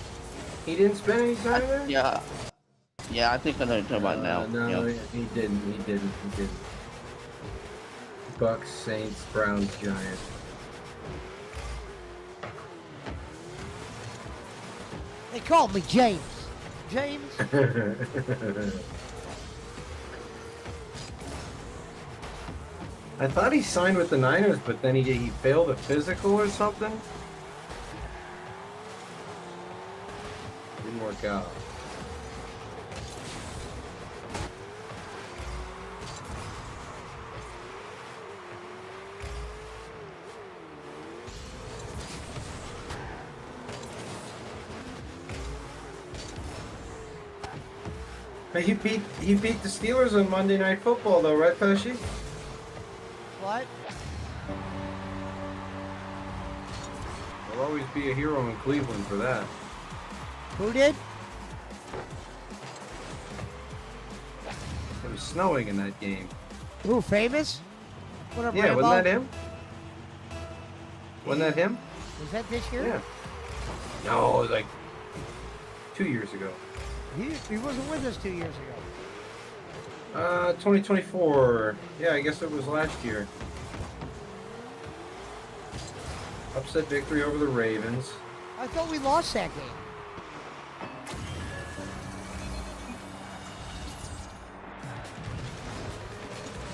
He didn't spend any time there? Yeah. Yeah, I think I know what you're talking about now. No, Yep. he didn't. He didn't. Bucks, Saints, Browns, Giants. They call me James. James? I thought he signed with the Niners, but then he failed a physical or something. Didn't work out. But he beat the Steelers on Monday Night Football, though, right, Pesci? What? There'll always be a hero in Cleveland for that. Who did? It was snowing in that game. Who, famous? What up, Yeah, Rambo? wasn't that him? Wasn't that him? Was that this year? Yeah. No, it was like 2 years ago. He wasn't with us 2 years ago. 2024. Yeah, I guess it was last year. Upset victory over the Ravens. I thought we lost that game.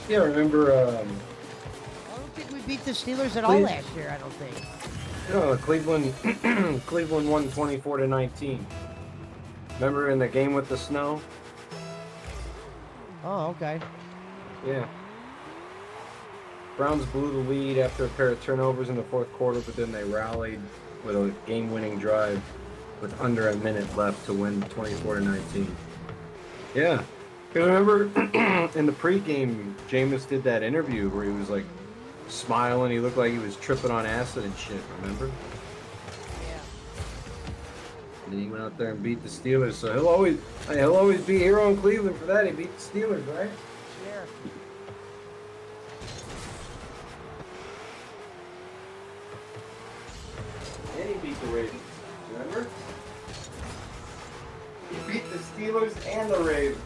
Yeah, remember, I don't think we beat the Steelers at all Please. last year, I don't think. Cleveland, Cleveland won 24-19. Remember in the game with the snow? Oh, okay. Yeah. Browns blew the lead after a pair of turnovers in the fourth quarter, but then they rallied with a game-winning drive with under a minute left to win 24-19. Yeah. You remember in the pregame, Jameis did that interview where he was like smiling. He looked like he was tripping on acid and shit. Remember? Yeah. And then he went out there and beat the Steelers. So he'll always be a hero in Cleveland for that. He beat the Steelers, right? Sure. And he beat the Ravens. Remember? He beat the Steelers and the Ravens.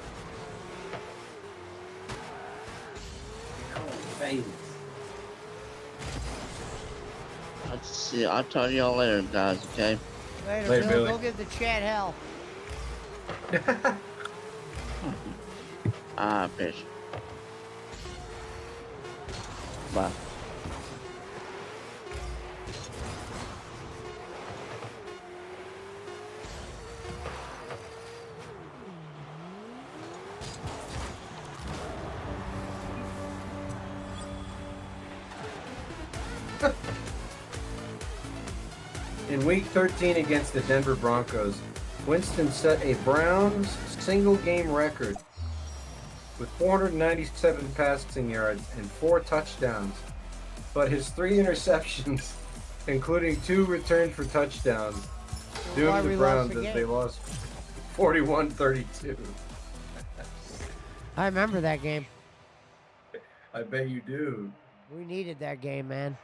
Famous. I'll tell y'all later, guys, okay? Later, Later, Bill. Billy. Go give the chat hell. Fish. Bye. In Week 13 against the Denver Broncos, Winston set a Browns single-game record with 497 passing yards and 4 touchdowns. But his 3 interceptions, including 2 returned for touchdowns, Why doomed we the lost Browns the as game. they lost 41-32. I remember that game. I bet you do. We needed that game, man.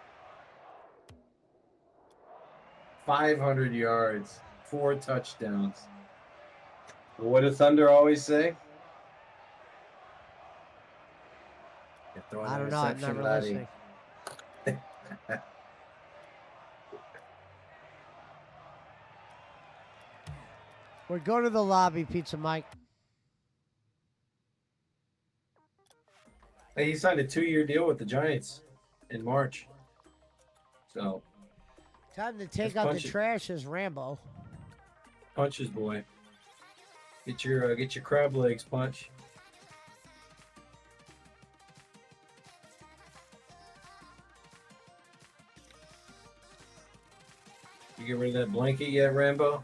500 yards, 4 touchdowns. What did Thunder always say? You're throwing I an don't know. I'm interception, never laddie. listening. We go to the lobby, Pizza Mike. Hey, he signed a 2-year deal with the Giants in March. So, Time to take Let's out the punch it. trash as Rambo. punches, boy. Get your crab legs, punch. You get rid of that blanket yet, Rambo?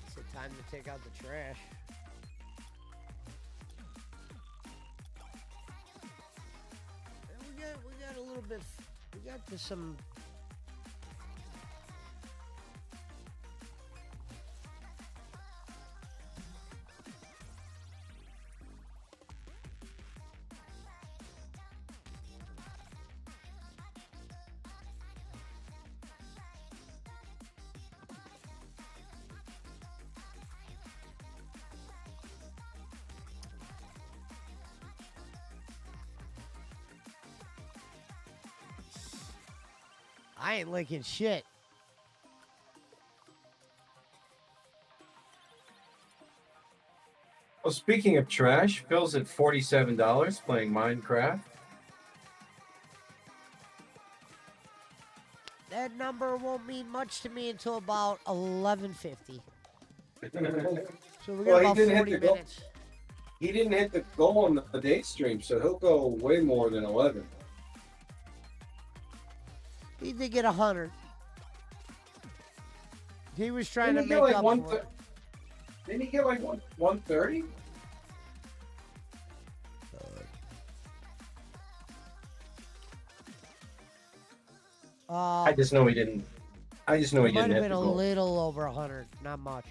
It's the time to take out the trash. And we got a little bit. We got to some. I ain't licking shit. Well, speaking of trash, Phil's at $47 playing Minecraft. That number won't mean much to me until about 11:50. So we got Well, he about didn't hit 40 the goal. minutes. He didn't hit the goal on the day stream, so he'll go way more than 11. He did get 100. He was trying Didn't to he make get like up one? for it. Didn't he get like 130? I just know he didn't. I just know he It might didn't have hit been the a goal. little over 100, not much.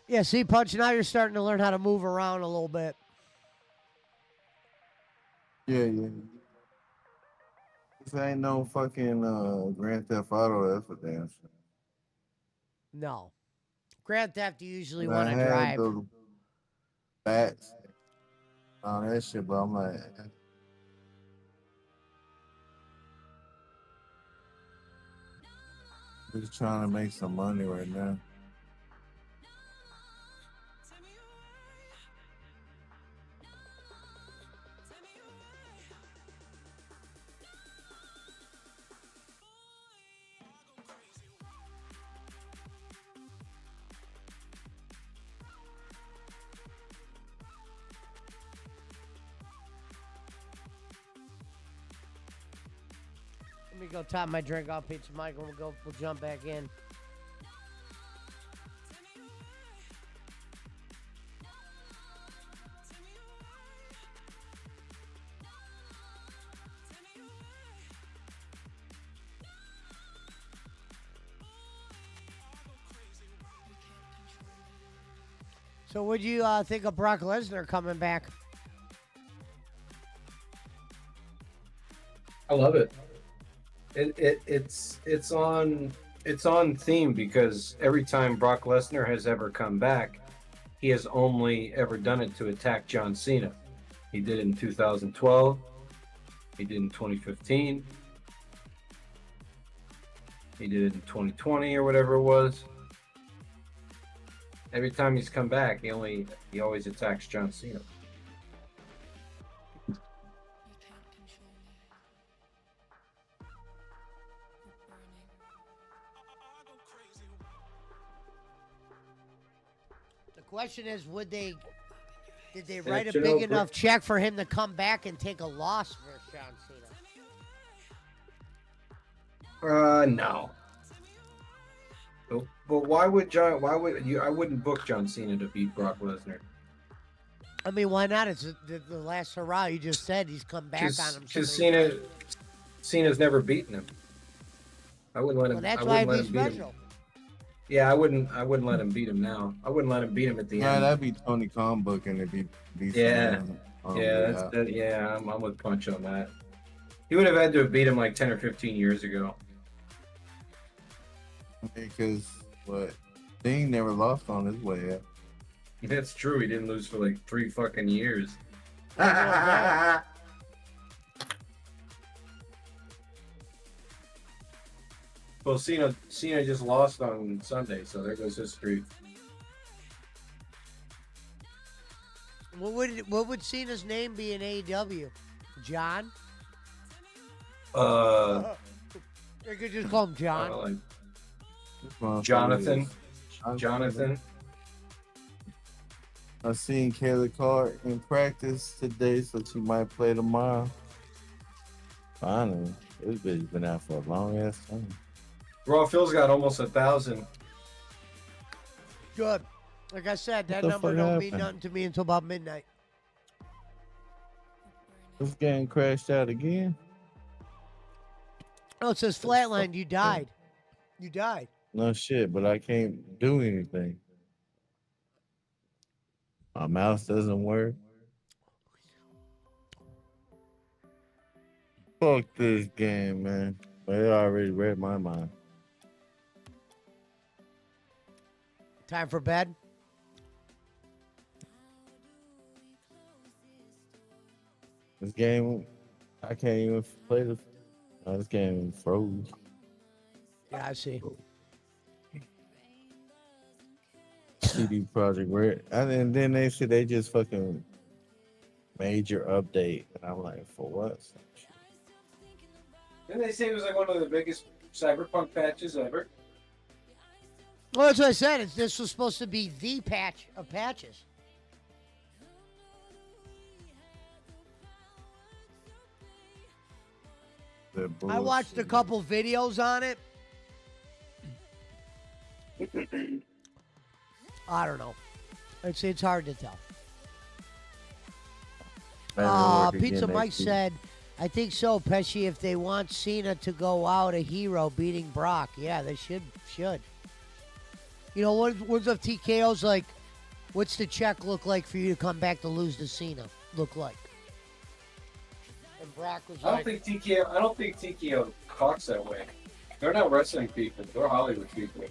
Yeah, see, Punch, now you're starting to learn how to move around a little bit. Yeah, yeah. This ain't no fucking Grand Theft Auto. That's for damn sure. No. Grand Theft, you usually And want I to had drive. the bats, all that shit, but I'm like, just trying to make some money right now. Let me go top my drink off, Pizza Mike, and we'll jump back in. So, would you think of Brock Lesnar coming back? I love it. It's on theme because every time Brock Lesnar has ever come back, he has only ever done it to attack John Cena. He did it in 2012. He did in 2015. He did it in 2020 or whatever it was. Every time he's come back, he always attacks John Cena. The question is, did they And write a if you big know, enough check for him to come back and take a loss versus John Cena? No. But why would you? I wouldn't book John Cena to beat Brock Lesnar. I mean, why not? It's the last hurrah. You just said he's come back on him. Because so many Cena's never beaten him. I wouldn't let him. Well, that's I why wouldn't it'd let be him beat him. special. Yeah, I wouldn't let him beat him now. I wouldn't let him beat him at the Nah, end. that'd be Tony Khan booking if he beats Yeah. him. I'm with Punch on that. He would have had to have beat him like 10 or 15 years ago. Because what? Dean never lost on his way up. That's true. He didn't lose for like 3 fucking years. Well, Cena just lost on Sunday, so there goes his streak. What would Cena's name be in AEW? John? You could just call him John. Like This motherfucker Jonathan. is- Jonathan. I seen Kayla Carr in practice today, so she might play tomorrow. Finally, this bitch been out for a long ass time. Raw Phil's got almost 1,000. Good. Like I said, that the number fuck don't mean happened? nothing to me until about midnight. This game crashed out again. Oh, it says flatlined. You died. You died. No shit, but I can't do anything. My mouse doesn't work. Fuck this game, man. But it already read my mind. Time for bed. This game, I can't even play this. This game froze. Yeah, I see. CD Project Red. And then they said they just fucking major update. And I'm like, for what? Didn't they say it was like one of the biggest Cyberpunk patches ever? Well, that's what I said. This was supposed to be the patch of patches. I watched a couple videos on it. I don't know. It's hard to tell. Pizza Mike said, I think so, Pesci, if they want Cena to go out a hero beating Brock. Yeah, they should. You know, ones of TKO's like, what's the check look like for you to come back to lose to Cena? Look like. And Brock was I like, don't think TKO talks that way. They're not wrestling people. They're Hollywood people.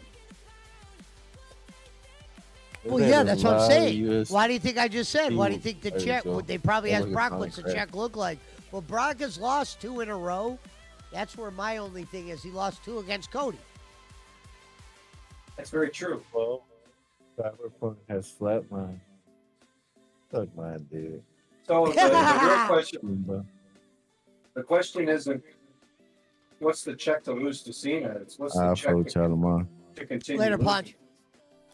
well, yeah, that's what I'm saying. Why do you think I just said? Why do you think the There you check? go. They probably That asked looks Brock, like what's the crap. check look like? Well, Brock has lost 2 in a row. That's where my only thing is. He lost 2 against Cody. That's very true. Well, Cyberpunk has flatlined. Fuck my dude. So the real question, Bro. the question isn't what's the check to lose to Cena. It's what's the I'll check fuck y'all tomorrow. to continue. Later, losing. Punch.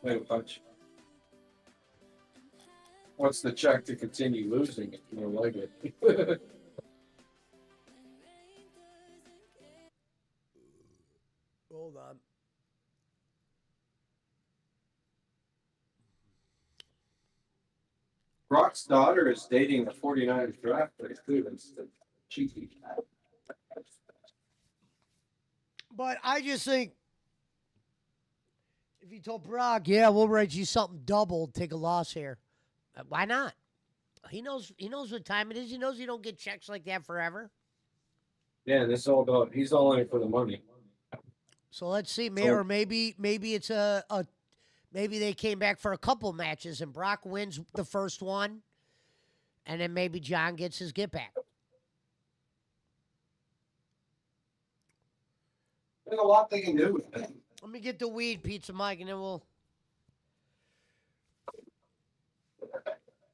Later, Punch. What's the check to continue losing if you don't like it? Hold on. Brock's daughter is dating the 49ers draft pick too. That's cheeky. But I just think if you told Brock, yeah, we'll write you something double, take a loss here. Why not? He knows what time it is. He knows you don't get checks like that forever. Yeah, this is all about he's all in it for the money. So let's see, So- or maybe it's maybe they came back for a couple matches and Brock wins the first one, and then maybe John gets his get back. There's a lot they can do with it. Let me get the weed, Pizza Mike, and then we'll.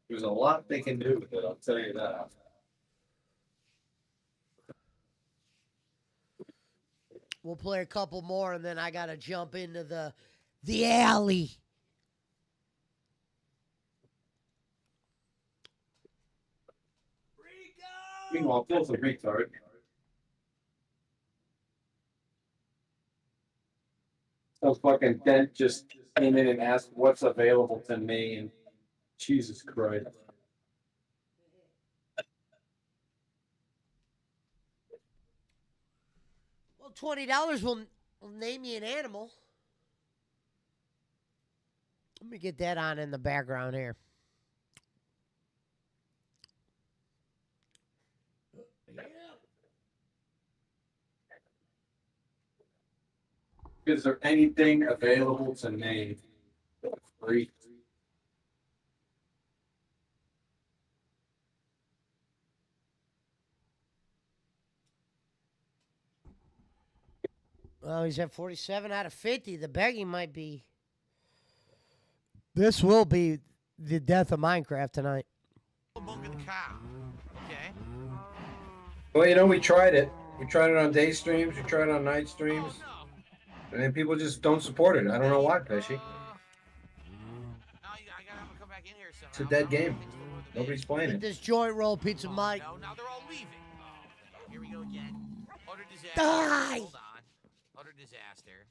There's a lot they can do with it, I'll tell you that. We'll play a couple more, and then I gotta jump into the alley. Meanwhile, Phil's a retard. So fucking Dent just came in and asked what's available to me, and Jesus Christ. Well, $20 will name you an animal. Let me get that on in the background here. Is there anything available to name free? Well, he's at 47 out of 50. The begging might be. This will be the death of Minecraft tonight. Okay. Well, you know, we tried it. We tried it on day streams. We tried it on night streams. And then people just don't support it. I don't know why, Pesci. It's a dead game. Nobody's playing Get it. this joint roll, Pizza Mike. No, now they're all leaving. Here we go again. Utter disaster. Die! Hold on. Utter disaster.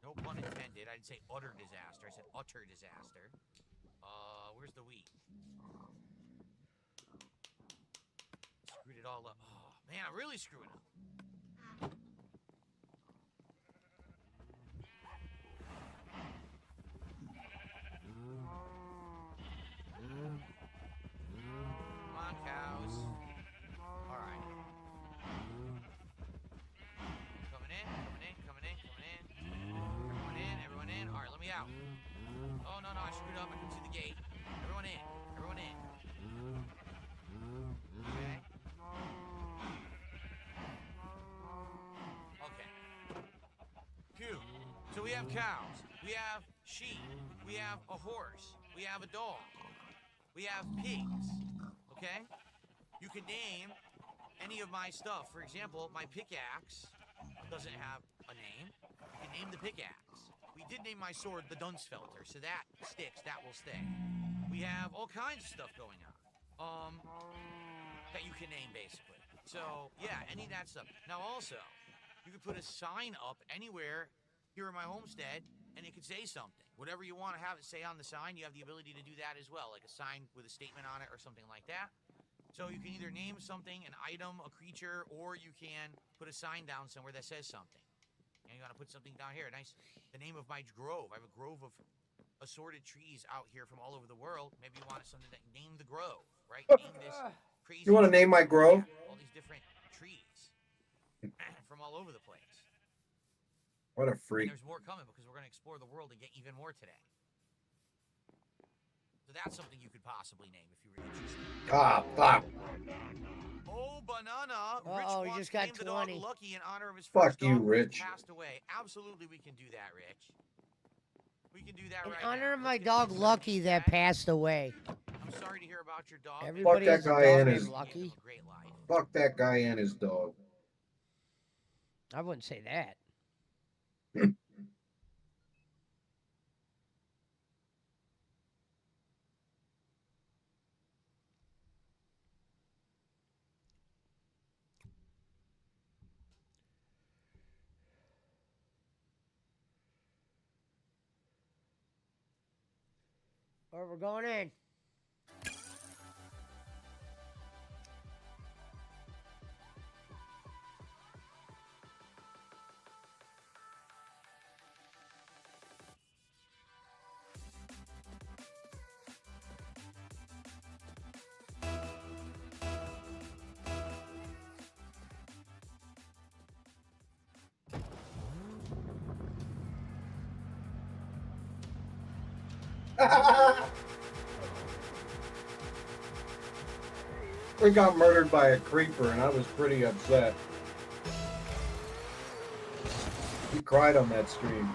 No pun intended. I didn't say utter disaster. I said utter disaster. Where's the wheat? Screwed it all up. Oh, man, I'm really screwing up. Come on, cows. All right. Coming in, coming in, coming in, coming in. Everyone in, everyone in. All right, let me out. Oh, no, I screwed up. I couldn't see the gate. Everyone in, everyone in. Okay. Okay. Phew. So we have cows. We have sheep. We have a horse. We have a dog. We have pigs. Okay? You can name any of my stuff. For example, my pickaxe doesn't have a name. You can name the pickaxe. We did name my sword the Dunsfelter, so that sticks. That will stay. We have all kinds of stuff going on. That you can name, basically. So, yeah, any of that stuff. Now, also, you could put a sign up anywhere here in my homestead, and it could say something. Whatever you want to have it say on the sign, you have the ability to do that as well, like a sign with a statement on it or something like that. So you can either name something, an item, a creature, or you can put a sign down somewhere that says something. And you want to put something down here. Nice. The name of my grove. I have a grove of assorted trees out here from all over the world. Maybe you wanted something that named the grove, right? Name this crazy. You want to name my grove? All these different trees from all over the place. What a And freak. there's more coming because we're going to explore the world and get even more today. So that's something you could possibly name if you were interested. Ah, fuck. Oh, banana! Rich Uh-oh, he wants just to got name the dog 20. Lucky in honor of his Fuck first you, dog who Rich. passed away. Absolutely, we can do that, Rich. We can do that In right honor now. of my Let's get dog this Lucky that chat. passed away. I'm sorry to hear about your dog. Everybody that has a guy dog and named his- Lucky. Give him a great life. Fuck that guy and his dog. I wouldn't say that. All right, we're going in. We got murdered by a creeper and I was pretty upset. He cried on that stream.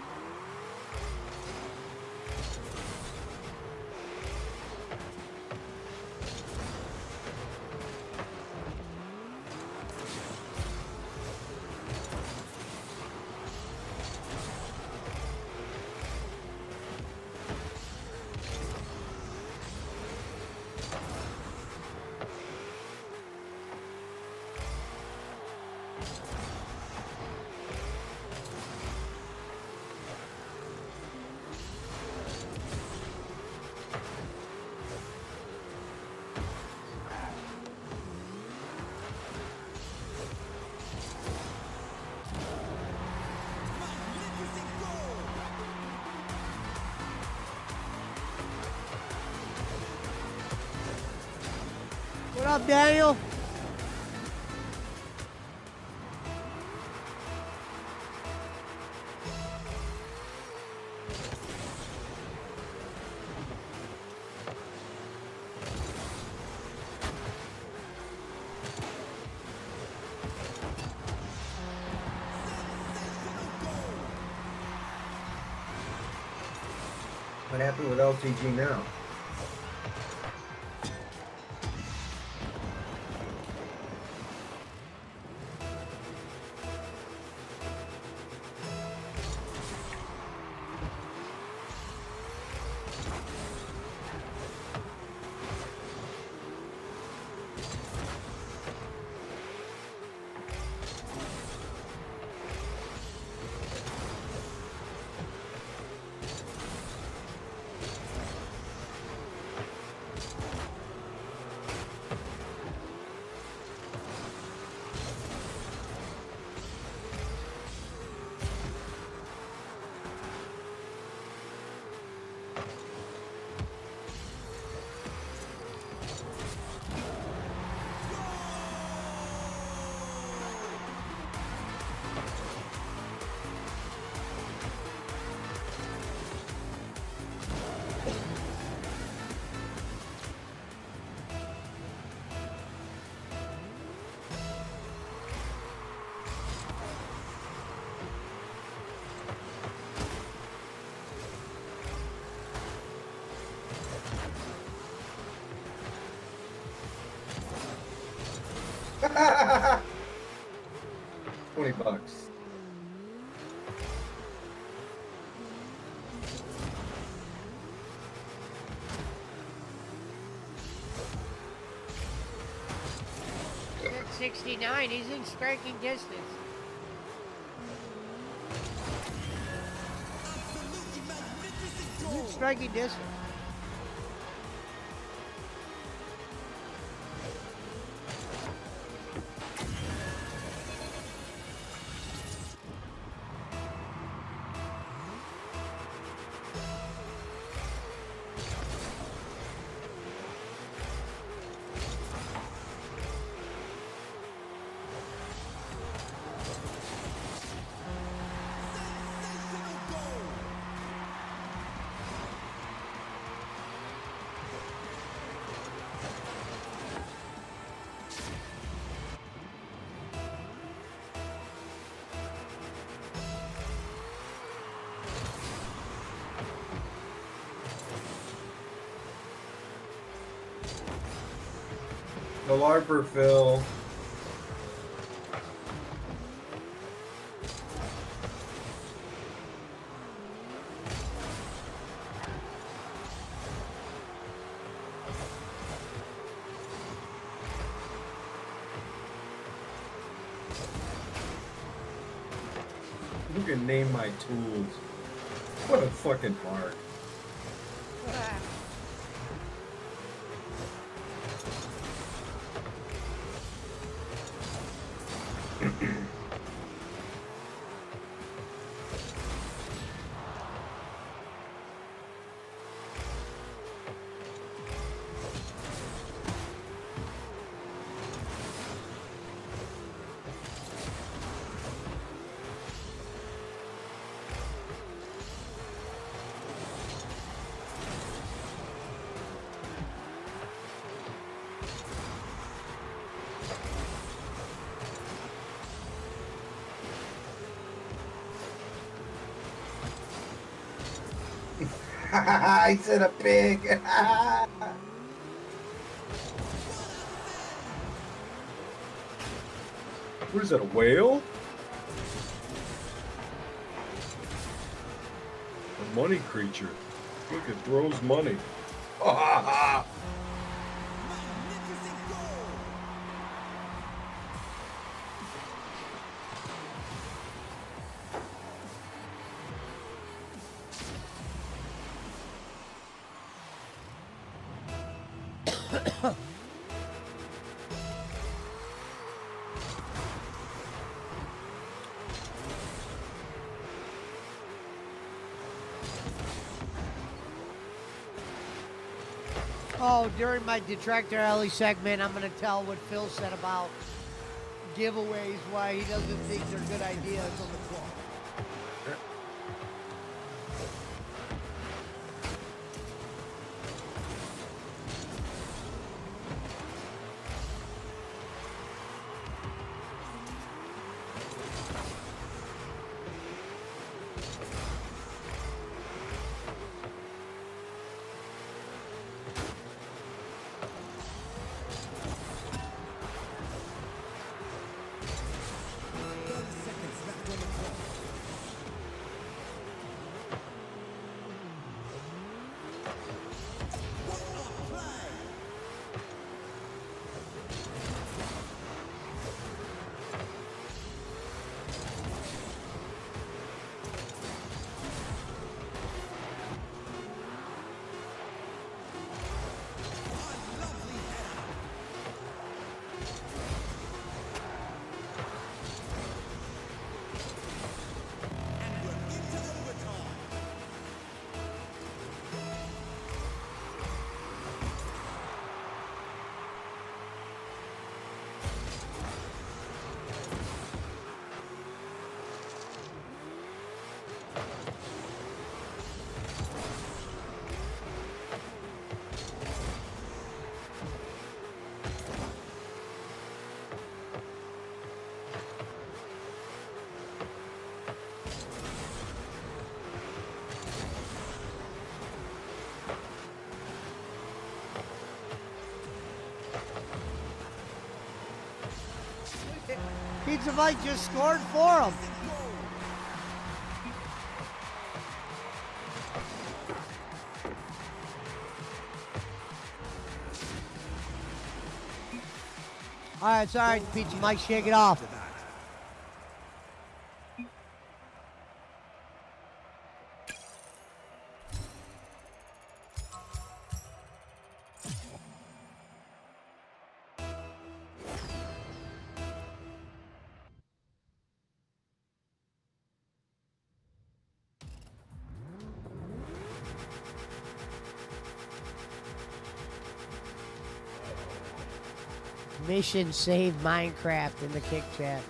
What up, Daniel? What happened with LTG now? $20. He's at 69. He's in striking distance. He's in striking distance. The LARPer Phil. You can name my tools. What a fucking mark. I said a pig. What is that, a whale? A money creature. Look, it throws money. Oh, during my Detractor Alley segment, I'm going to tell what Phil said about giveaways, why he doesn't think they're good ideas on the floor. Pizza Mike just scored for him. All right, it's all right, Pizza Mike, shake it off. Mission save Minecraft in the kick chat.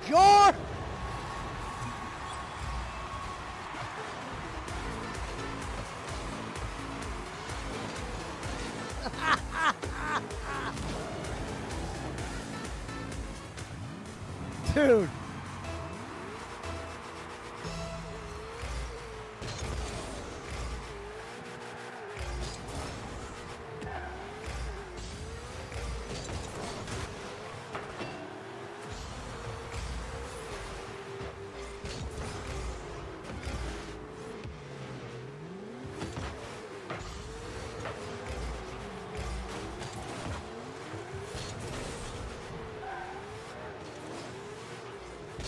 Sure. Dude.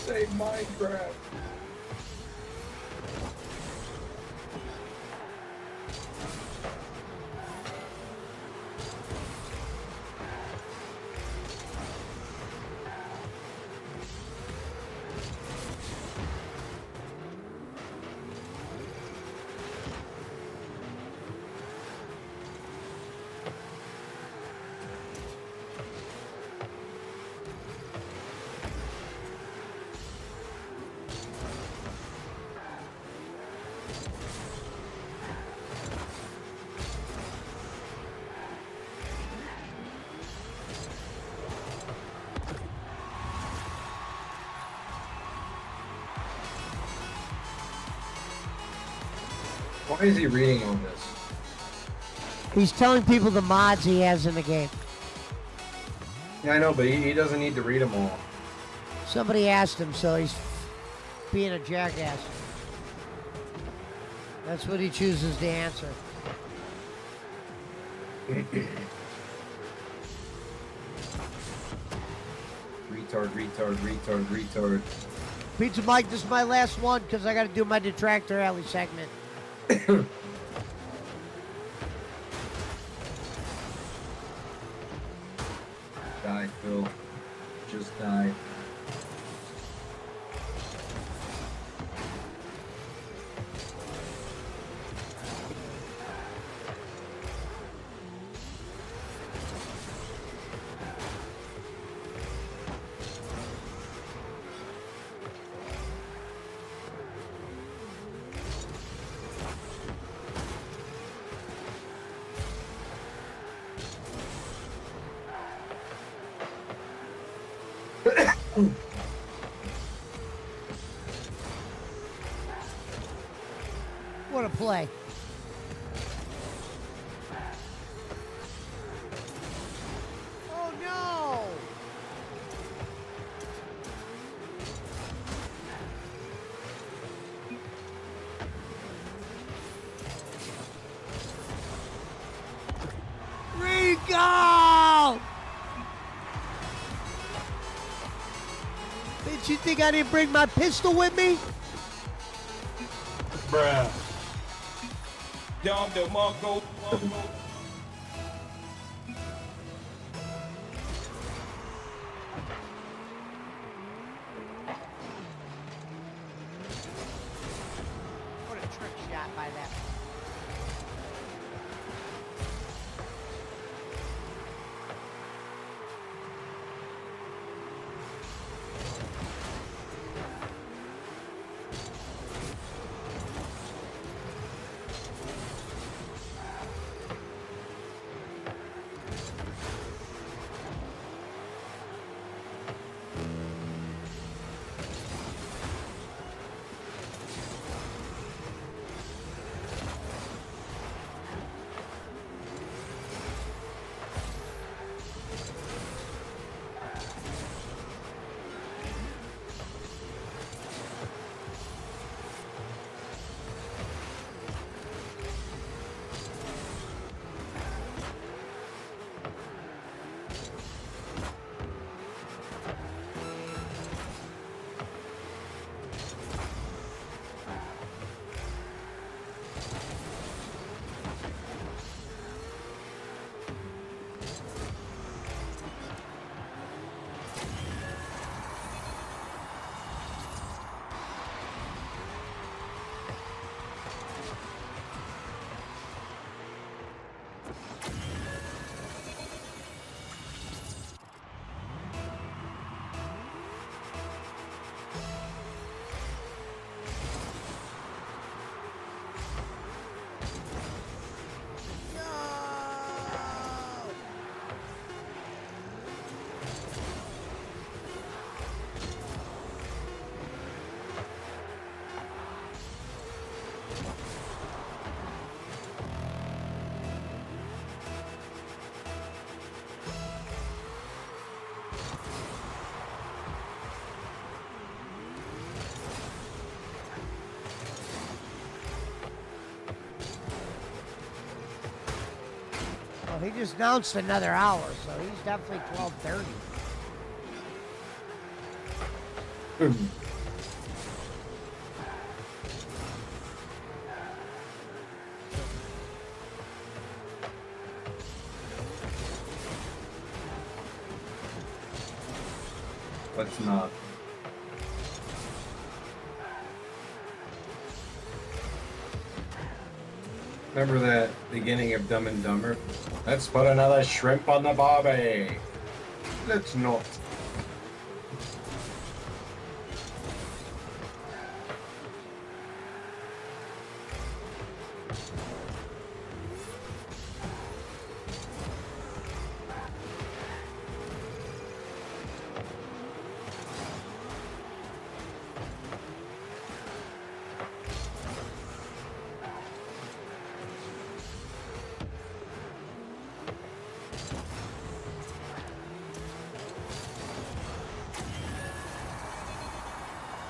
Say Minecraft. Why is he reading all this? He's telling people the mods he has in the game. Yeah, I know, but he doesn't need to read them all. Somebody asked him, so he's being a jackass. That's what he chooses to answer. Retard. Pizza Mike, this is my last one because I got to do my Detractor Alley segment. Die, Phil. Just die. What a play. Oh no! Rico! Bitch, you think I didn't bring my pistol with me? Bruh. Dom DeMarco. What a trick shot by that. Well, he just announced another hour, so he's definitely 12:30. Let's not. Remember that beginning of Dumb and Dumber? Let's put another shrimp on the barbie. Let's not.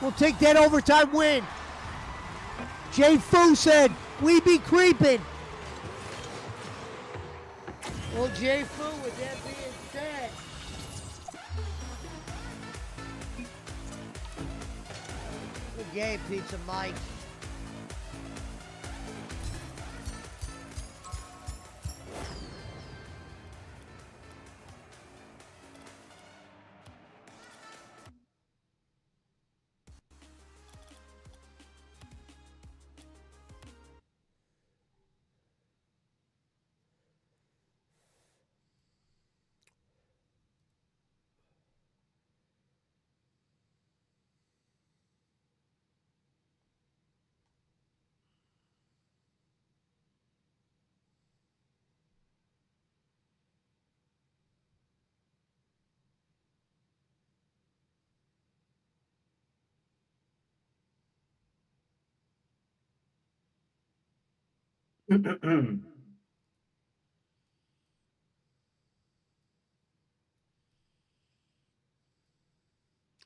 We'll take that overtime win. Jay Fu said, we be creeping. Well, Jay Fu, with that being said, good game, Pizza Mike.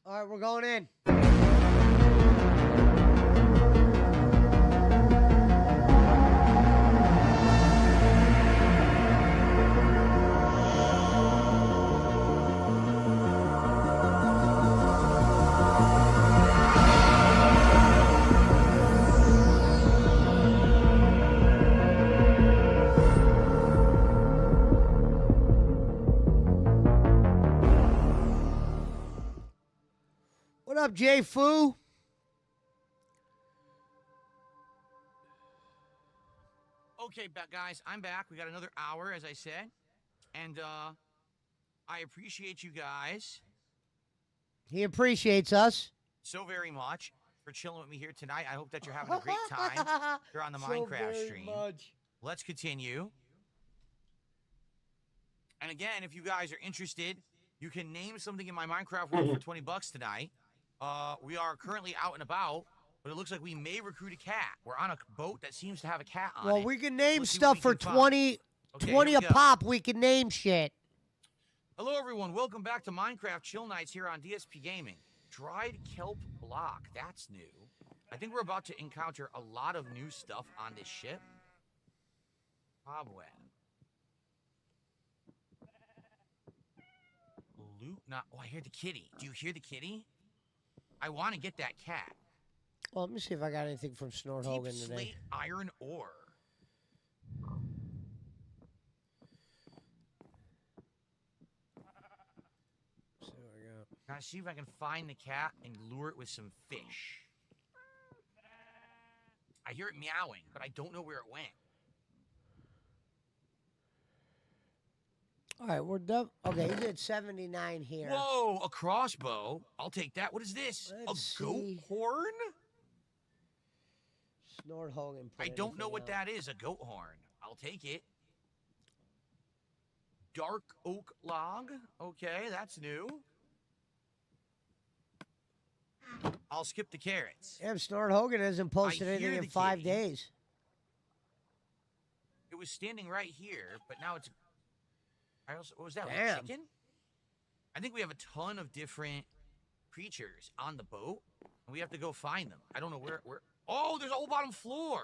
All right, we're going in. What up, Jay Fu? Okay, guys, I'm back. We got another hour, as I said. And I appreciate you guys He appreciates us. so very much for chilling with me here tonight. I hope that you're having a great time here on the Minecraft stream. Let's continue. And again, if you guys are interested, you can name something in my Minecraft world for 20 bucks tonight. We are currently out and about, but it looks like we may recruit a cat. We're on a boat that seems to have a cat on it. Well, we can name Let's see stuff what for we can find. 20, Okay, 20 here a we go. pop. We can name shit. Hello, everyone. Welcome back to Minecraft Chill Nights here on DSP Gaming. Dried kelp block. That's new. I think we're about to encounter a lot of new stuff on this ship. Cobweb. Loot. Not. Oh, I hear the kitty. Do you hear the kitty? I want to get that cat. Well, let me see if I got anything from Snort Deep Hogan today. slate iron ore. See what I got. Gotta see if I can find the cat and lure it with some fish. I hear it meowing, but I don't know where it went. All right, we're done. Okay, he's at 79 here. Whoa, a crossbow. I'll take that. What is this? Let's a goat see. horn? Snort Hogan. put I don't know anything what out. that is. A goat horn. I'll take it. Dark oak log. Okay, that's new. I'll skip the carrots. Damn, Snort Hogan hasn't posted I anything hear in the 5 kitty. days. It was standing right here, but now it's. What was that? Like Damn. chicken? I think we have a ton of different creatures on the boat, and we have to go find them. I don't know where. Oh, there's a whole bottom floor.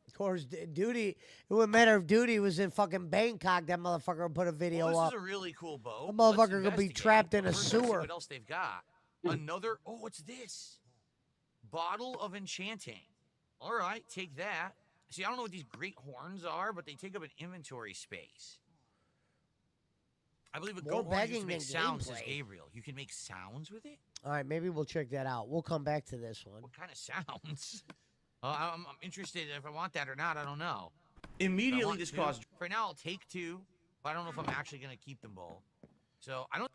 Of course, Duty. It wouldn't matter if Duty was in fucking Bangkok. That motherfucker would put a video Well, this up. is a really cool boat. That motherfucker Let's could be investigate. trapped in a First, let's see sewer. what else they've got? Another. Oh, what's this? Bottle of Enchanting. All right, take that. See, I don't know what these great horns are, but they take up an inventory space. I believe a More goat horn used begging to make than sounds, says gameplay. Gabriel. You can make sounds with it? All right, maybe we'll check that out. We'll come back to this one. What kind of sounds? I'm interested if I want that or not. I don't know. Immediately, this caused. For now, I'll take 2, but I don't know if I'm actually going to keep them both. So I don't.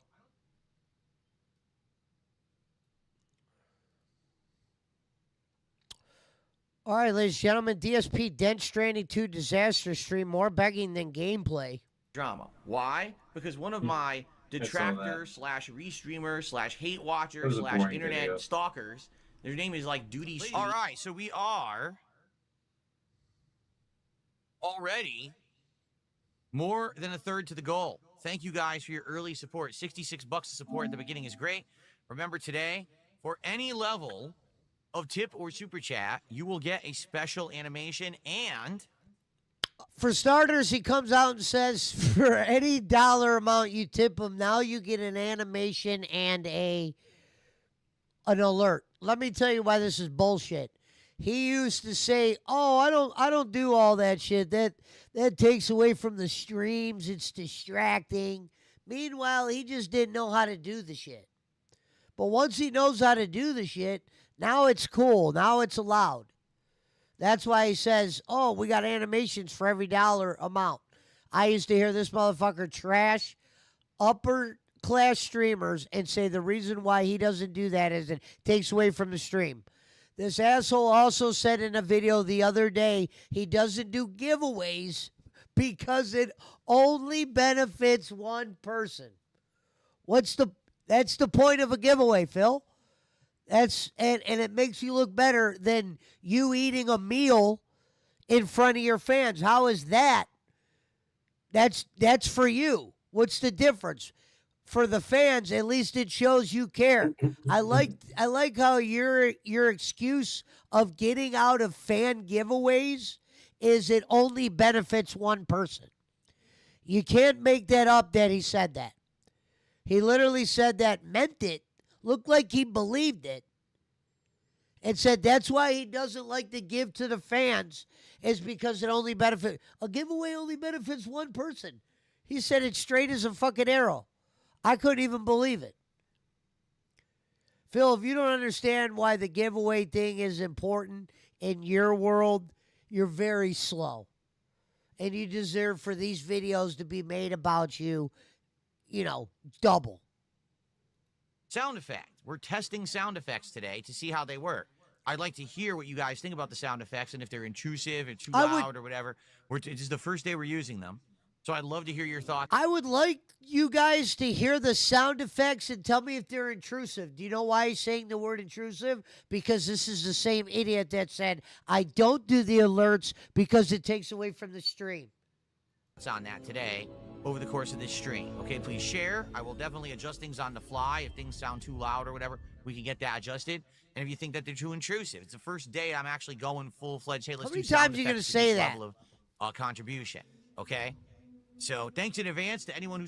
All right, ladies and gentlemen, DSP Death Stranding 2 Disaster Stream. More begging than gameplay. Drama. Why? Because one of my saw that. detractors slash restreamers slash hate watchers was a slash boring internet video. stalkers, their name is like Duty Street. All right, so we are already more than a third to the goal. Thank you guys for your early support. $66 of support at the beginning is great. Remember today, for any level of tip or super chat, you will get a special animation. And For starters, he comes out and says, for any dollar amount you tip him, now you get an animation and an alert. Let me tell you why this is bullshit. He used to say, "Oh, I don't do all that shit. That takes away from the streams. It's distracting." Meanwhile, he just didn't know how to do the shit. But once he knows how to do the shit, now it's cool. Now it's allowed. That's why he says, "Oh, we got animations for every dollar amount." I used to hear this motherfucker trash upper class streamers and say the reason why he doesn't do that is it takes away from the stream. This asshole also said in a video the other day he doesn't do giveaways because it only benefits one person. That's the point of a giveaway, Phil. And it makes you look better than you eating a meal in front of your fans. How is that? That's for you. What's the difference? For the fans, at least it shows you care. I like how your excuse of getting out of fan giveaways is it only benefits one person. You can't make that up that he said that. He literally said that, meant it, looked like he believed it, and said that's why he doesn't like to give to the fans is because it only benefits. A giveaway only benefits one person. He said it straight as a fucking arrow. I couldn't even believe it. Phil, if you don't understand why the giveaway thing is important in your world, you're very slow. And you deserve for these videos to be made about you, double. sound effect. We're testing sound effects today to see how they work. I'd like to hear what you guys think about the sound effects and if they're intrusive or too loud or whatever. This is the first day we're using them. So I'd love to hear your thoughts. I would like you guys to hear the sound effects and tell me if they're intrusive. Do you know why he's saying the word intrusive? Because this is the same idiot that said, I don't do the alerts because it takes away from the stream. On that today over the course of this stream. Okay, please share. I will definitely adjust things on the fly. If things sound too loud or whatever, we can get that adjusted. And if you think that they're too intrusive, it's the first day I'm actually going full-fledged. Hey, let's How many do sound times are you going to effects say this that? level of contribution. Okay. So thanks in advance to anyone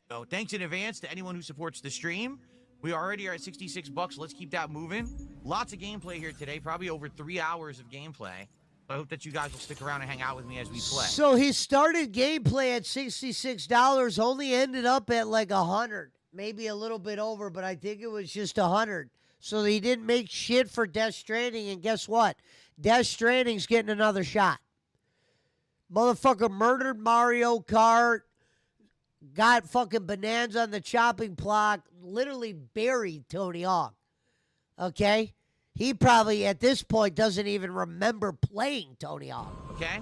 who supports the stream. We already are at $66. Let's keep that moving. Lots of gameplay here today, probably over 3 hours of gameplay. I hope that you guys will stick around and hang out with me as we play. So he started gameplay at $66, only ended up at like 100, maybe a little bit over, but I think it was just 100. So he didn't make shit for Death Stranding, and guess what? Death Stranding's getting another shot. Motherfucker murdered Mario Kart, got fucking Bonanza on the chopping block, literally buried Tony Hawk. Okay? He probably, at this point, doesn't even remember playing Tony Hawk. Okay?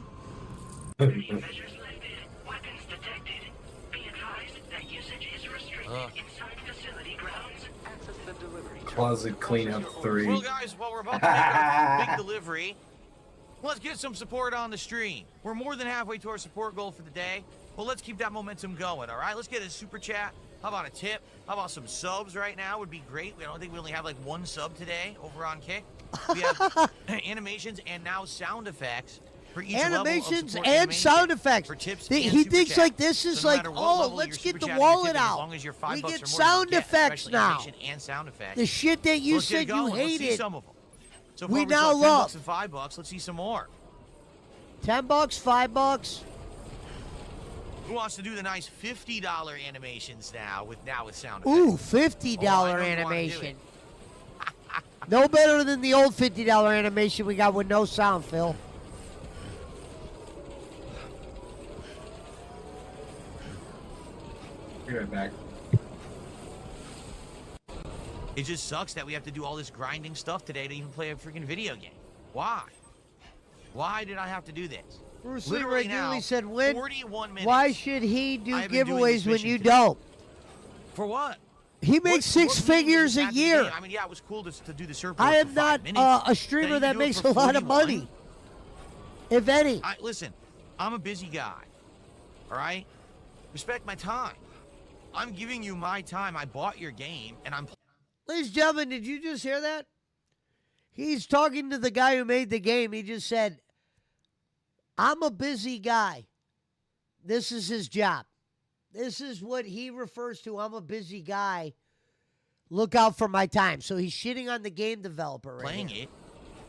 Measures lifted. Weapons detected. Be advised that usage is restricted inside facility grounds. Access the delivery. Closet cleanup 3. Well, guys, while we're about to make our big delivery, let's get some support on the stream. We're more than halfway to our support goal for the day. Well, let's keep that momentum going, all right? Let's get a super chat. How about a tip? How about some subs right now would be great. I don't think we only have like one sub today over on Kick. We have animations and now sound effects for each level of Animations support and animation, sound effects. for tips He and super thinks chat. like this is So no like, matter what oh, level let's you're get super the chatting or wallet tipping, as out. long as you're $5 We or more, get you'll sound get effects special now. animation and sound effects. The shit that you Let's get it said you going. Let's see hated. some of them. So We far, now saw 10 love. bucks and $5. Let's see some more. $10, $5. Who wants to do the nice $50 animations now with sound effects? Ooh, $50 Oh, I know you wanna do animation. it. No better than the old $50 animation we got with no sound, Phil. Be right back. It just sucks that we have to do all this grinding stuff today to even play a freaking video game. Why? Why did I have to do this? Bruce Lee Literally regularly now, said, when, 41 minutes. why should he do I have been doing this giveaways when mission you today. don't? For what? He makes What six meaning figures does it a have to be? year. I mean, yeah, it was cool to do the surfboard I for am 5 not minutes. a streamer Then you that do it makes for a lot of 41? money, if any. Listen, I'm a busy guy. All right? Respect my time. I'm giving you my time. I bought your game, and I'm Ladies and gentlemen, did you just hear that? He's talking to the guy who made the game. He just said, I'm a busy guy. This is his job. This is what he refers to. I'm a busy guy. Look out for my time. So he's shitting on the game developer right playing here. it.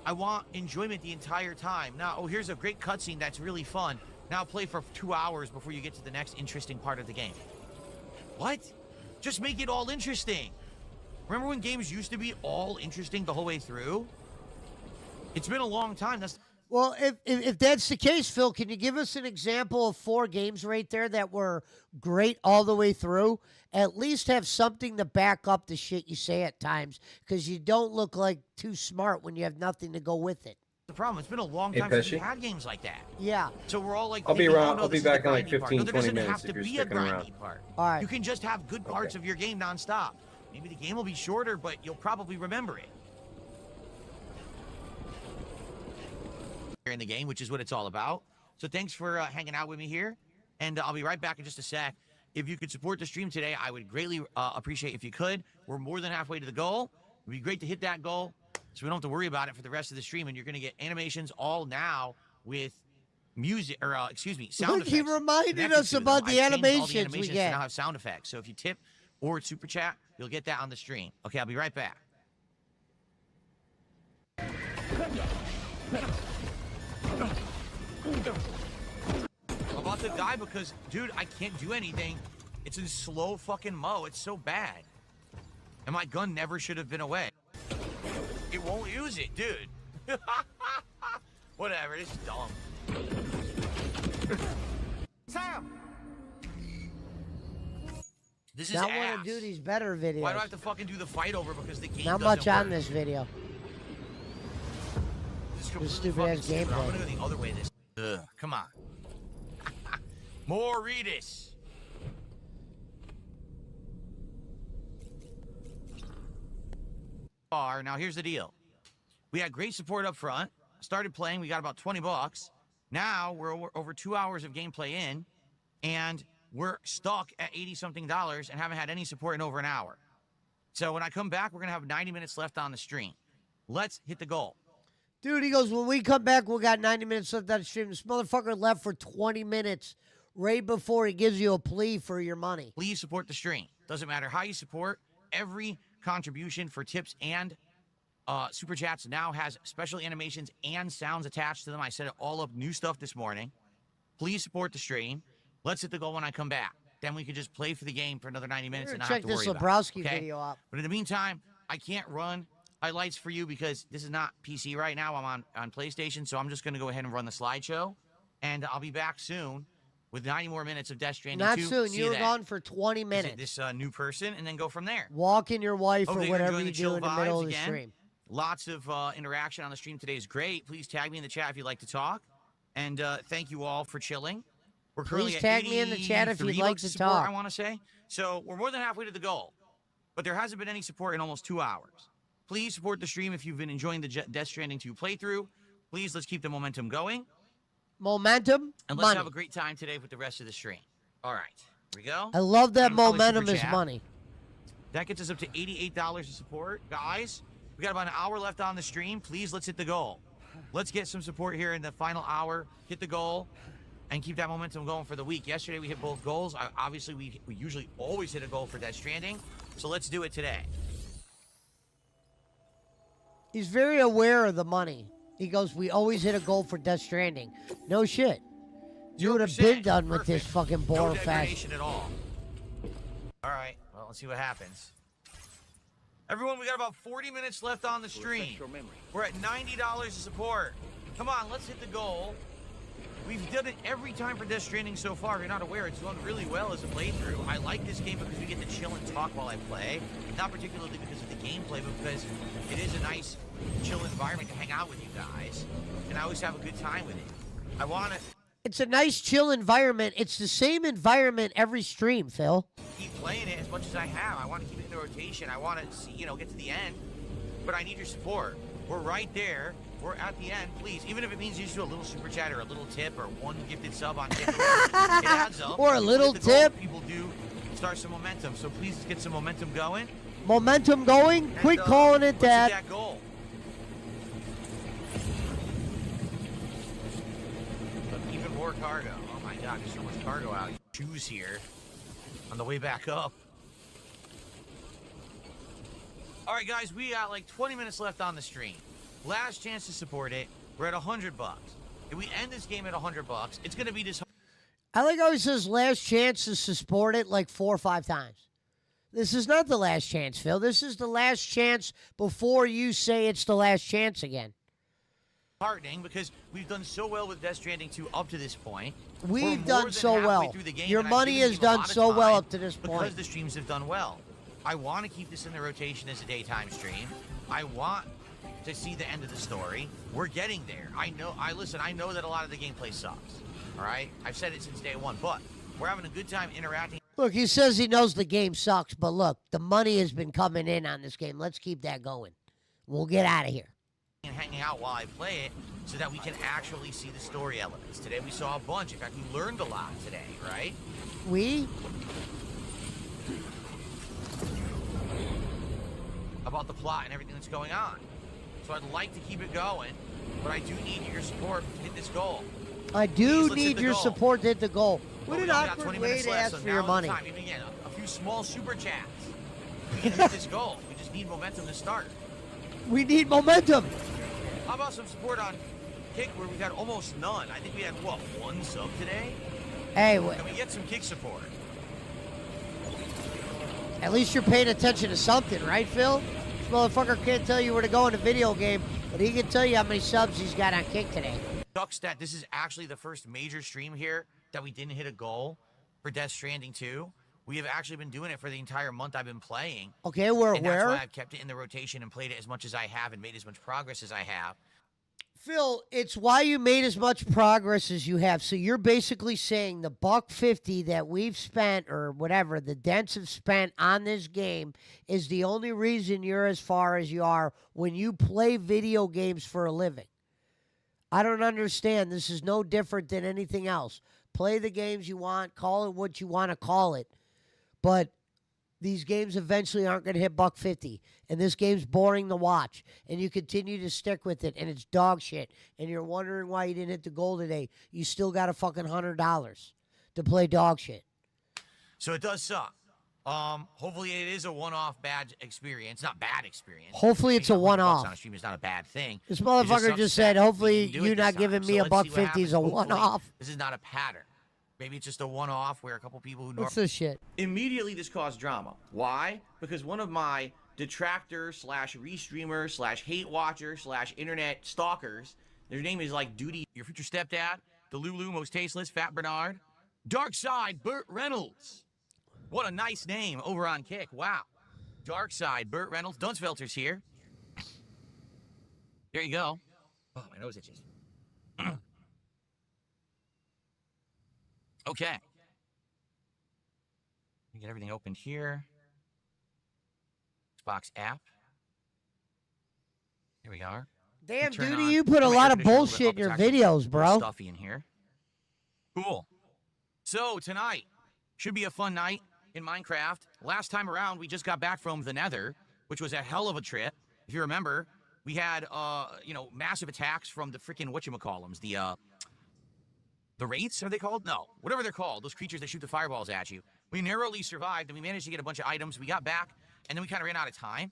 I want enjoyment the entire time. Now, oh, here's a great cutscene that's really fun. Now play for 2 hours before you get to the next interesting part of the game. What? Just make it all interesting. Remember when games used to be all interesting the whole way through? It's been a long time. Well, if that's the case, Phil, can you give us an example of 4 games right there that were great all the way through? At least have something to back up the shit you say at times, because you don't look like too smart when you have nothing to go with it. the problem. It's been a long Hey, time since we Pesci? had games like that. Yeah. So we're all like, I'll be thinking, around- oh, no, I'll be this is the back in like grindy part. 15, No, there 20 doesn't minutes have if to you're be a sticking around. grindy part. All right. You can just have good parts of your game nonstop. Maybe the game will be shorter, but you'll probably remember it. In the game, which is what it's all about. So thanks for hanging out with me here, and I'll be right back in just a sec. If you could support the stream today, I would greatly appreciate if you could. We're more than halfway to the goal. It'd be great to hit that goal, so we don't have to worry about it for the rest of the stream. And you're going to get animations all now with music, or excuse me, sound Look, effects. he reminded connected us to them. about the I've changed all the animations we animations get. to now have sound effects. So if you tip or super chat, you'll get that on the stream. Okay, I'll be right back. I'm about to die because, dude, I can't do anything. It's in slow fucking mo. It's so bad. And my gun never should have been away. It won't use it, dude. Whatever, it's dumb. Sam! This is Not ass. one of Duty's better videos. Why do I have to fucking do the fight over because the game Not doesn't much on work? this video. This is This completely stupid-ass fucking stupid. I'm gameplay. gonna go the other way this. Ugh, come on. More Redis. Now here's the deal. We had great support up front. Started playing, we got about 20 bucks. Now we're over 2 hours of gameplay in, and we're stuck at $80-something and haven't had any support in over an hour. So when I come back, we're gonna have 90 minutes left on the stream. Let's hit the goal. Dude, he goes, when we come back, we got 90 minutes left on the stream. This motherfucker left for 20 minutes right before he gives you a plea for your money. Please support the stream. Doesn't matter how you support. Every contribution for tips and super chats now has special animations and sounds attached to them. I set it all up, new stuff this morning. Please support the stream. Let's hit the goal when I come back. Then we can just play for the game for another 90 minutes and not Check have to this worry Lebrowski about it, okay? video out. But in the meantime, I can't run highlights for you because this is not PC right now. I'm on PlayStation, so I'm just going to go ahead and run the slideshow. And I'll be back soon with 90 more minutes of Death Stranding Not 2. soon. See You were then. gone for 20 Visit minutes. this new person and then go from there. Walking your wife Hopefully or you're whatever enjoying you the do chill in the middle vibes of the again. stream. Lots of interaction on the stream today is great. Please tag me in the chat if you'd like to talk. And thank you all for chilling. We're currently Please at tag me in the chat if you'd 83 like bucks to support, talk. I want to say. So we're more than halfway to the goal. But there hasn't been any support in almost 2 hours. Please support the stream if you've been enjoying the Death Stranding 2 playthrough. Please, let's keep the momentum going. Momentum, And let's money. have a great time today with the rest of the stream. All right. Here we go. I love that Probably momentum super is chat. money. That gets us up to $88 of support. Guys, we got about an hour left on the stream. Please, let's hit the goal. let's get some support here in the final hour. Hit the goal and keep that momentum going for the week. Yesterday we hit both goals. Obviously, we usually always hit a goal for Death Stranding, so let's do it today. He's very aware of the money. He goes, we always hit a goal for Death Stranding. No shit. You would have been 0%. done with this Perfect. fucking No bore fest. degradation at all. All right, well, let's see what happens. Everyone, we got about 40 minutes left on the stream. We're at $90 of support. Come on, let's hit the goal. We've done it every time for Death Stranding so far. If you're not aware, it's going really well as a playthrough. I like this game because we get to chill and talk while I play. Not particularly because of the gameplay, but because it is a nice, chill environment to hang out with you guys. And I always have a good time with it. I want to It's a nice, chill environment. It's the same environment every stream, Phil. keep playing it as much as I have. I want to keep it in the rotation. I want to see, get to the end. But I need your support. We're right there. We're at the end. Please, even if it means you just do a little super chat or a little tip or one gifted sub on TikTok, it adds up. Or a little With the goal, tip. People do start some momentum. So please get some momentum going. Momentum going? And, Quit calling it let's hit that. that goal. Even more cargo. Oh my god, there's so much cargo out. Shoes here on the way back up. All right, guys, we got like 20 minutes left on the stream. Last chance to support it. We're at $100. If we end this game at $100, it's gonna be this. I like how he says last chance to support it like 4 or 5 times. This is not the last chance, Phil. This is the last chance before you say it's the last chance again. Heartening because we've done so well with Death Stranding 2 up to this point. We've We're more done than so halfway well. through the game, Your and I've money given has you a lot done of so well time up to this because point. the streams have done well. I want to keep this in the rotation as a daytime stream. I want to see the end of the story. We're getting there. I know that a lot of the gameplay sucks. All right? I've said it since day one, but we're having a good time interacting Look, he says he knows the game sucks, but look, the money has been coming in on this game. Let's keep that going. We'll get out of here. and hanging out while I play it so that we can actually see the story elements. Today we saw a bunch. In fact, we learned a lot today, right? We? About the plot and everything that's going on. So I'd like to keep it going, but I do need your support to hit this goal. I Please, do let's hit need the your goal. support to hit the goal. But What we an only got awkward 20 way minutes to left, ask so for your now's the money. time. Even again, a few small super chats. We can hit this goal. We just need momentum to start. We need momentum. How about some support on Kick where we got almost none? I think we had, what, 1 sub today? Hey, Can we get some Kick support? at least you're paying attention to something, right, Phil? This motherfucker can't tell you where to go in a video game, but he can tell you how many subs he's got on Kick today. Sucks that this is actually the first major stream here that we didn't hit a goal for Death Stranding 2. We have actually been doing it for the entire month I've been playing. Okay, we're And that's where? why I've kept it in the rotation and played it as much as I have and made as much progress as I have. Phil, it's why you made as much progress as you have. So you're basically saying the $150 that we've spent, or whatever the Dents have spent on this game, is the only reason you're as far as you are when you play video games for a living. I don't understand. This is no different than anything else. Play the games you want, call it what you want to call it, but these games eventually aren't going to hit $150, and this game's boring to watch, and you continue to stick with it, and it's dog shit, and you're wondering why you didn't hit the goal today. You still got a fucking $100 to play dog shit. So it does suck. Hopefully it is a one-off bad experience. Not bad experience. Hopefully it's a Making $100 one-off. on a stream is not a bad thing. This It motherfucker sucks just that said, we hopefully didn't do you it not this giving time. me So a let's see what $150 is a happens. Hopefully one-off. This is not a pattern. Maybe it's just a one-off where a couple people who What's this shit? Immediately this caused drama. Why? Because one of my detractors slash restreamers slash hate watchers slash internet stalkers, their name is like Duty, your future stepdad, the Lulu, most tasteless, Fat Bernard, Dark Side, Burt Reynolds. What a nice name over on Kick. Wow. Dark Side, Burt Reynolds. Dunsfelter's here. There you go. Oh, my nose itches. Okay. We get everything opened here. Xbox app. Here we are. Damn, Turn Duty, on- you put a turn my lot air of conditioner a little bullshit bit in up. your It's actually videos, bro. Stuffy in here. Cool. So tonight should be a fun night in Minecraft. Last time around, we just got back from the Nether, which was a hell of a trip. If you remember, We had, massive attacks from the freaking whatchamacallums, the Wraiths, are they called? No, whatever they're called, those creatures that shoot the fireballs at you. We narrowly survived, and we managed to get a bunch of items. We got back, and then we kind of ran out of time.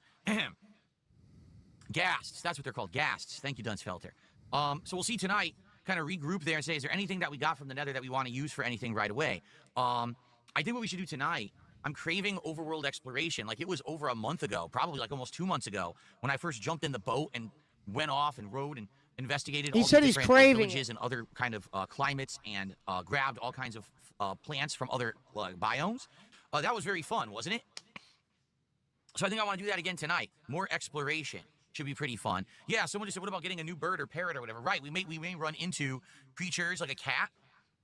Ghasts, that's what they're called, ghasts. Thank you, Dunsfelter. So we'll see tonight, kind of regroup there and say, is there anything that we got from the Nether that we want to use for anything right away? I think what we should do tonight, I'm craving overworld exploration. Like, it was over a month ago, probably like almost 2 months ago, when I first jumped in the boat and went off and rode and investigated He all said the he's different craving villages and other kind of climates and grabbed all kinds of plants from other biomes. That was very fun, wasn't it? So I think I want to do that again tonight. More exploration. Should be pretty fun. Yeah, someone just said, what about getting a new bird or parrot or whatever? Right, we may run into creatures like a cat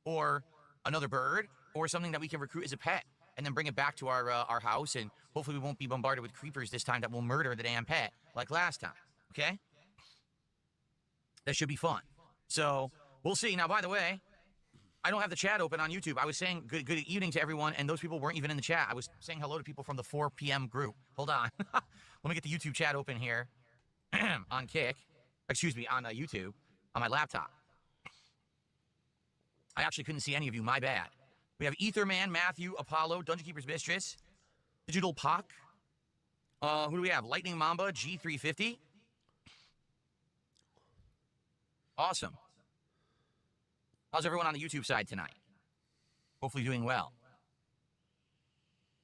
or another bird or something that we can recruit as a pet and then bring it back to our house, and hopefully we won't be bombarded with creepers this time that will murder the damn pet like last time, okay? That should be fun. So we'll see. Now, by the way, I don't have the chat open on YouTube. I was saying good evening to everyone, and those people weren't even in the chat. I was saying hello to people from the 4 p.m. group. Hold on. Let me get the YouTube chat open here. On Kick, excuse me, on YouTube, on my laptop. I actually couldn't see any of you, my bad. We have Etherman, Matthew, Apollo, Dungeon Keeper's Mistress, Digital Pock. Who do we have? Lightning Mamba, G350. Awesome. How's everyone on the YouTube side tonight? Hopefully doing well.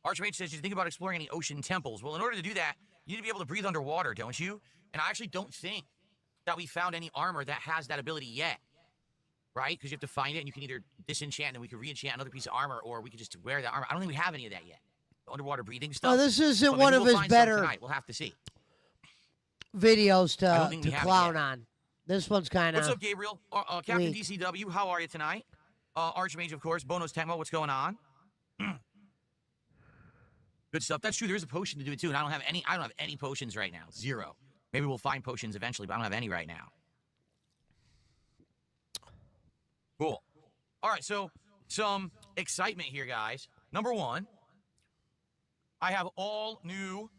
Archmage says, you think about exploring any ocean temples? Well, in order to do that, you need to be able to breathe underwater, don't you? And I actually don't think that we found any armor that has that ability yet, right? Because you have to find it, and you can either disenchant, and then we can re-enchant another piece of armor, or we could just wear that armor. I don't think we have any of that yet. The underwater breathing stuff. Oh, this isn't But one maybe of we'll his find some better tonight. We'll have to see. videos I don't think to we have it clown yet. on. This one's kind What's of. up, Gabriel? Captain weak. DCW, how are you tonight? Archmage, of course. Bonos Tecmo, what's going on? Good stuff. That's true. There's a potion to do it too, and I don't have any potions right now. Zero. Maybe we'll find potions eventually, but I don't have any right now. Cool. All right, so some excitement here, guys. Number one, I have all new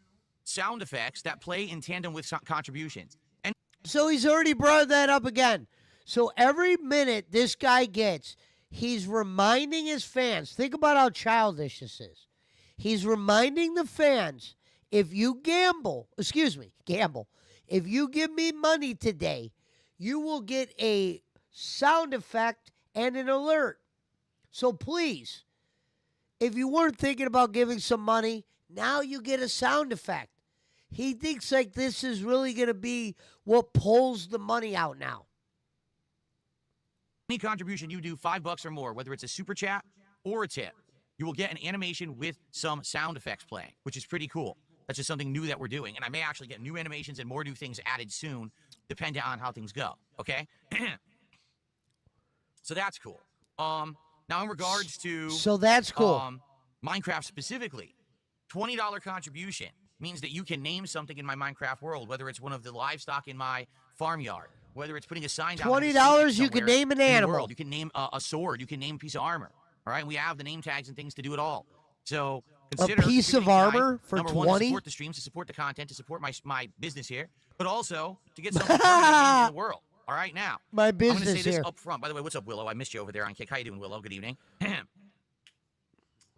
sound effects that play in tandem with contributions. And So he's already brought that up again. So every minute this guy gets, he's reminding his fans. Think about how childish this is. He's reminding the fans, if you gamble, if you give me money today, you will get a sound effect and an alert. So please, if you weren't thinking about giving some money, now you get a sound effect. He thinks like this is really going to be what pulls the money out now. any contribution you do, $5 or more, whether it's a super chat or a tip, you will get an animation with some sound effects playing, which is pretty cool. That's just something new that we're doing. And I may actually get new animations and more new things added soon, depending on how things go. Okay? So that's cool. Now in regards to So that's cool. Minecraft specifically, $20 contribution means that you can name something in my Minecraft world, whether it's one of the livestock in my farmyard, whether it's putting a sign down. $20, you can name an animal. You can name a sword. You can name a piece of armor. All right, and we have the name tags and things to do it all. So consider piece of contributing tonight, armor for number one, 20? to support the streams, to support the content, to support my business here, but also to get something in the world. All right, now My I'm going to business say this here. up front. By the way, what's up, Willow? I missed you over there on Kick. How you doing, Willow? Good evening.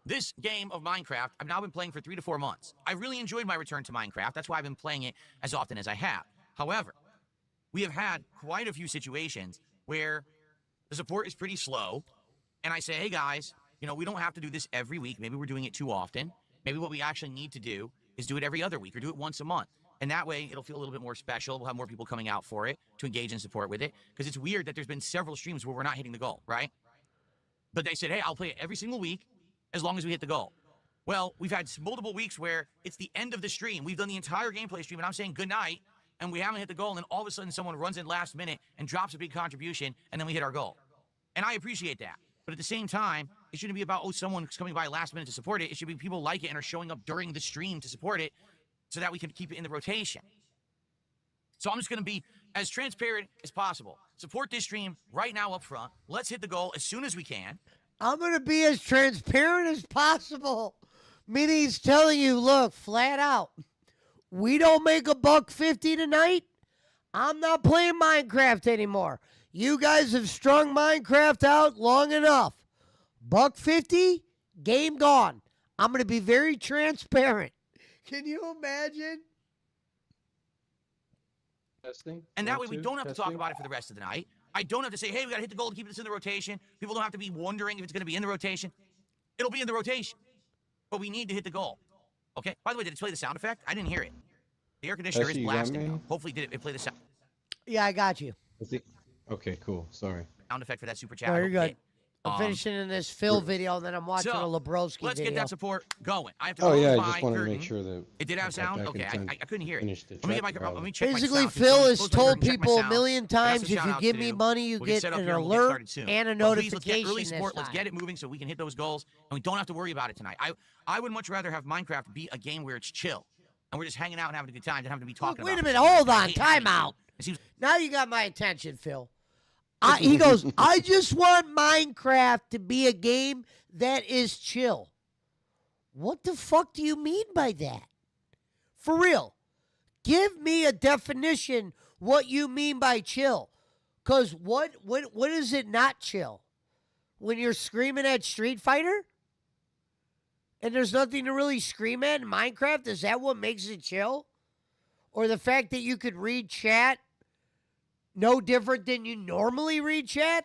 This game of Minecraft, I've now been playing for 3 to 4 months. I really enjoyed my return to Minecraft. That's why I've been playing it as often as I have. However, we have had quite a few situations where the support is pretty slow, and I say, hey, guys, you know, we don't have to do this every week. Maybe we're doing it too often. Maybe what we actually need to do is do it every other week or do it once a month. And that way, it'll feel a little bit more special. We'll have more people coming out for it to engage and support with it. Because it's weird that there's been several streams where we're not hitting the goal, right? But they said, hey, I'll play it every single week as long as we hit the goal. Well, we've had multiple weeks where it's the end of the stream. We've done the entire gameplay stream, and I'm saying good night, and we haven't hit the goal, and then all of a sudden someone runs in last minute and drops a big contribution, and then we hit our goal. And I appreciate that. But at the same time, it shouldn't be about, oh, someone's coming by last minute to support it. It should be people like it and are showing up during the stream to support it so that we can keep it in the rotation. So I'm just going to be as transparent as possible. Support this stream right now up front. Let's hit the goal as soon as we can. I'm going to be as transparent as possible. Meaning he's telling you, look, flat out, we don't make $1.50 tonight. I'm not playing Minecraft anymore. You guys have strung Minecraft out long enough. $1.50, game gone. I'm going to be very transparent. Can you imagine? Testing. And that way One, we two, don't have to talk testing. about it for the rest of the night. I don't have to say, hey, we got to hit the goal to keep this in the rotation. People don't have to be wondering if it's going to be in the rotation. It'll be in the rotation. But we need to hit the goal. Okay? By the way, did it play the sound effect? I didn't hear it. The air conditioner Actually, is you got blasting. me? Though. Hopefully, did it play the sound Yeah, I got you. Okay, cool. Sorry. effect for that super chat? No, I you're hope it good. did. I'm finishing in this Phil video, and then I'm watching so, a Lebrowski Let's video. get that support going. I have to Oh close yeah, I my just wanted to curtain. make sure that It did have I got sound? back Okay, in time I couldn't hear it. finish the Let me get my, tractor let me rally. check Basically, my sound. Phil has Close my told curtain, check my people a sound. million I got times, some if you shout-outs give to me do. money, you We'll get get set up an here and we'll get alert started soon. and a But please, let's get notification early this support. Let's time. get it moving so we can hit those goals, and we don't have to worry about it tonight. I would much rather have Minecraft be a game where it's chill, and we're just hanging out and having a good time than having to be talking Wait about a it. minute, hold I on, hate having time to. out. It seems Now you got my attention, Phil. He goes, I just want Minecraft to be a game that is chill. What the fuck do you mean by that? For real. Give me a definition what you mean by chill. Because what is it not chill? When you're screaming at Street Fighter? And there's nothing to really scream at in Minecraft? Is that what makes it chill? Or the fact that you could read chat no different than you normally read chat?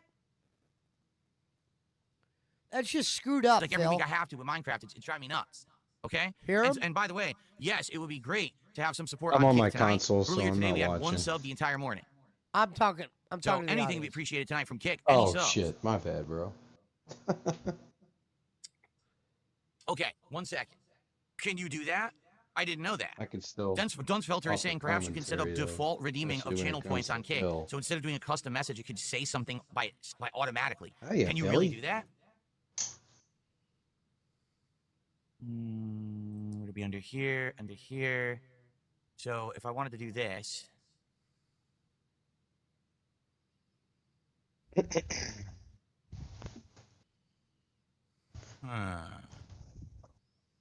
That's just screwed up, like every Phil. week I have to with Minecraft. It's driving me nuts. Okay? Hear and, 'em? and by the way, yes, it would be great to have some support I'm on Kick my tonight. console, so Earlier I'm today, not we had one watching. sub the entire morning. I'm talking So to the anything we audience. appreciated tonight from Kick. Any Oh subs. shit, my bad, bro. Okay, 1 second. Can you do that? I didn't know that. I can still. Dunsfelter off is saying the perhaps you can set up commentary, though, default redeeming especially of when it channel comes points to on Kick. Phil. So instead of doing a custom message, it could say something by automatically. Hiya, Can you really Philly. do that? It'll be under here, under here. So if I wanted to do this,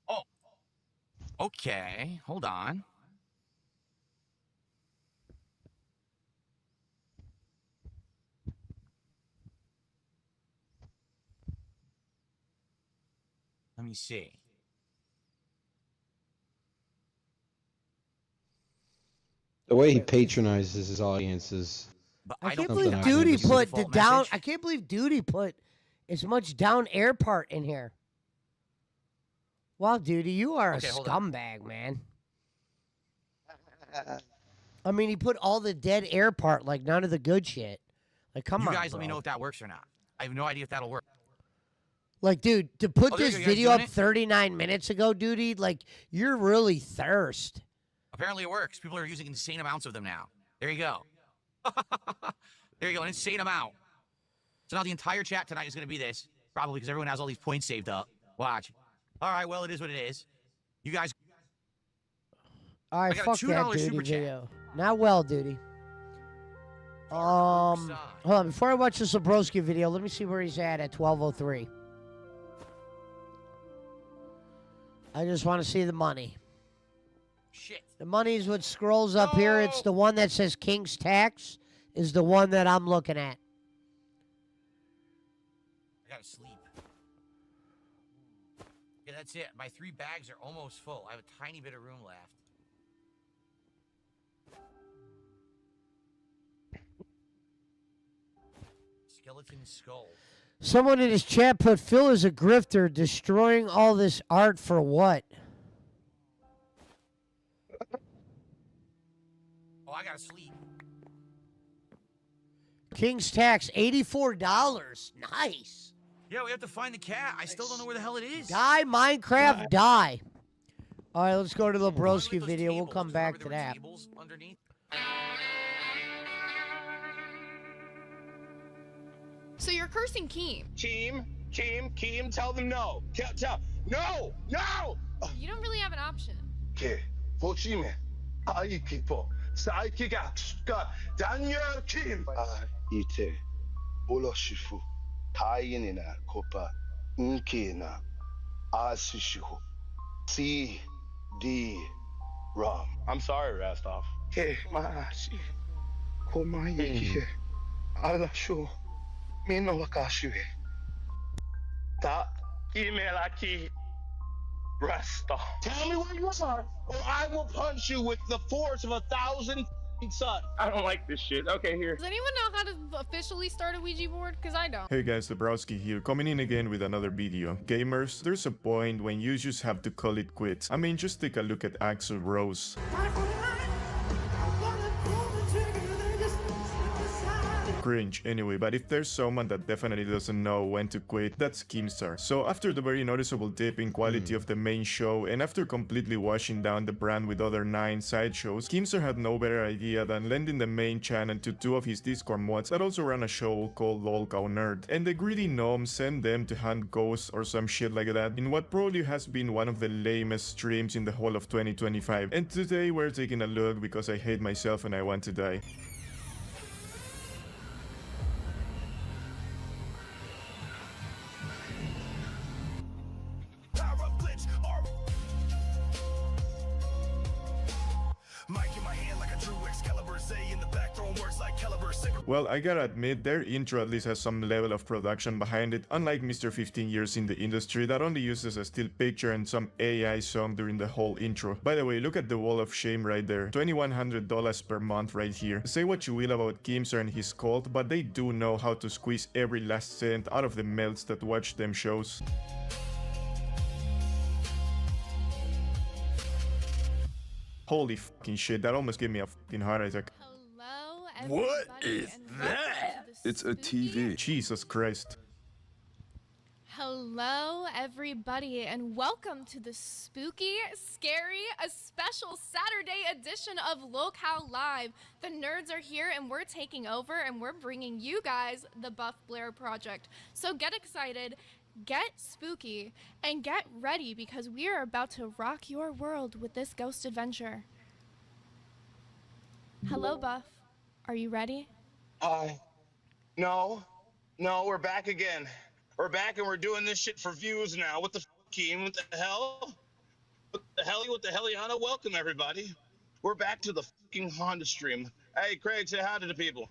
oh, okay. Hold on. Let me see. The way he patronizes his audience is But I can't don't believe think Something I Duty can do. put the default down. message. I can't believe Duty put as much down air part in here. Wow, Duty, you are Okay, a hold on. scumbag, man. I mean, he put all the dead air part, like none of the good shit. Like, come You on, guys let me bro. know if that works or not. I have no idea if that'll work. Like, dude, to put Oh, there you this go, you guys video doing up it? 39 minutes ago, Duty, like, you're really thirst. Apparently it works. People are using insane amounts of them now. There you go. There you go, an insane amount. So now the entire chat tonight is going to be this. Probably because everyone has all these points saved up. Watch. All right, well, it is what it is. You guys, All right, I got a fuck that $2 Duty super chat. video. Not well, Duty. Hold on. Before I watch the Zabrowski video, let me see where he's at 12:03. I just want to see the money. shit. The money is what scrolls up here. It's the one that says King's Tax is the one that I'm looking at. I got to sleep. Yeah, that's it. My 3 bags are almost full. I have a tiny bit of room left. Skeleton skull. Someone in his chat put Phil is a grifter, destroying all this art for what? Oh, I gotta sleep. King's Tax, $84. Nice. Yeah, we have to find the cat. I still don't know where the hell it is. Die, Minecraft, die. All right, let's go to the Why do we Broski have those video. We'll tables? come back Remember to there were that. tables underneath? So you're cursing Keem. Keem, tell them no. No! You don't really have an option. Che, vocime, aikipo, saikiga, Daniel Kim. ite, oloshifu, tainina, kopa, nkina, asishihu, CD, ROM. I'm sorry, Rastov. Ke, mashi, Koma yeki alasho mino wakashiwe. Ta imelaki rasta. Tell me where you are, or I will punch you with the force of 1,000 suns. I don't like this shit. Okay, here. Does anyone know how to officially start a Ouija board? Because I don't. Hey guys, Dabrowski here, coming in again with another video. Gamers, there's a point when you just have to call it quits. I mean, just take a look at Axl Rose. Cringe anyway, but if there's someone that definitely doesn't know when to quit, that's Keemstar. So after the very noticeable dip in quality of the main show, and after completely washing down the brand with other 9 side shows, Keemstar had no better idea than lending the main channel to 2 of his Discord mods that also ran a show called LOL Cow Nerd. And the greedy gnome sent them to hunt ghosts or some shit like that in what probably has been one of the lamest streams in the whole of 2025. And today we're taking a look because I hate myself and I want to die. Well, I gotta admit, their intro at least has some level of production behind it, unlike Mr. 15 Years in the industry that only uses a still picture and some AI song during the whole intro. By the way, look at the wall of shame right there, $2,100 per month right here. Say what you will about Keemstar and his cult, but they do know how to squeeze every last cent out of the melts that watch them shows. Holy fucking shit, that almost gave me a fucking heart attack. Hello, What everybody, is and that? welcome to the It's a spooky- TV. Jesus Christ. Hello, everybody, and welcome to the spooky, scary, a special Saturday edition of Locale Live. The nerds are here, and we're taking over, and we're bringing you guys the Buff Blair Project. So get excited, get spooky, and get ready because we are about to rock your world with this ghost adventure. Hello, Buff. Are you ready? Hi. No, we're back again. We're back and we're doing this shit for views now. What the fucking? What the hell? What the helliana? Welcome everybody. We're back to the fucking Honda stream. Hey, Craig, say hi to the people.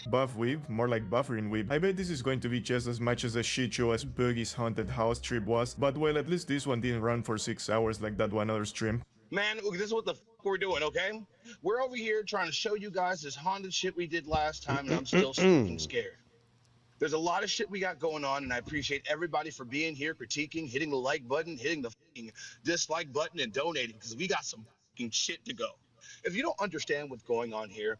Buff Weeb, more like Buffering Weeb. I bet this is going to be just as much as a shit show as Boogie's Haunted House trip was, but well, at least this one didn't run for 6 hours like that one other stream. Man, this is what the fuck we're doing, okay? We're over here trying to show you guys this haunted shit we did last time, and I'm still fucking scared. There's a lot of shit we got going on, and I appreciate everybody for being here, critiquing, hitting the like button, hitting the fucking dislike button, and donating, because we got some fucking shit to go. If you don't understand what's going on here,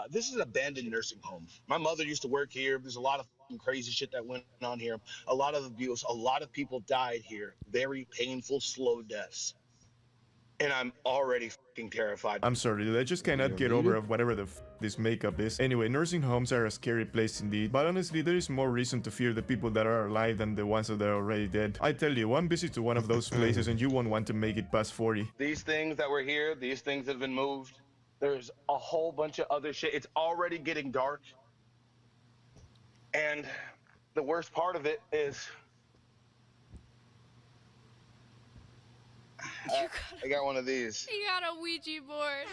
this is an abandoned nursing home. My mother used to work here. There's a lot of fucking crazy shit that went on here. A lot of abuse. A lot of people died here. Very painful, slow deaths. And I'm already fucking terrified. I'm sorry, I just cannot get over of whatever the f this makeup is. Anyway, nursing homes are a scary place indeed, but honestly there is more reason to fear the people that are alive than the ones that are already dead. I tell you, one visit to one of those places and you won't want to make it past 40. These things that were here, these things that have been moved, there's a whole bunch of other shit. It's already getting dark. And the worst part of it is I got one of these. You got a Ouija board.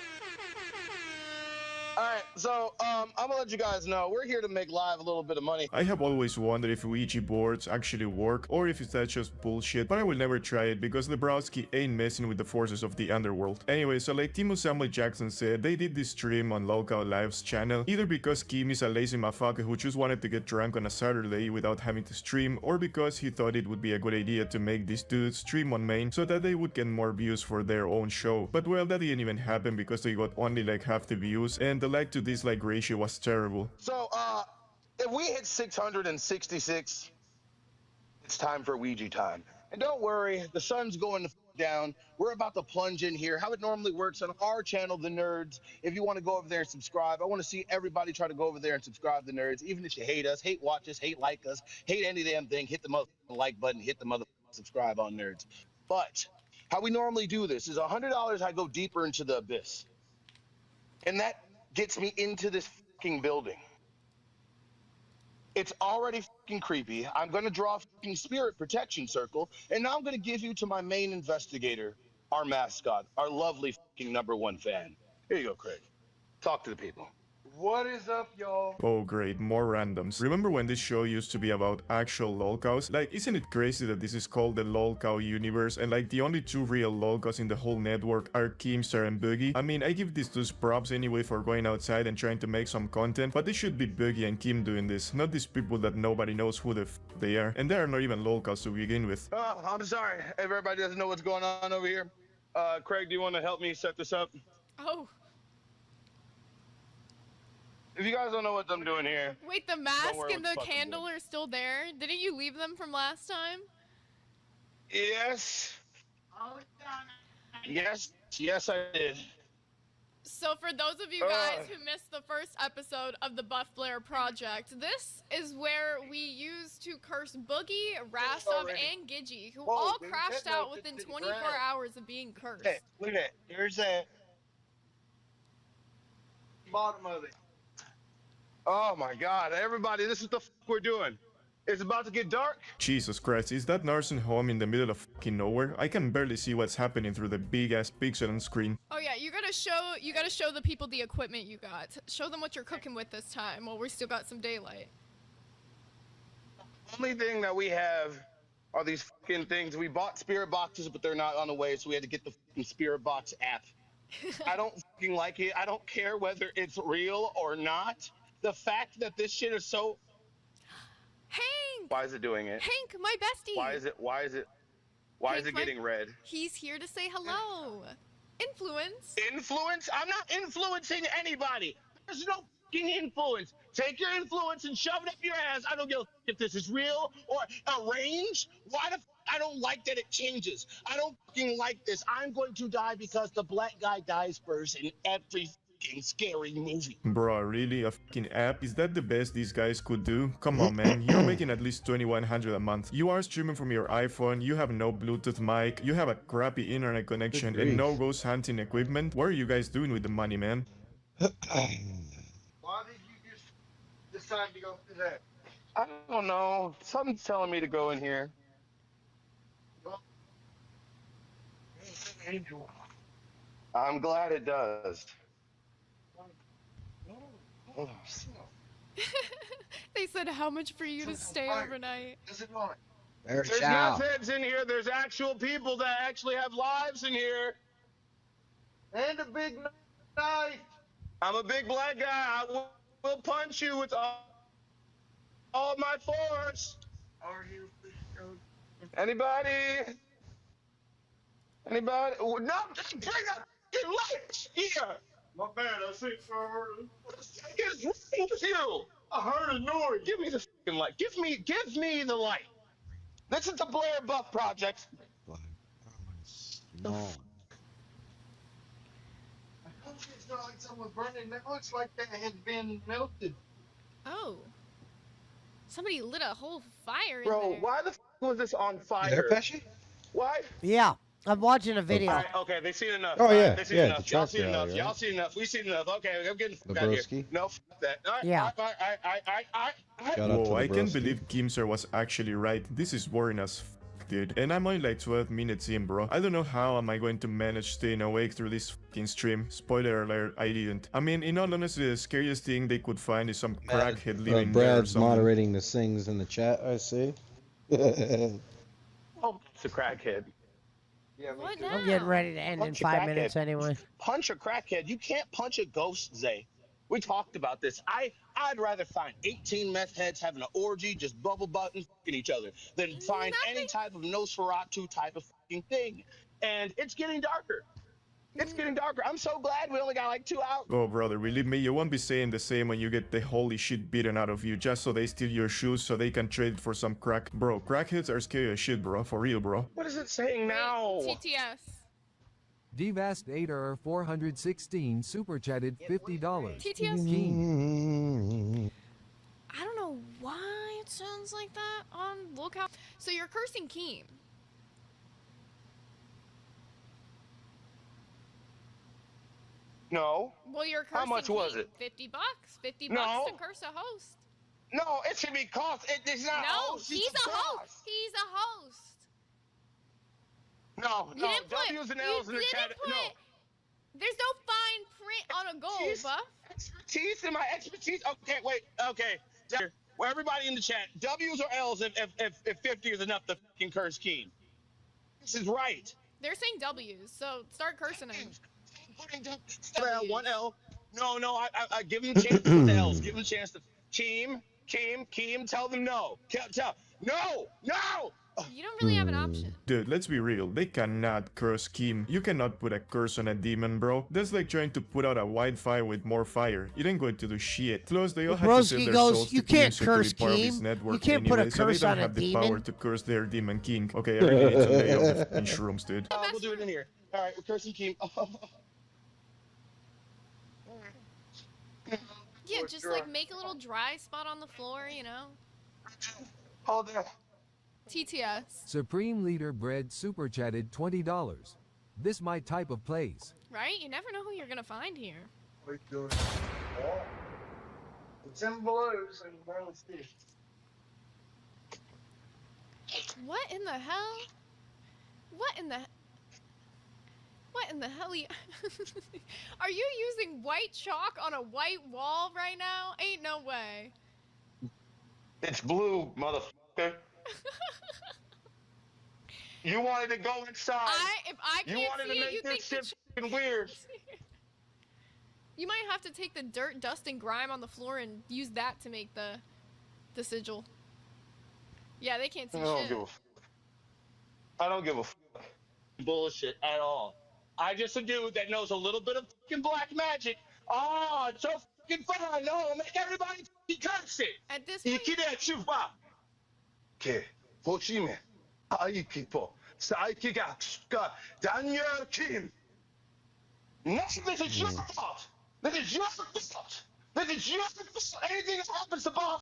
All right, so I'm gonna let you guys know we're here to make live a little bit of money. I have always wondered if Ouija boards actually work or if that's just bullshit, but I will never try it because Dabrowski ain't messing with the forces of the underworld. Anyway, so like Timo Samuel Jackson said, they did this stream on Local Live's channel either because Kim is a lazy motherfucker who just wanted to get drunk on a Saturday without having to stream, or because he thought it would be a good idea to make these dudes stream on main so that they would get more views for their own show. But well, that didn't even happen because they got only like half the views, and the like to dislike ratio was terrible. So if we hit 666, it's time for Ouija time. And don't worry, the sun's going down. We're about to plunge in here. How it normally works on our channel, The Nerds. If you want to go over there and subscribe, I want to see everybody try to go over there and subscribe to The Nerds. Even if you hate us, hate watch us, hate like us, hate any damn thing, hit the motherfucking like button, hit the motherfucking subscribe on Nerds. But how we normally do this is $100 I go deeper into the abyss. And that gets me into this fucking building. It's already fucking creepy. I'm gonna draw a fucking spirit protection circle, and now I'm gonna give you to my main investigator, our mascot, our lovely fucking #1 fan. Here you go, Craig. Talk to the people. What is up, y'all? Oh great, more randoms. Remember when this show used to be about actual lolcows? Like, isn't it crazy that this is called the lolcow universe and like the only two real lolcows in the whole network are Keemstar and Boogie? I mean, I give these dudes props anyway for going outside and trying to make some content, but it should be Boogie and Kim doing this, not these people that nobody knows who the f they are, and they are not even lolcows to begin with. Oh, I'm sorry. If everybody doesn't know what's going on over here. Craig, do you want to help me set this up? Oh, If you guys don't know what I'm doing here, wait, the mask worry and what the the fuck I'm candle are still there? Didn't you leave them from last time? yes. Yes, I did. So for those of you guys who missed the first episode of the Buff Blair Project, this is where we used to curse Boogie, Rastov, and Gidgee, who all crashed out within 24 hours of being cursed. Hey, look at that. There's that. Bottom of it. Oh my God, everybody, this is the f we're doing. It's about to get dark. Jesus Christ, is that nursing home in the middle of fucking nowhere? I can barely see what's happening through the big ass pixel on screen. Oh yeah, you gotta show the people the equipment you got. Show them what you're cooking with this time while we still got some daylight. The only thing that we have are these fucking things. We bought spirit boxes, but they're not on the way, so we had to get the fucking spirit box app. I don't fucking like it. I don't care whether it's real or not. The fact that this shit is so... Hank! Why is it doing it? Hank, my bestie! Why is it getting red? He's here to say hello. Influence. Influence? I'm not influencing anybody. There's no fucking influence. Take your influence and shove it up your ass. I don't give a if this is real or arranged. Why the I don't like that it changes. I don't fucking like this. I'm going to die because the black guy dies first in every fucking scary movie. Bro, really? A fucking app? Is that the best these guys could do? Come on, man. You're making at least $2,100 a month. You are streaming from your iPhone, you have no Bluetooth mic, you have a crappy internet connection, and no ghost hunting equipment. What are you guys doing with the money, man? Why did you just decide to go through that? I don't know. Something's telling me to go in here. I'm glad it does. They said how much for you to stay overnight. There's not heads in here. There's actual people that actually have lives in here. And a big knife. I'm a big black guy. I will punch you with all my force. Anybody? Anybody? Oh, no, just bring up your lights here. My bad, I think I heard it. What the fuck is wrong with you? I heard a noise. Give me the fucking light. Give me the light. This is the Blair Buff Project. No. It's not like someone burning. That looks like that had been melted. Oh. Somebody lit a whole fire in Bro, there. why the f was this on fire? Air Pesci? Why? Yeah, I'm watching a video. Alright, okay, they seen enough. Oh, yeah, they seen yeah, enough. the Y'all truck seen guy, enough. right? Y'all seen enough. We seen enough. Okay, I'm getting the The out here. broski? No, f that. Alright, Yeah. Shout out to Whoa, the I can't broski. believe Keemstar was actually right. This is boring as f, dude. And I'm only like 12 minutes in, bro. I don't know how am I going to manage staying awake through this fucking stream. Spoiler alert, I didn't. I mean, in all honesty, the scariest thing they could find is some crackhead living there or Brad's something. moderating the things in the chat, I see. Oh, it's a crackhead. Yeah, What too. now? I'm getting ready to end in Punch a 5 minutes crackhead. anyway. Punch a crackhead. You can't punch a ghost, Zay. We talked about this. I'd rather find 18 meth heads having an orgy, just bubble butting fucking each other, than find any type of Nosferatu type of fucking thing. And it's getting darker. It's getting darker. I'm so glad we only got like 2 hours. Oh, brother, believe me, you won't be saying the same when you get the holy shit beaten out of you just so they steal your shoes so they can trade it for some crack. Bro, crackheads are scary as shit, bro. For real, bro. What is it saying now? TTS. Devast8er 416 super chatted $50. TTS? King. I don't know why it sounds like that on lookout. So you're cursing Keem. No. Well, you're cursing How much was Keem. it? $50. $50 No. to curse a host. No, it should be cost. It's not No, host, he's it's a host. cost. He's a host. No, You no, didn't put, W's and you L's in the didn't chat. put, No. There's no fine print on a goal, Jeez. buff. expertise and my expertise. Okay, wait. Okay. Well, everybody in the chat, W's or L's if 50 is enough to fucking curse Keen. This is right. They're saying W's, so start cursing him. One L. No, I give them a chance with the L's. Give them a chance to Keem, tell them no. Tell no. You don't really have an option. Dude, let's be real, they cannot curse Kim. You cannot put a curse on a demon, bro. That's like trying to put out a wildfire with more fire. It ain't going to do shit. Plus, they all have to sell Broski their goes, souls "You to Kim can't to curse be part of his Kim. network You can't put a anyway, so they curse don't on a have the demon." power to curse their demon king. Okay, I really need to lay off the fucking shrooms, dude. We'll do it in here. All right, we're cursing Keem. Yeah, just like make a little dry spot on the floor, you know? Hold there. TTS. Supreme Leader Bread super chatted $20. This my type of plays. Right? You never know who you're gonna find here. What are you doing? Oh. It's in blue, so you barely see it. What in the hell? What in the hell are you using white chalk on a white wall right now? Ain't no way. It's blue, motherfucker. You wanted to go inside. If I can't you wanted see to it, make you this think shit fucking weird. You might have to take the dirt, dust, and grime on the floor and use that to make the sigil. Yeah, they can't see I don't shit. give a fuck. I don't give a fuck. Bullshit at all. I just a dude that knows a little bit of fucking black magic. Oh, it's so fucking fun. No, make everybody fucking curse it. At this point, Che Hoshime Aikipo Saikigatsuka Daniel Kim. This is your fault. This is your fault. This is your fault. Anything that happens to Bob